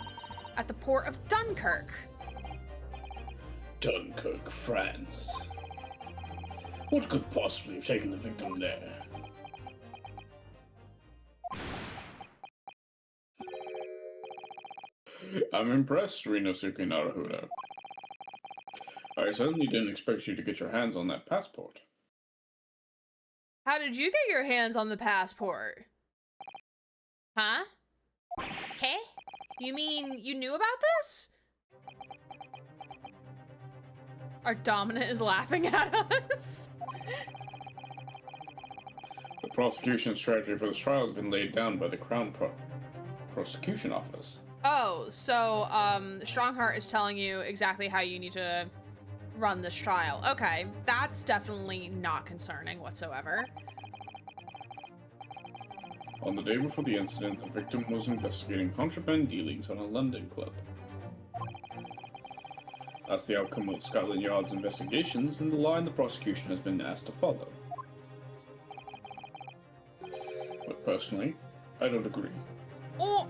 at the port of Dunkirk. Dunkirk, France. What could possibly have taken the victim there? I'm impressed, Rinosuke Naruhodo. I certainly didn't expect you to get your hands on that passport. How did you get your hands on the passport? Huh? Okay? You mean you knew about this? Our dominant is laughing at us. The prosecution strategy for this trial has been laid down by the Crown Prosecution Office. Oh, so, Strongheart is telling you exactly how you need to run this trial. Okay, that's definitely not concerning whatsoever. On the day before the incident, the victim was investigating contraband dealings on a London club. That's the outcome of Scotland Yard's investigations and the line the prosecution has been asked to follow. But personally, I don't agree. Oh,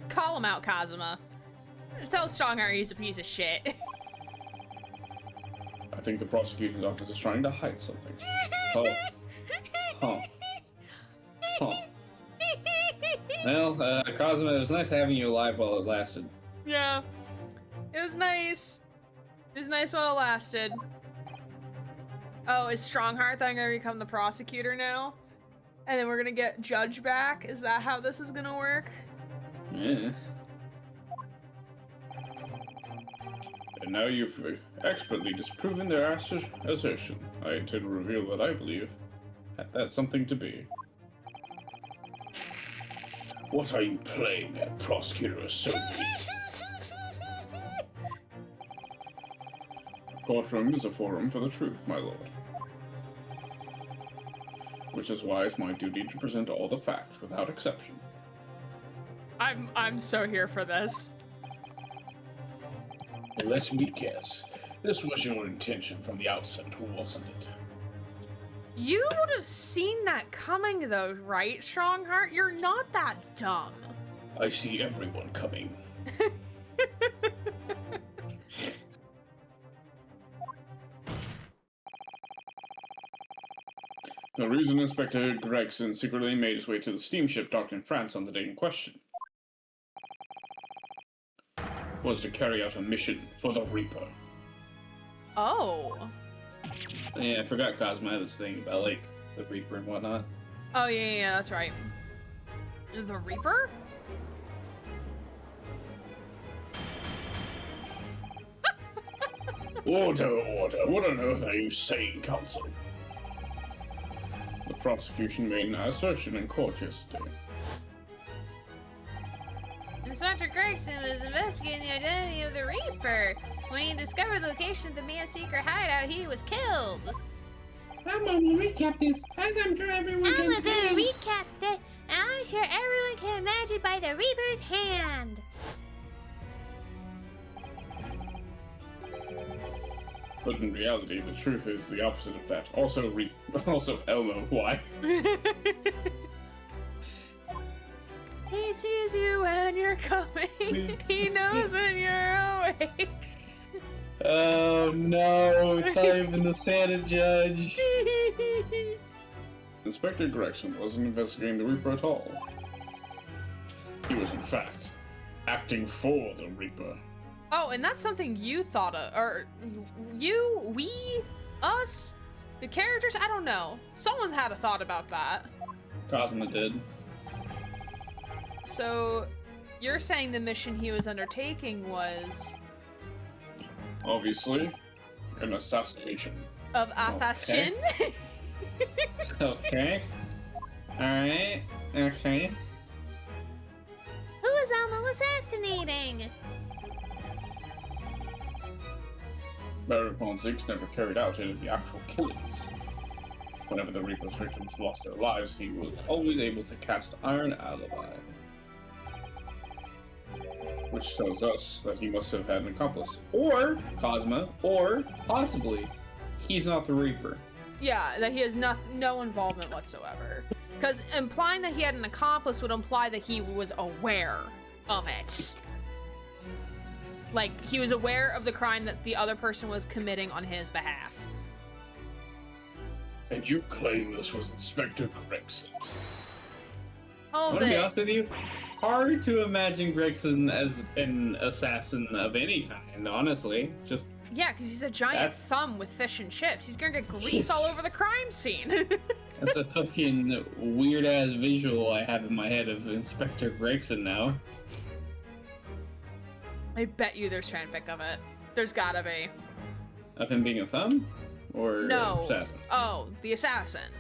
call him out, Kazuma. Tell Strongheart he's a piece of shit. I think the prosecution's office is trying to hide something. Oh. Huh. Huh. Well, Cosmo, it was nice having you alive while it lasted. Yeah, it was nice. It was nice while it lasted. Oh, is Strongheart then gonna become the prosecutor now? And then we're gonna get Judge back? Is that how this is gonna work? Yeah. And now you've expertly disproven their assertion. I intend to reveal what I believe that's something to be. What are you playing at, Prosecutor Asobi? Courtroom is a forum for the truth, my lord. Which is why it's my duty to present all the facts without exception. I'm so here for this. Let me guess. This was your intention from the outset, wasn't it? You would have seen that coming though, right, Strongheart? You're not that dumb. I see everyone coming. The reason Inspector Gregson secretly made his way to the steamship docked in France on the day in question was to carry out a mission for the Reaper. Oh. Yeah, I forgot Cosmo had this thing about, like, the Reaper and whatnot. Oh, yeah, that's right. The Reaper? Order. What on earth are you saying, Counsel? The prosecution made an assertion in court yesterday. Inspector Gregson was investigating the identity of the Reaper. When he discovered the location of the man's secret hideout, he was killed. I'm gonna recap this, as I'm sure everyone can I'm gonna tell. recap this, and I'm sure everyone can imagine by the Reaper's hand. But in reality, the truth is the opposite of that. Also, Elmo, why? He sees you when you're coming. He knows when you're awake. Oh no, it's not even the Santa Judge. Inspector Gregson wasn't investigating the Reaper at all. He was, in fact, acting for the Reaper. Oh, and that's something you thought of, or you, we, us, the characters, I don't know. Someone had a thought about that. Cosmo did. So, you're saying the mission he was undertaking was Obviously, an assassination. of assassin? Okay. Alright. Okay. Who is Elmo assassinating? Baron von Zieks never carried out any of the actual killings. Whenever the Reaper's victims lost their lives, he was always able to cast iron alibi. Which tells us that he must have had an accomplice. Or Cosmo, or possibly he's not the Reaper. Yeah, that he has no involvement whatsoever. Because implying that he had an accomplice would imply that he was aware of it. Like, he was aware of the crime that the other person was committing on his behalf. And you claim this was Inspector Gregson? I'm Hold gonna be it. honest with you, hard to imagine Gregson as an assassin of any kind, honestly. Just Yeah, because he's a giant That's- thumb with fish and chips. He's gonna get grease all over the crime scene. that's a fucking weird ass visual I have in my head of Inspector Gregson now. I bet you there's fanfic of it. There's gotta be. Of him being a thumb? Or No. assassin? Oh, the assassin.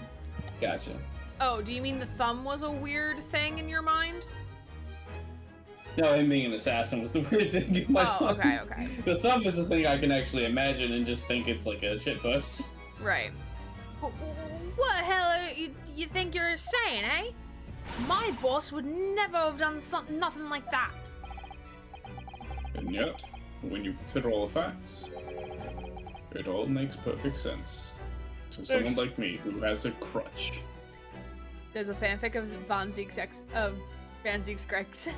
Gotcha. Oh, do you mean the thumb was a weird thing in your mind? No, him being an assassin was the weird thing in my Oh, mind. okay, okay. The thumb is the thing I can actually imagine and just think it's like a shitbus. Right. What the hell are you think you're saying, eh? My boss would never have done nothing like that. And yet, when you consider all the facts, it all makes perfect sense. To someone like me who has a crutch. There's a fanfic of Van Zieks Gregson.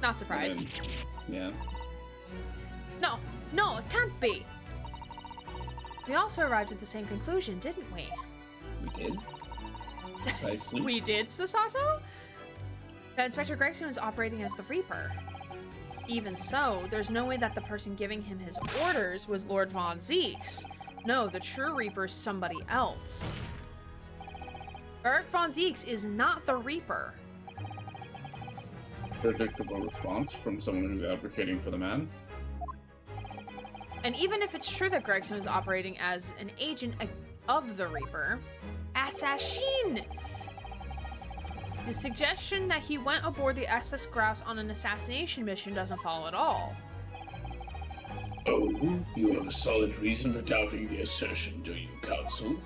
Not surprised. And then- yeah. No, it can't be. We also arrived at the same conclusion, didn't we? We did. Precisely. We did, Sasato? That Inspector Gregson was operating as the Reaper. Even so, there's no way that the person giving him his orders was Lord Von Zieks. No, the true Reaper's somebody else. Eric Von Zieks is not the Reaper. Predictable response from someone who's advocating for the man. And even if it's true that Gregson was operating as an agent of the Reaper, assassin! The suggestion that he went aboard the SS Grouse on an assassination mission doesn't follow at all. Oh, you have a solid reason for doubting the assertion, do you, Counsel?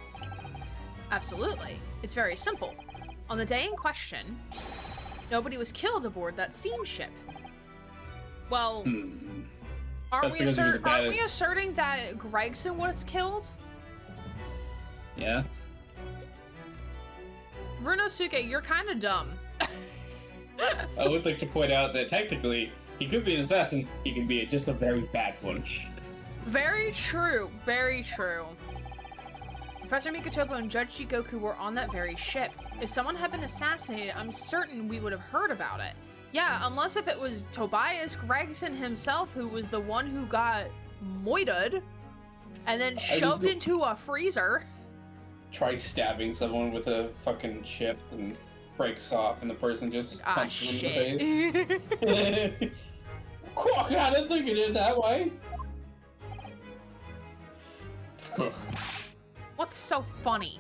Absolutely. It's very simple. On the day in question, nobody was killed aboard that steamship. Well, aren't That's because he was a bad- we asserting that Gregson was killed? Yeah. Runosuke, you're kind of dumb. I would like to point out that technically, he could be an assassin, he can be just a very bad one. Very true. Very true. Professor Mikotopo and Judge Jigoku were on that very ship. If someone had been assassinated, I'm certain we would have heard about it. Yeah, unless if it was Tobias Gregson himself who was the one who got moited and then shoved into a freezer. Try stabbing someone with a fucking chip and breaks off and the person just punches him in the face. Quack, I didn't think it did that way. What's so funny?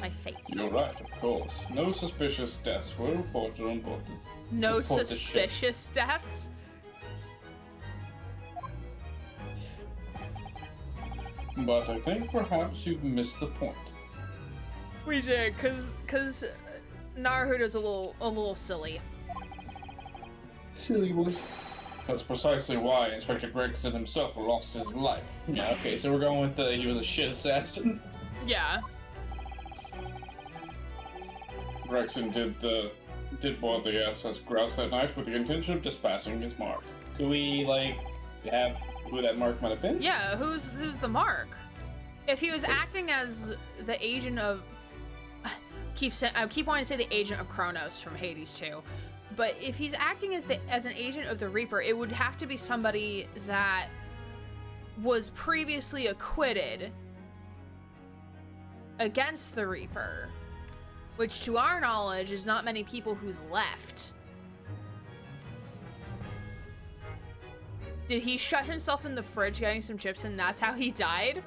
My face. You're right, of course. No suspicious deaths were reported on board the No report the suspicious deaths? But I think perhaps you've missed the point. We did, cause Naruto's a little silly. Silly boy. That's precisely why Inspector Gregson himself lost his life. Yeah, okay, so we're going with he was a shit assassin. Yeah. Gregson did board the SS Grouse that night with the intention of dispatching his mark. Could we, have who that mark might have been? Yeah, who's the mark? If he was acting as the agent of... I keep wanting to say the agent of Kronos from Hades 2. But if he's acting as an agent of the Reaper, it would have to be somebody that was previously acquitted against the Reaper. Which, to our knowledge, is not many people who's left. Did he shut himself in the fridge getting some chips and that's how he died?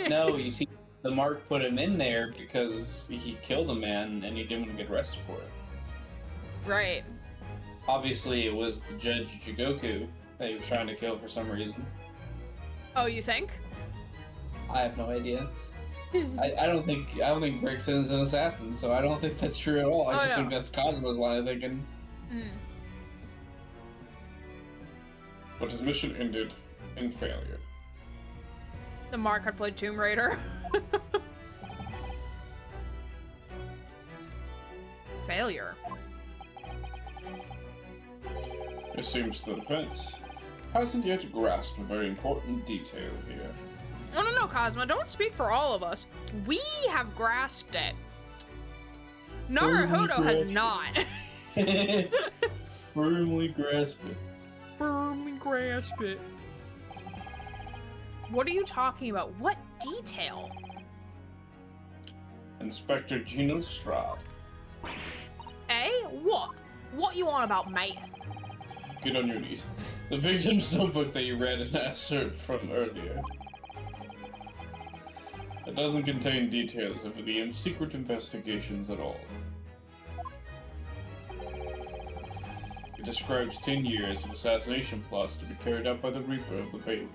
No, you see, the mark put him in there because he killed a man and he didn't want to get arrested for it. Right. Obviously, it was the Judge Jigoku that he was trying to kill for some reason. Oh, you think? I have no idea. I don't think Gregson's an assassin, so I don't think that's true at all. I just think that's Cosmo's line of thinking. But his mission ended in failure. The mark had played Tomb Raider. Failure. It seems the defense hasn't yet grasped a very important detail here. No, Cosmo, don't speak for all of us. We have grasped it. Naruhodo has not. Firmly grasp it. Firmly grasp it. What are you talking about? What detail? Inspector Gino Strad. Eh? What? What you on about, mate? Get on your knees. The victim's notebook that you read an excerpt from earlier. It doesn't contain details of the secret investigations at all. It describes 10 years of assassination plots to be carried out by the Reaper of the Bailey.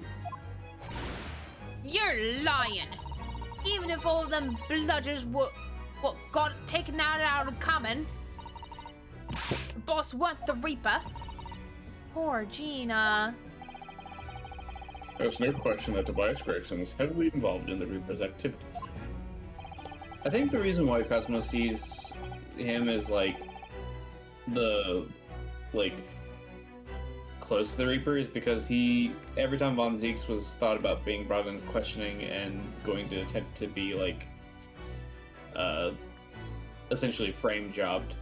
You're lying. Even if all of them bludgers what got taken out of common, the boss weren't the Reaper. Poor Gina. There's no question that Tobias Gregson was heavily involved in the Reaper's activities. I think the reason why Cosmo sees him as close to the Reaper is because every time Von Zieks was thought about being brought into questioning and going to attempt to be essentially frame jobbed,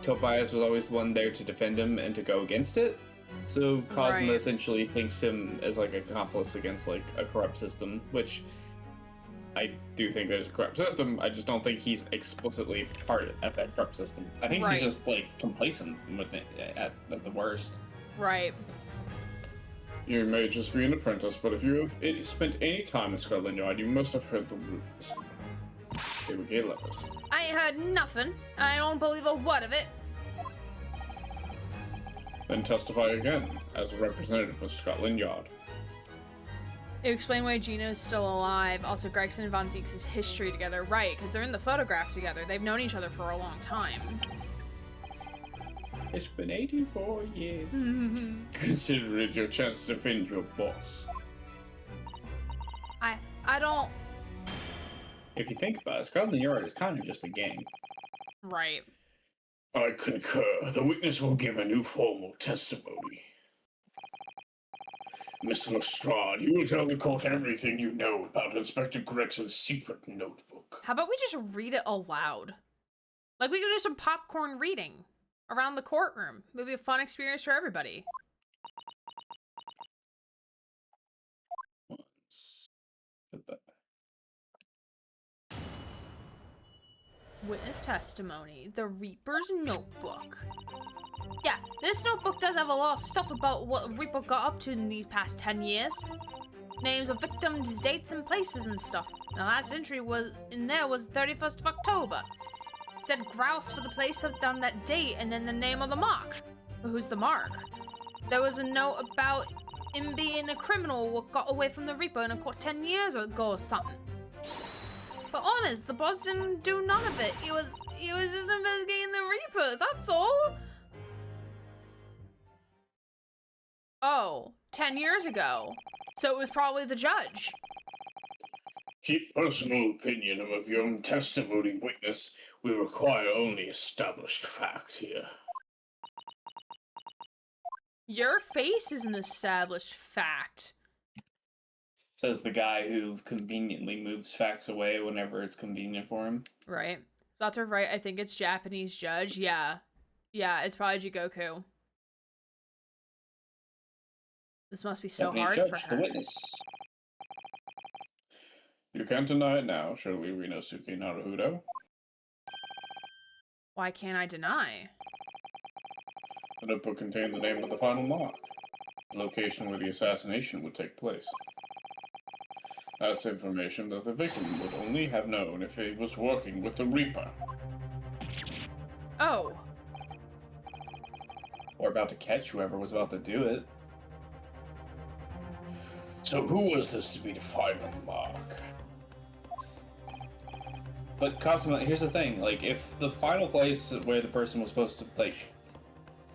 Tobias was always the one there to defend him and to go against it. So Cosmo essentially thinks him as an accomplice against a corrupt system, which I do think there's a corrupt system. I just don't think he's explicitly part of that corrupt system. I think he's just complacent with it at the worst. Right. You may just be an apprentice, but if you have spent any time in Scotland Yard, you must have heard the rumors. Here we go, Levis. I ain't heard nothing. I don't believe a word of it. Then testify again as a representative of Scotland Yard. You explain why Gino's still alive. Also, Gregson and Von Zieks' history together. Right, because they're in the photograph together. They've known each other for a long time. It's been 84 years. Consider it your chance to defend your boss. I don't... If you think about it, Scotland Yard is kind of just a gang. Right. I concur. The witness will give a new formal testimony. Mr. Lestrade, you will tell the court everything you know about Inspector Gregson's secret notebook. How about we just read it aloud? Like, we could do some popcorn reading around the courtroom. Maybe a fun experience for everybody. Witness testimony. The Reaper's notebook. Yeah, this notebook does have a lot of stuff about what Reaper got up to in these past 10 years. Names of victims, dates, and places and stuff. The last entry was 31st of October. It said grouse for the place on that date, and then the name of the mark. But who's the mark? There was a note about him being a criminal what got away from the Reaper in a court 10 years ago or something. But honest, the boss didn't do none of it. He was just investigating the Reaper, that's all. Oh, 10 years ago. So it was probably the judge. Keep personal opinion of your own testimony, witness. We require only established fact here. Your face is an established fact. Says the guy who conveniently moves facts away whenever it's convenient for him. Right. Dr. Right, I think it's Japanese judge. Yeah. Yeah, it's probably Jigoku. This must be so Japanese hard judge, for the her. witness. You can't deny it now, shall we, Rinosuke Naruhodo? Why can't I deny? The notebook contained the name of the final mark, the location where the assassination would take place. That's information that the victim would only have known if he was working with the Reaper. Oh. Or about to catch whoever was about to do it. So who was this to be the final mark? But Cosmo, here's the thing, like, if the final place where the person was supposed to, like,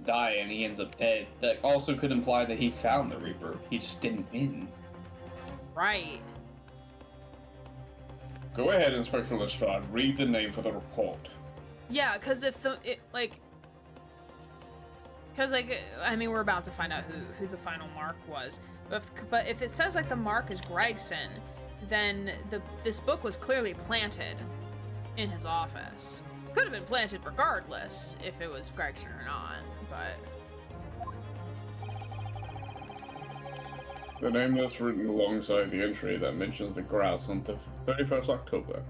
die and he ends up dead, that also could imply that he found the Reaper. He just didn't win. Right. Go ahead, Inspector Lestrade. Read the name for the report. Yeah, because if I mean, we're about to find out who the final mark was. But if it says, like, the mark is Gregson, then this book was clearly planted in his office. Could have been planted regardless if it was Gregson or not, but... The name that's written alongside the entry that mentions the grouse on the 31st October.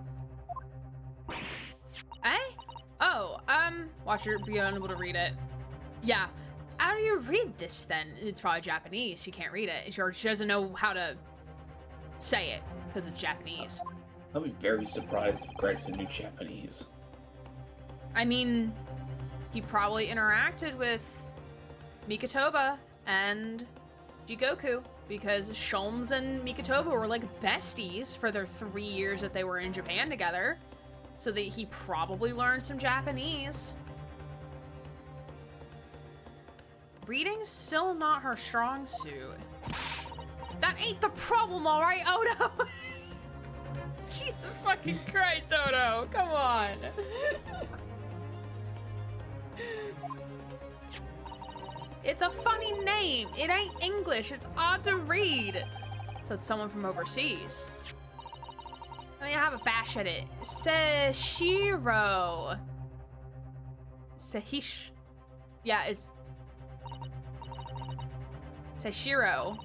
Eh? Oh, watch her be unable to read it. Yeah. How do you read this then? It's probably Japanese. She can't read it. She doesn't know how to say it because it's Japanese. I'll be very surprised if Gregson knew Japanese. I mean, he probably interacted with Mikotoba and Jigoku because Sholmes and Mikotoba were like besties for their 3 years that they were in Japan together. So that he probably learned some Japanese. Reading's still not her strong suit. That ain't the problem, alright, Odo? Jesus fucking Christ, Odo, come on. It's a funny name. It ain't English. It's odd to read. So it's someone from overseas. I mean, I have a bash at it. Seshiro. Sehish. Yeah, it's... Seshiro.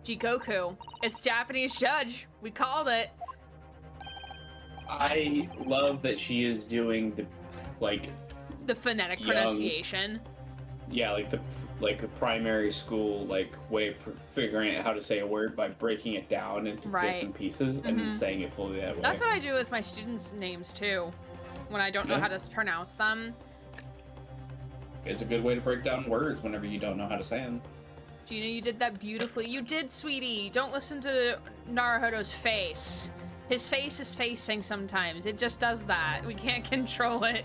Jigoku. It's Japanese judge. We called it. I love that she is doing the, like... The phonetic pronunciation. Yeah, like the primary school, like, way of figuring out how to say a word by breaking it down into bits and pieces and then saying it fully that way. That's what I do with my students' names, too. When I don't know how to pronounce them. It's a good way to break down words whenever you don't know how to say them. Gina, you did that beautifully. You did, sweetie. Don't listen to Naruhodo's face. His face is facing sometimes. It just does that. We can't control it.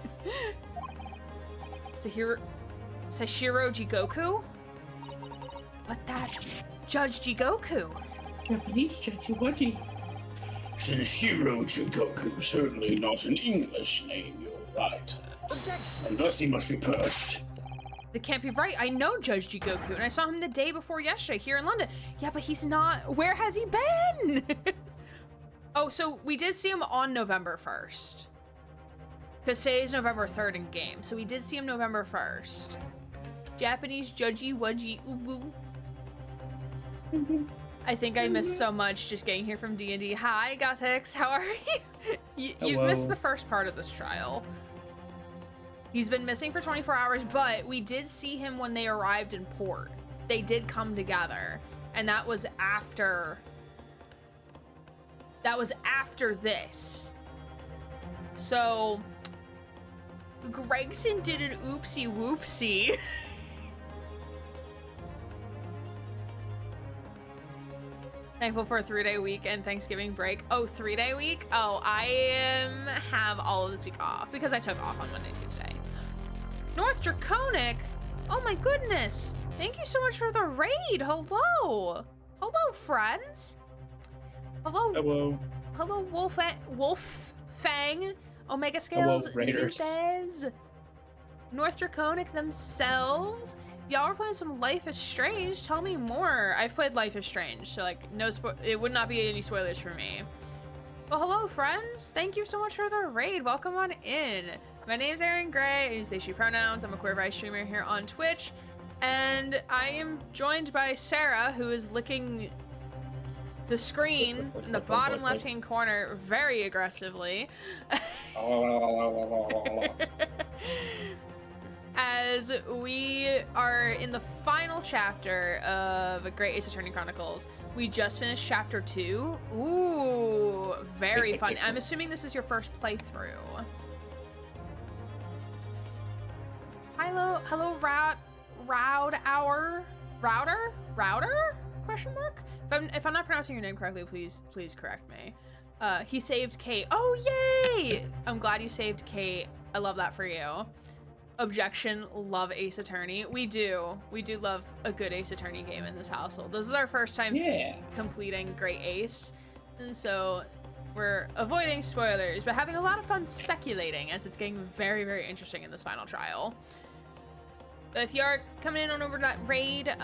Seshiro Jigoku? But that's Judge Jigoku. Japanese Judgy Wudgy. Shinshiro Jigoku, certainly not an English name, you're right. Objection. And thus he must be purged. That can't be right. I know Judge Jigoku, and I saw him the day before yesterday here in London. Yeah, but he's not. Where has he been? Oh, so we did see him on November 1st. Because today is November 3rd in game, so we did see him November 1st. Japanese Judgy Wudgy Ubu. I think I missed so much just getting here from D&D. Hi, Gothics. How are you? You've missed the first part of this trial. He's been missing for 24 hours, but we did see him when they arrived in port. They did come together, and that was after this. So Gregson did an oopsie whoopsie. Thankful for a 3-day week and Thanksgiving break. Oh, 3-day week? Oh, I have all of this week off because I took off on Monday, Tuesday. North Draconic? Oh my goodness. Thank you so much for the raid. Hello. Hello, friends. Hello. Hello. Hello, Wolf Fang. Omega Scales. Hello, Raiders. Nupes, North Draconic themselves. Y'all are playing some Life is Strange. Tell me more. I've played Life is Strange, so like it would not be any spoilers for me. Well, hello friends. Thank you so much for the raid. Welcome on in. My name's Aaron Gray. I use they she pronouns. I'm a queer vice streamer here on Twitch. And I am joined by Sarah, who is licking the screen in the bottom left-hand corner very aggressively. As we are in the final chapter of Great Ace Attorney Chronicles. We just finished chapter 2. Ooh, very fun. I'm assuming this is your first playthrough. Hello, Router? Question mark? If I'm not pronouncing your name correctly, please correct me. He saved Kate. Oh, yay! I'm glad you saved Kate. I love that for you. Objection, love Ace Attorney. We do love a good Ace Attorney game in this household. This is our first time completing Great Ace, and so we're avoiding spoilers, but having a lot of fun speculating as it's getting very, very interesting in this final trial. But if you are coming in on over that raid,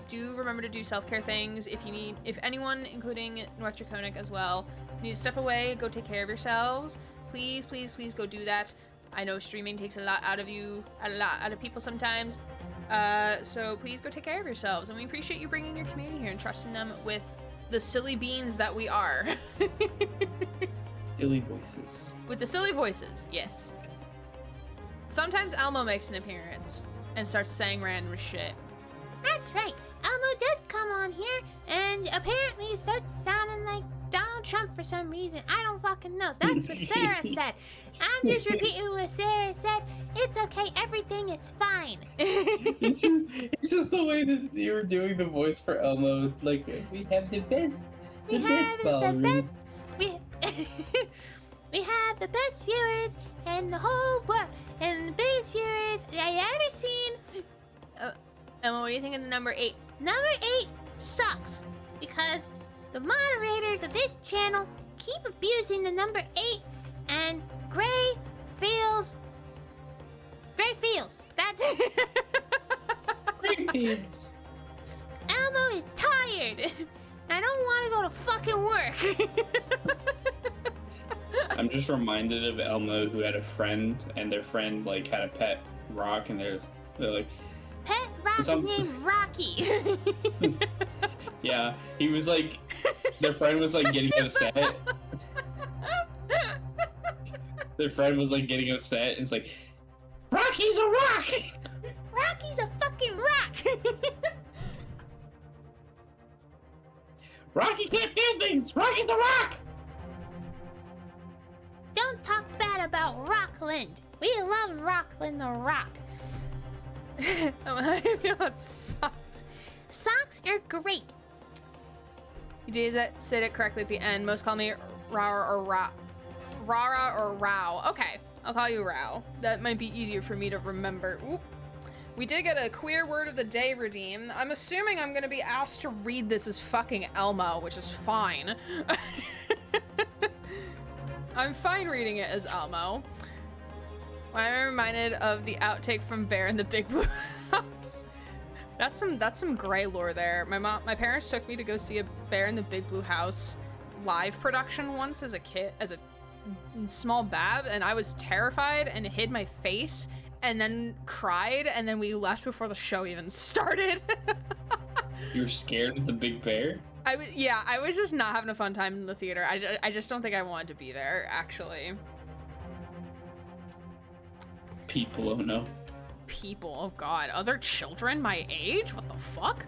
do remember to do self-care things. If anyone, including North Draconic as well, needs to step away, go take care of yourselves. Please go do that. I know streaming takes a lot out of people sometimes. So please go take care of yourselves. And we appreciate you bringing your community here and trusting them with the silly beans that we are. Silly voices. With the silly voices, yes. Sometimes Elmo makes an appearance and starts saying random shit. That's right. Elmo does come on here and apparently starts sounding like Donald Trump for some reason. I don't fucking know. That's what Sarah said. I'm just repeating what Sarah said. It's okay. Everything is fine. It's just the way that you were doing the voice for Elmo. Like, we have the best. We have the best viewers in the whole world. And the biggest viewers I ever seen. Emma, what do you think of the number 8? Number 8 sucks because the moderators of this channel keep abusing the number 8 and Gray feels. That's it. Great Fields. Elmo is tired. I don't want to go to fucking work. I'm just reminded of Elmo who had a friend, and their friend like had a pet rock, and they're like, Pet rock is named Rocky. yeah, he was like, their friend was like getting upset. Their friend was like getting upset, and it's like, Rocky's a rock! Rocky's a fucking rock. Rocky can't do things! Rocky's a rock! Don't talk bad about Rockland. We love Rockland the Rock. How do you feel about socks? Socks are great. You did said it correctly at the end. Most call me Rara or Rao. Okay, I'll call you Rao. That might be easier for me to remember. Oop. We did get a queer word of the day redeemed. I'm assuming I'm gonna be asked to read this as fucking Elmo, which is fine. I'm fine reading it as Elmo. Why am I reminded of the outtake from Bear in the Big Blue House? That's some gray lore there. My parents took me to go see a Bear in the Big Blue House live production once as a kid, as a small bab, and I was terrified and hid my face and then cried, and then we left before the show even started. You were scared of the big bear? I was just not having a fun time in the theater. I just don't think I wanted to be there, actually. People, oh no. People, oh god. Other children my age? What the fuck?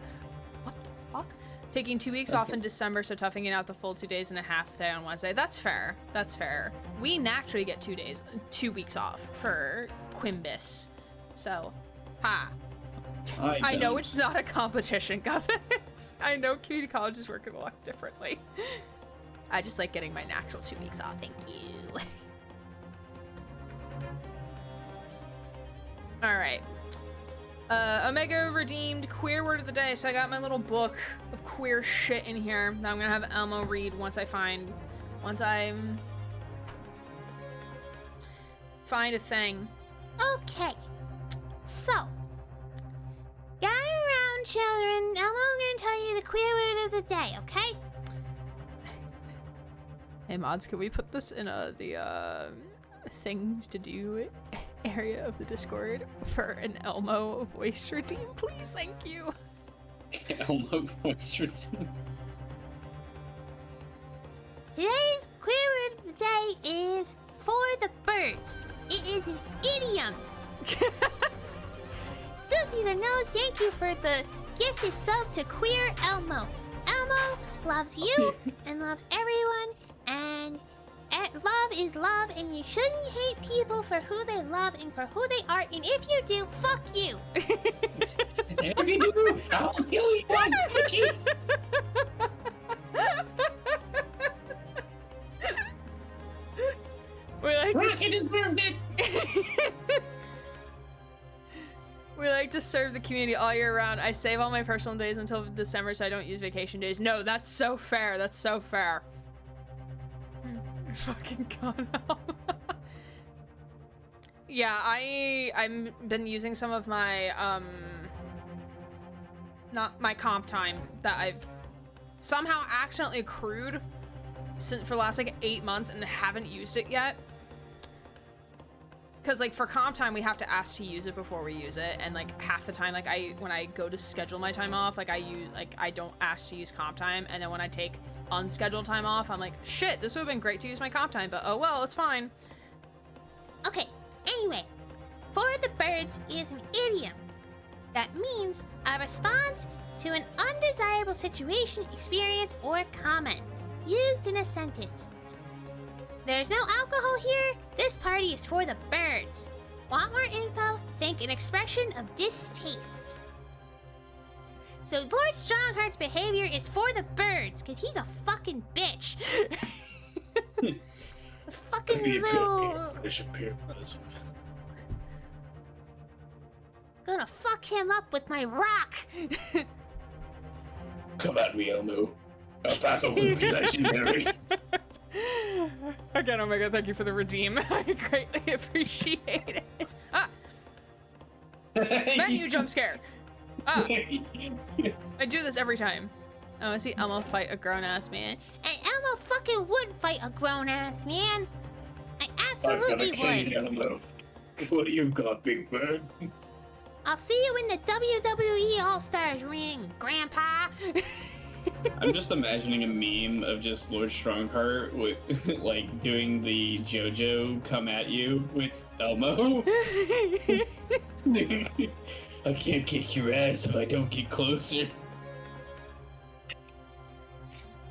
What the fuck? Taking 2 weeks off in December, so toughing it out the full 2 days and a half day on Wednesday. That's fair. That's fair. We naturally get 2 weeks off for Quimbus. So, ha. I know it's not a competition, Guffix. I know community colleges work a lot differently. I just like getting my natural 2 weeks off. Thank you. All right. Omega redeemed queer word of the day, so I got my little book of queer shit in here that I'm gonna have Elmo read once I find a thing. Okay. So, gather around, children. Elmo's gonna tell you the queer word of the day, okay? Hey mods, can we put this in the things to do area of the Discord for an Elmo voice redeem, please? Thank you. Elmo voice routine. Today's queer word of the day is for the birds. It is an idiom. Susie the Nose, thank you for the gifted sub to Queer Elmo. Elmo loves you and loves everyone, and love is love, and you shouldn't hate people for who they love and for who they are, and if you do, fuck you. And if you do, I'll kill you. We like Rocket deserved it. We like to serve the community all year round. I save all my personal days until December so I don't use vacation days. No, that's so fair. That's so fair. Fucking gone out. Yeah, I've been using some of my not my comp time that I've somehow accidentally accrued for the last like 8 months and haven't used it yet. Cause like for comp time we have to ask to use it before we use it, and like half the time like when I go to schedule my time off, like I don't ask to use comp time, and then when I take unscheduled time off, I'm like, shit, this would have been great to use my comp time, but oh well, it's fine. Okay, anyway, for the birds is an idiom that means a response to an undesirable situation, experience, or comment used in a sentence. There's no alcohol here. This party is for the birds. Want more info? Think an expression of distaste. So Lord Strongheart's behavior is for the birds, because he's a fucking bitch. A fucking little... Gonna fuck him up with my rock. Come at me, Elmo. Alpaca will be legendary. Again, Omega, thank you for the redeem. I greatly appreciate it. Ah! Menu jump scare! Ah! I do this every time. I wanna see Elmo fight a grown-ass man. And Elmo fucking would fight a grown-ass man. I I'm absolutely gonna kill you, would. Elmo. What do you got, Big Bird? I'll see you in the WWE All-Stars ring, Grandpa. I'm just imagining a meme of just Lord Strongheart with like doing the JoJo come at you with Elmo. I can't kick your ass if I don't get closer.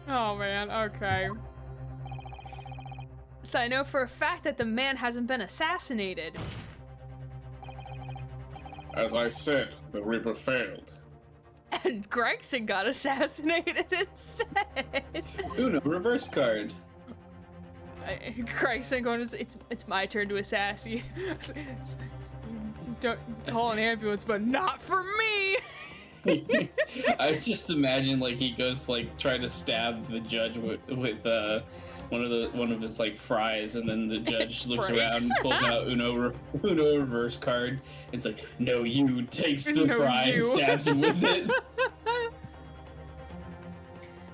Oh man, okay. So I know for a fact that the man hasn't been assassinated. As I said, the Reaper failed. And Gregson got assassinated instead. Uno reverse card. Gregson going, it's my turn to assass you. Don't call an ambulance, but not for me. I just imagine like he goes to, like try to stab the judge with one of his like fries, and then the judge looks around and pulls out Uno reverse card. It's like, no, you takes the No, fry and you. stabs him with it.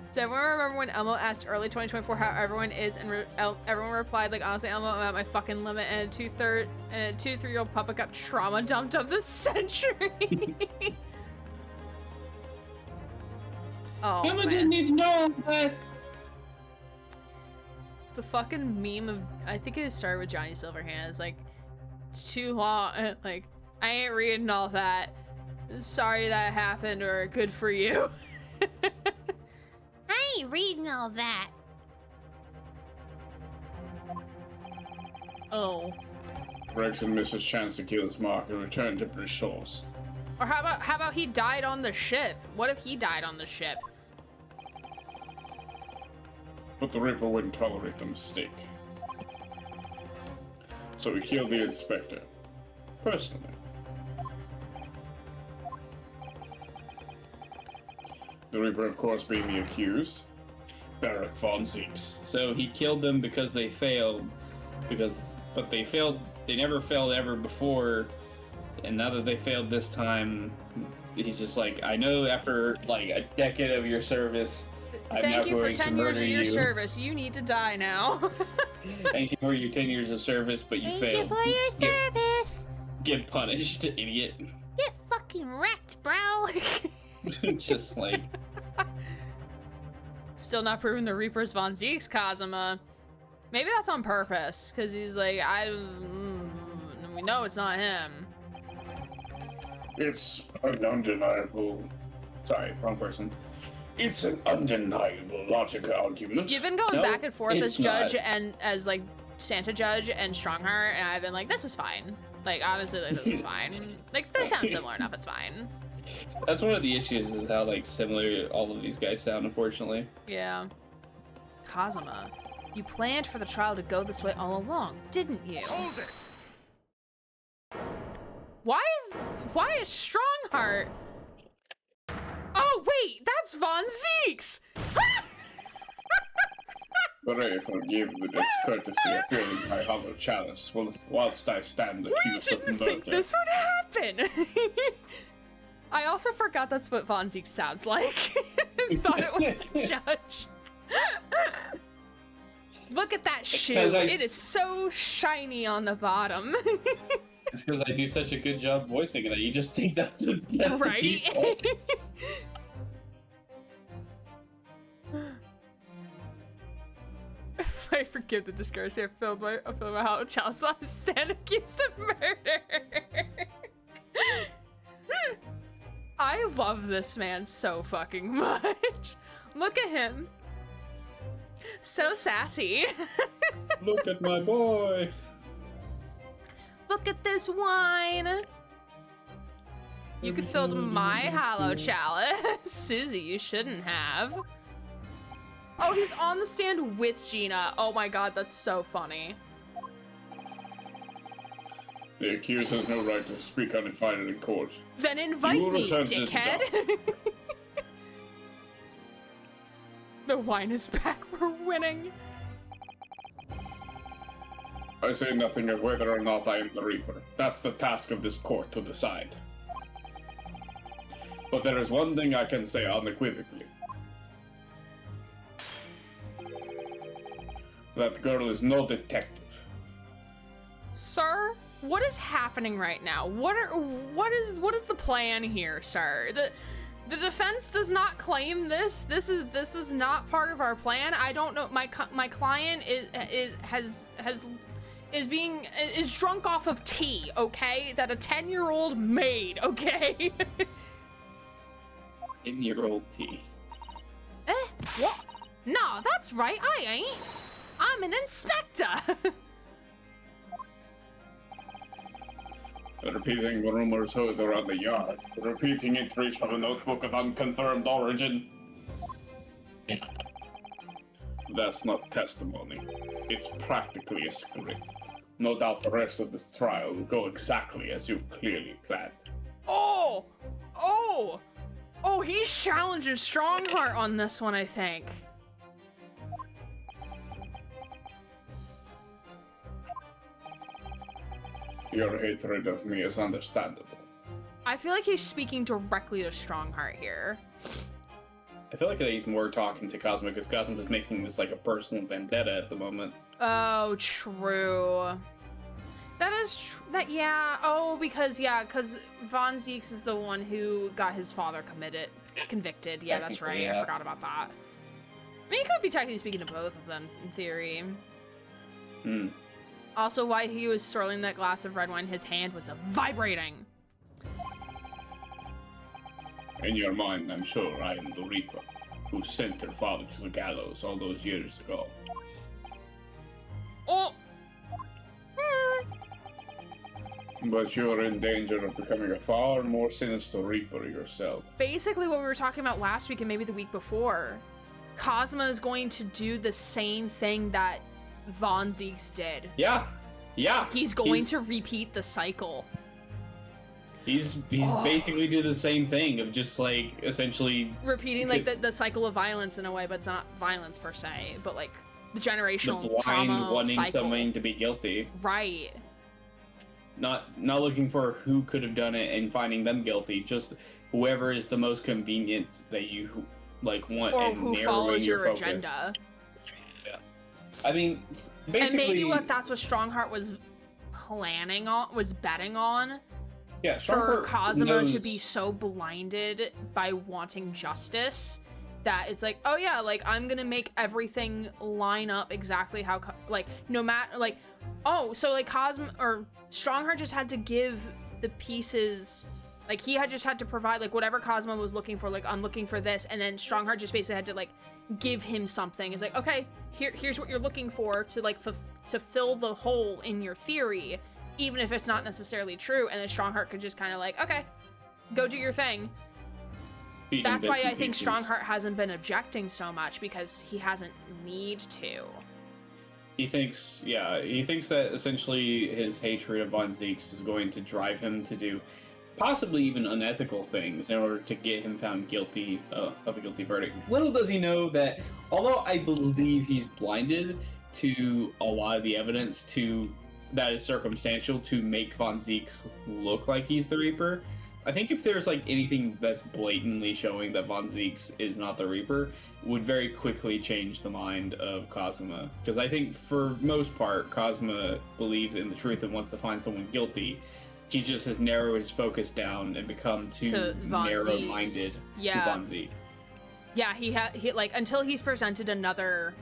Does everyone remember when Elmo asked early 2024 how everyone is, and everyone replied like, honestly, Elmo, I'm at my fucking limit, and a 2-3-year-old puppet got trauma dumped of the century. Oh, Emma man. didn't need to know that. It's the fucking meme of, I think it started with Johnny Silverhand. It's like, it's too long. Like, I ain't reading all that. Sorry that happened, or good for you. I ain't reading all that. Oh. Rex and Mrs. Chance to kill his mark and return to British shores. Or how about he died on the ship? What if he died on the ship? But the Reaper wouldn't tolerate the mistake. So he killed the inspector. Personally. The Reaper, of course, being the accused. Barak von Zieks. So he killed them because they failed, but they failed. They never failed ever before, and now that they failed this time, he's just like, I know after like a decade of your service, I'm Thank not you for going 10 to years murder of your you. service. You need to die now. Thank you for your 10 years of service, but you Thank failed. you for your service. Get punished, idiot. Get fucking wrecked, bro. Just like, Still not proving the Reaper's Von Zieks, Kazuma. Maybe that's on purpose, because he's like, we know it's not him. It's an undeniable... Sorry, wrong person. It's an undeniable logical argument. You've been going No, back and forth as it's judge not. and as like Santa Judge and Strongheart, and I've been like, this is fine. Like, honestly, like, this is fine. Like, they sound similar enough, it's fine. that's one of the issues, is how like similar all of these guys sound, unfortunately. Yeah. Kazuma, you planned for the trial to go this way all along, didn't you? Hold it! Why is Strongheart? Oh wait, that's Von Zieks! But I forgive the discourtesy of filling my hollow chalice whilst I stand We accused of didn't think murder. this would happen! I also forgot that's what Von Zieks sounds like. Thought it was the judge. Look at that shoe. 'cause It is so shiny on the bottom. It's because I do such a good job voicing it. You just think that's the Right? default. If I forgive the discourtesy, I filled my hollow chalice. I stand accused of murder. I love this man so fucking much. Look at him. So sassy. Look at my boy. Look at this wine. You could fill my hollow chalice. Susie, you shouldn't have. Oh, he's on the stand with Gina. Oh my god, that's so funny. The accused has no right to speak uninvited in court. Then invite You will me, return to the dickhead. The wine is back. We're winning. I say nothing of whether or not I am the Reaper. That's the task of this court to decide. But there is one thing I can say unequivocally. That girl is no detective. Sir, what is happening right now? What is the plan here, sir? The defense does not claim this. This was not part of our plan. I don't know. My client is drunk off of tea, okay? That a 10-year-old made, okay? 10-year-old T. What? No, that's right. I ain't. I'm an inspector. Repeating the rumors heard around the yard. Repeating entries from a notebook of unconfirmed origin. That's not testimony. It's practically a script. No doubt the rest of the trial will go exactly as you've clearly planned. Oh! Oh, he's challenging Strongheart on this one, I think. Your hatred of me is understandable. I feel like he's speaking directly to Strongheart here. I feel like he's more talking to Cosmo because Cosmo is making this like a personal vendetta at the moment. Oh, true. That is yeah. Oh, because Von Zieks is the one who got his father convicted. Yeah, that's right. Yeah. I forgot about that. I mean, he could be technically speaking to both of them in theory. Hmm. Also, while he was swirling that glass of red wine, his hand was vibrating. In your mind, I'm sure I am the Reaper, who sent your father to the gallows all those years ago. Oh. But you're in danger of becoming a far more sinister Reaper yourself. Basically, what we were talking about last week and maybe the week before, Cosmo is going to do the same thing that Von Zieks did. Yeah. He's going to repeat the cycle. He's basically do the same thing of just like essentially Repeating like the cycle of violence in a way, but it's not violence per se, but like the the generational blind trauma wanting cycle. someone to be guilty, Right. not looking for who could have done it and finding them guilty, just whoever is the most convenient that you like want Or and who narrowing follows your focus. agenda. I mean, And basically, maybe that's what Strongheart was betting on. yeah, For Strongheart Cosmo to knows- be so blinded by wanting justice that it's like, oh yeah, like I'm gonna make everything line up exactly how like no matter like, oh, so like Cosmo or Strongheart just had to give the pieces, like he had just had to provide like whatever Cosmo was looking for, like I'm looking for this, and then Strongheart just basically had to like give him something. It's like, okay, here's what you're looking for to like to fill the hole in your theory, even if it's not necessarily true, and then Strongheart could just kind of like, okay, go do your thing. feeding That's why bits I and think pieces. Strongheart hasn't been objecting so much, because he hasn't need to. He thinks that essentially his hatred of Von Zieks is going to drive him to do possibly even unethical things in order to get him found guilty of a guilty verdict. Little does he know that, although I believe he's blinded to a lot of the evidence that is circumstantial to make Von Zieks look like he's the Reaper, I think if there's like anything that's blatantly showing that Von Zieks is not the Reaper, would very quickly change the mind of Cosmo. Because I think for most part, Cosmo believes in the truth and wants to find someone guilty. He just has narrowed his focus down and become too To Von narrow-minded Zieks. to Yeah. Von Zieks. Yeah, he like until he's presented another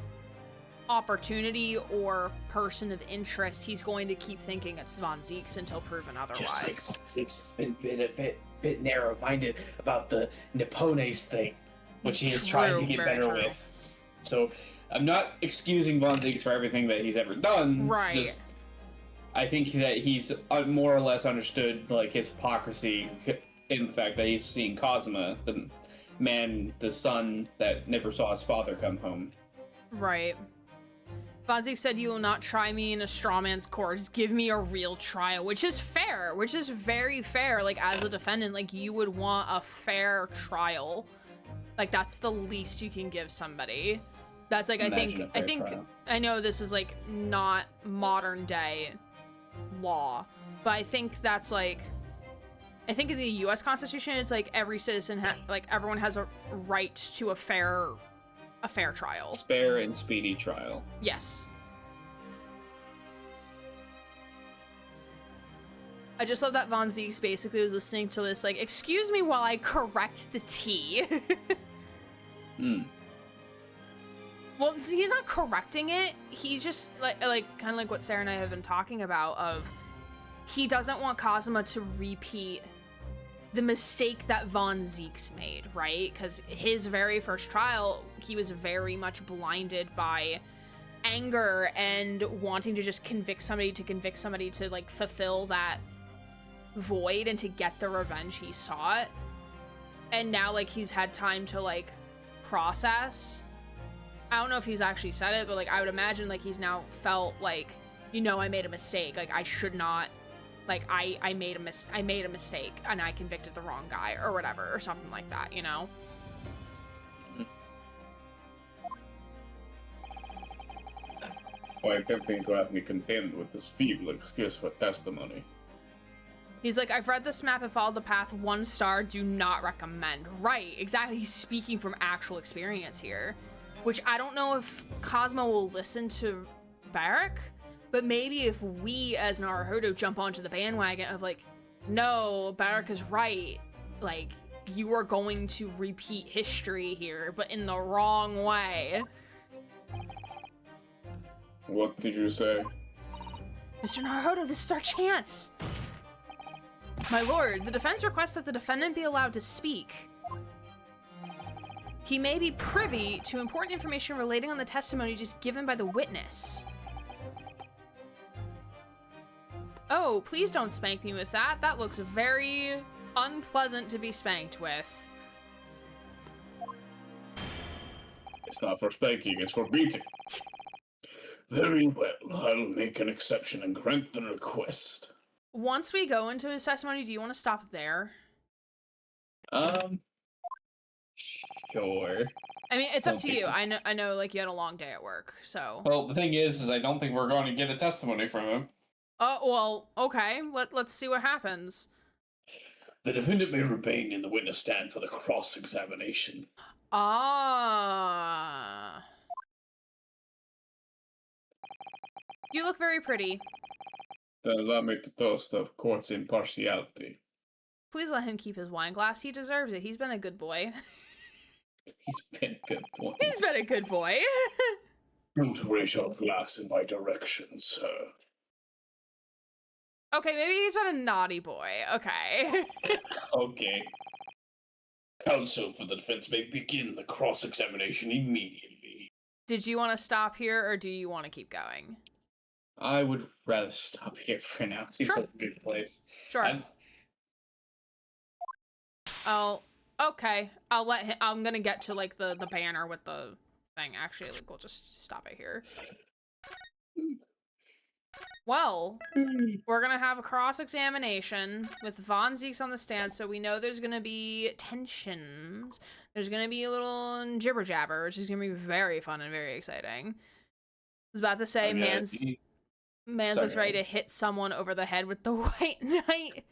opportunity or person of interest, he's going to keep thinking it's Von Zieks until proven otherwise. Just like Zieks has been a bit narrow-minded about the Nippones thing, which he is trying to True, get very better true. with. So I'm not excusing Von Zieks for everything that he's ever done. Right. Just I think that he's more or less understood like his hypocrisy in the fact that he's seeing Cosmo, the son that never saw his father come home. Right. Von Zieks said, "You will not try me in a straw man's court. Give me a real trial," which is fair, which is very fair. Like, as a defendant, like, you would want a fair trial. Like, that's the least you can give somebody. That's like, Imagine a I fair think, trial. I know this is like not modern day law, but I think that's like, I think in the U.S. Constitution, it's like every citizen, like everyone has a right to a fair trial. Spare and speedy trial. Yes. I just love that Von Zieks basically was listening to this, like, excuse me while I correct the T. Hmm. Well, he's not correcting it. He's just, like kind of like what Sarah and I have been talking about, of he doesn't want Cosmo to repeat the mistake that Von Zieks made, right? Because his very first trial, he was very much blinded by anger and wanting to just convict somebody to like fulfill that void and to get the revenge he sought. And now like he's had time to like process. I don't know if he's actually said it, but like I would imagine like he's now felt like, I made a mistake. Like I should not, like I made a mistake and I convicted the wrong guy or whatever or something like that, you know? Why attempting to have me condemned with this feeble excuse for testimony? He's like, I've read this map and followed the path. 1 star, do not recommend. Right, exactly. He's speaking from actual experience here, which I don't know if Cosmo will listen to Barrack, but maybe if we as Naruhodo jump onto the bandwagon of like, no, Barrack is right. Like, you are going to repeat history here, but in the wrong way. What did you say? Mr. Naruhodo, this is our chance. My lord, the defense requests that the defendant be allowed to speak. He may be privy to important information relating on the testimony just given by the witness. Oh, please don't spank me with that. That looks very unpleasant to be spanked with. It's not for spanking, it's for beating. Very well, I'll make an exception and grant the request. Once we go into his testimony, do you want to stop there? Sure. I mean, it's up to Okay. you. I know, like, you had a long day at work, so. Well, the thing is I don't think we're going to get a testimony from him. Oh, well, okay. Let's see what happens. The defendant may remain in the witness stand for the cross-examination. Ah. You look very pretty. Then allow me to toast of court's impartiality. Please let him keep his wine glass. He deserves it. He's been a good boy. He's been a good boy. He's been a good boy. Don't raise your glass in my direction, sir. Okay, maybe he's been a naughty boy. Okay. Okay. Counsel for the defense may begin the cross-examination immediately. Did you want to stop here or do you want to keep going? I would rather stop here for now. Seems Sure. like a good place. Sure. I'm- Okay. I'll let him. I'm gonna get to like the banner with the thing. Actually, like we'll just stop it here. Well, we're gonna have a cross-examination with Von Zieks on the stand, so we know there's gonna be tensions. There's gonna be a little jibber jabber, which is gonna be very fun and very exciting. I was about to say, Man's looks ready to hit someone over the head with the White Knight.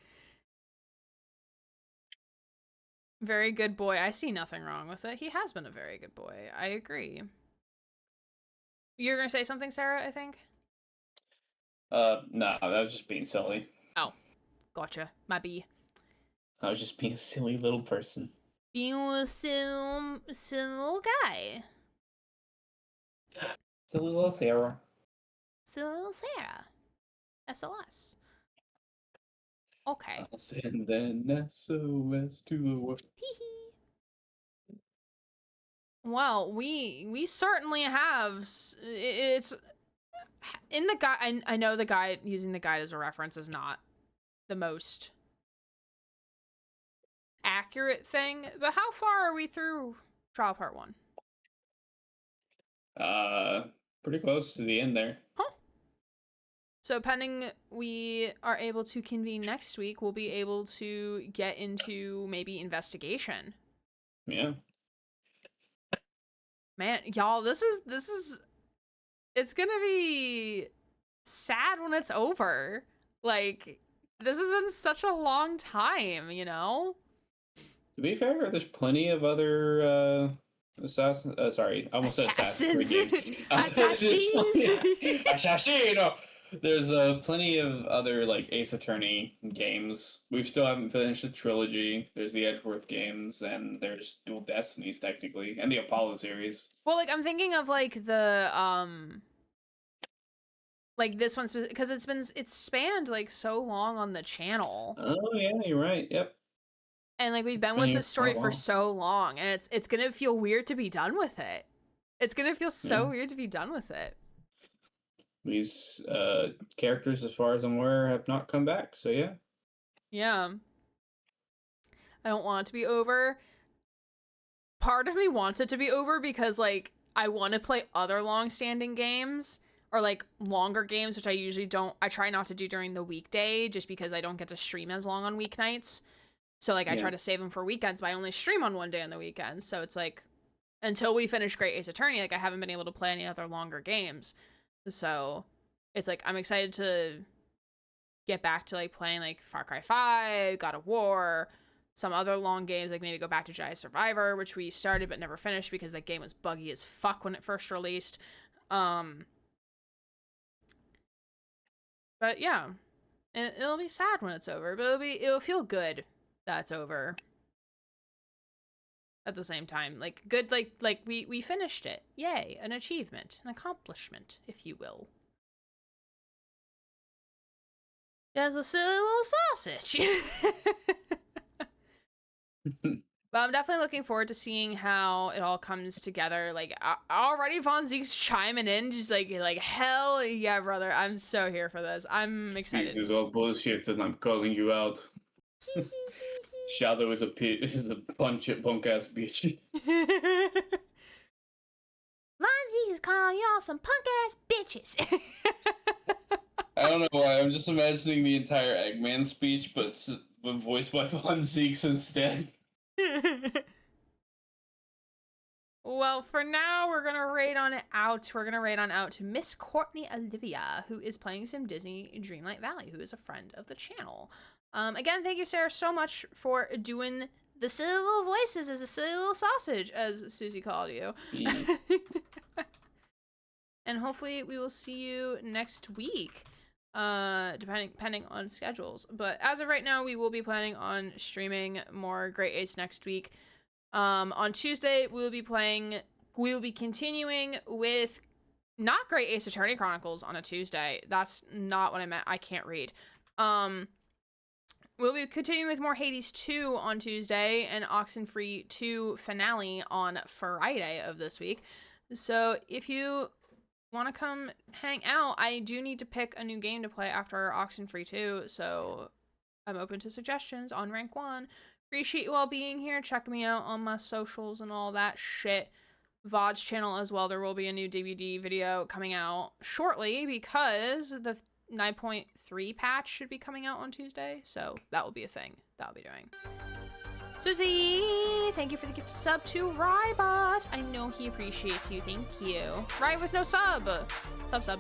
Very good boy. I see nothing wrong with it. He has been a very good boy. I agree. You're gonna say something, Sarah, I think? No, that was just being silly. Oh, gotcha. My B. I was just being a silly little person. Being a silly guy. Silly little Sarah. Silly little Sarah. SLS. Okay. I'll send then SOS to the world. Hee. Well, we certainly have. It's in the guide. I know the guide, using the guide as a reference is not the most accurate thing, but how far are we through trial part 1? Pretty close to the end there. Huh. So pending we are able to convene next week, we'll be able to get into maybe investigation. Yeah. Man, y'all, this is it's gonna be sad when it's over. Like, this has been such a long time, you know? To be fair, there's plenty of other assassins. Sorry, I almost said Assassins. Assassins. Assassins. Assassino. There's plenty of other like Ace Attorney games. We still haven't finished the trilogy. There's the Edgeworth games, and there's Dual Destinies technically, and the Apollo series. Well, like, I'm thinking of like the like this one because it's spanned like so long on the channel. Oh yeah, you're right. Yep. And like we've been been with here this story so for long. so long, and it's gonna feel weird to be done with it. It's gonna feel so Yeah. weird to be done with it. These characters, as far as I'm aware, have not come back. So yeah. Yeah. I don't want it to be over. Part of me wants it to be over because like I want to play other long-standing games, or like longer games, which I usually I try not to do during the weekday just because I don't get to stream as long on weeknights. So like I try to save them for weekends, but I only stream on one day on the weekends. So it's like until we finish Great Ace Attorney, like I haven't been able to play any other longer games. So it's like I'm excited to get back to like playing like Far Cry 5, God of War, some other long games, like maybe go back to Jedi Survivor, which we started but never finished because that game was buggy as fuck when it first released. But yeah, it'll be sad when it's over, but it'll feel good that it's over. At the same time, like good, like we finished it. Yay, an achievement, an accomplishment, if you will. Just a silly little sausage. But I'm definitely looking forward to seeing how it all comes together. Like already Von Zieks chiming in, just like hell yeah, brother. I'm so here for this. I'm excited. This is all bullshit, and I'm calling you out. Shadow is a punk ass bitch. Von Zieks is calling y'all some punk ass bitches. I don't know why. I'm just imagining the entire Eggman speech, but voiced by Von Zieks instead. Well, for now, we're gonna raid on it out. We're gonna raid on out to Miss Courtney Olivia, who is playing some Disney Dreamlight Valley, who is a friend of the channel. Again, thank you, Sarah, so much for doing the silly little voices as a silly little sausage, as Susie called you. And hopefully we will see you next week, depending on schedules. But as of right now, we will be planning on streaming more Great Ace next week. On Tuesday, we will be continuing with not Great Ace Attorney Chronicles on a Tuesday. That's not what I meant. I can't read. We'll be continuing with more Hades 2 on Tuesday and Oxenfree 2 finale on Friday of this week. So if you want to come hang out, I do need to pick a new game to play after Oxenfree 2, so I'm open to suggestions on Rank 1. Appreciate you all being here, checking me out on my socials and all that shit. VOD's channel as well. There will be a new DVD video coming out shortly because the 9.3 patch should be coming out on Tuesday, so that will be a thing that I'll be doing. Susie, thank you for the gifted sub to Rybot. I know he appreciates you. Thank you. Ryan with no sub. Sub.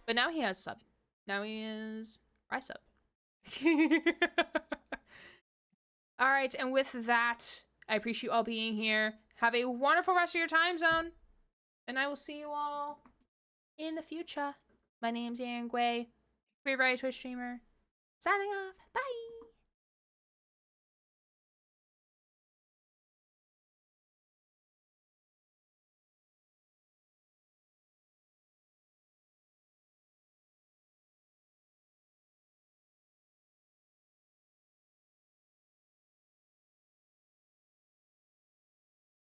But now he has sub. Now he is Rysub. All right, and with that, I appreciate you all being here. Have a wonderful rest of your time zone, and I will see you all in the future. My name's Aaron Gway, favorite Twitch streamer. Signing off. Bye.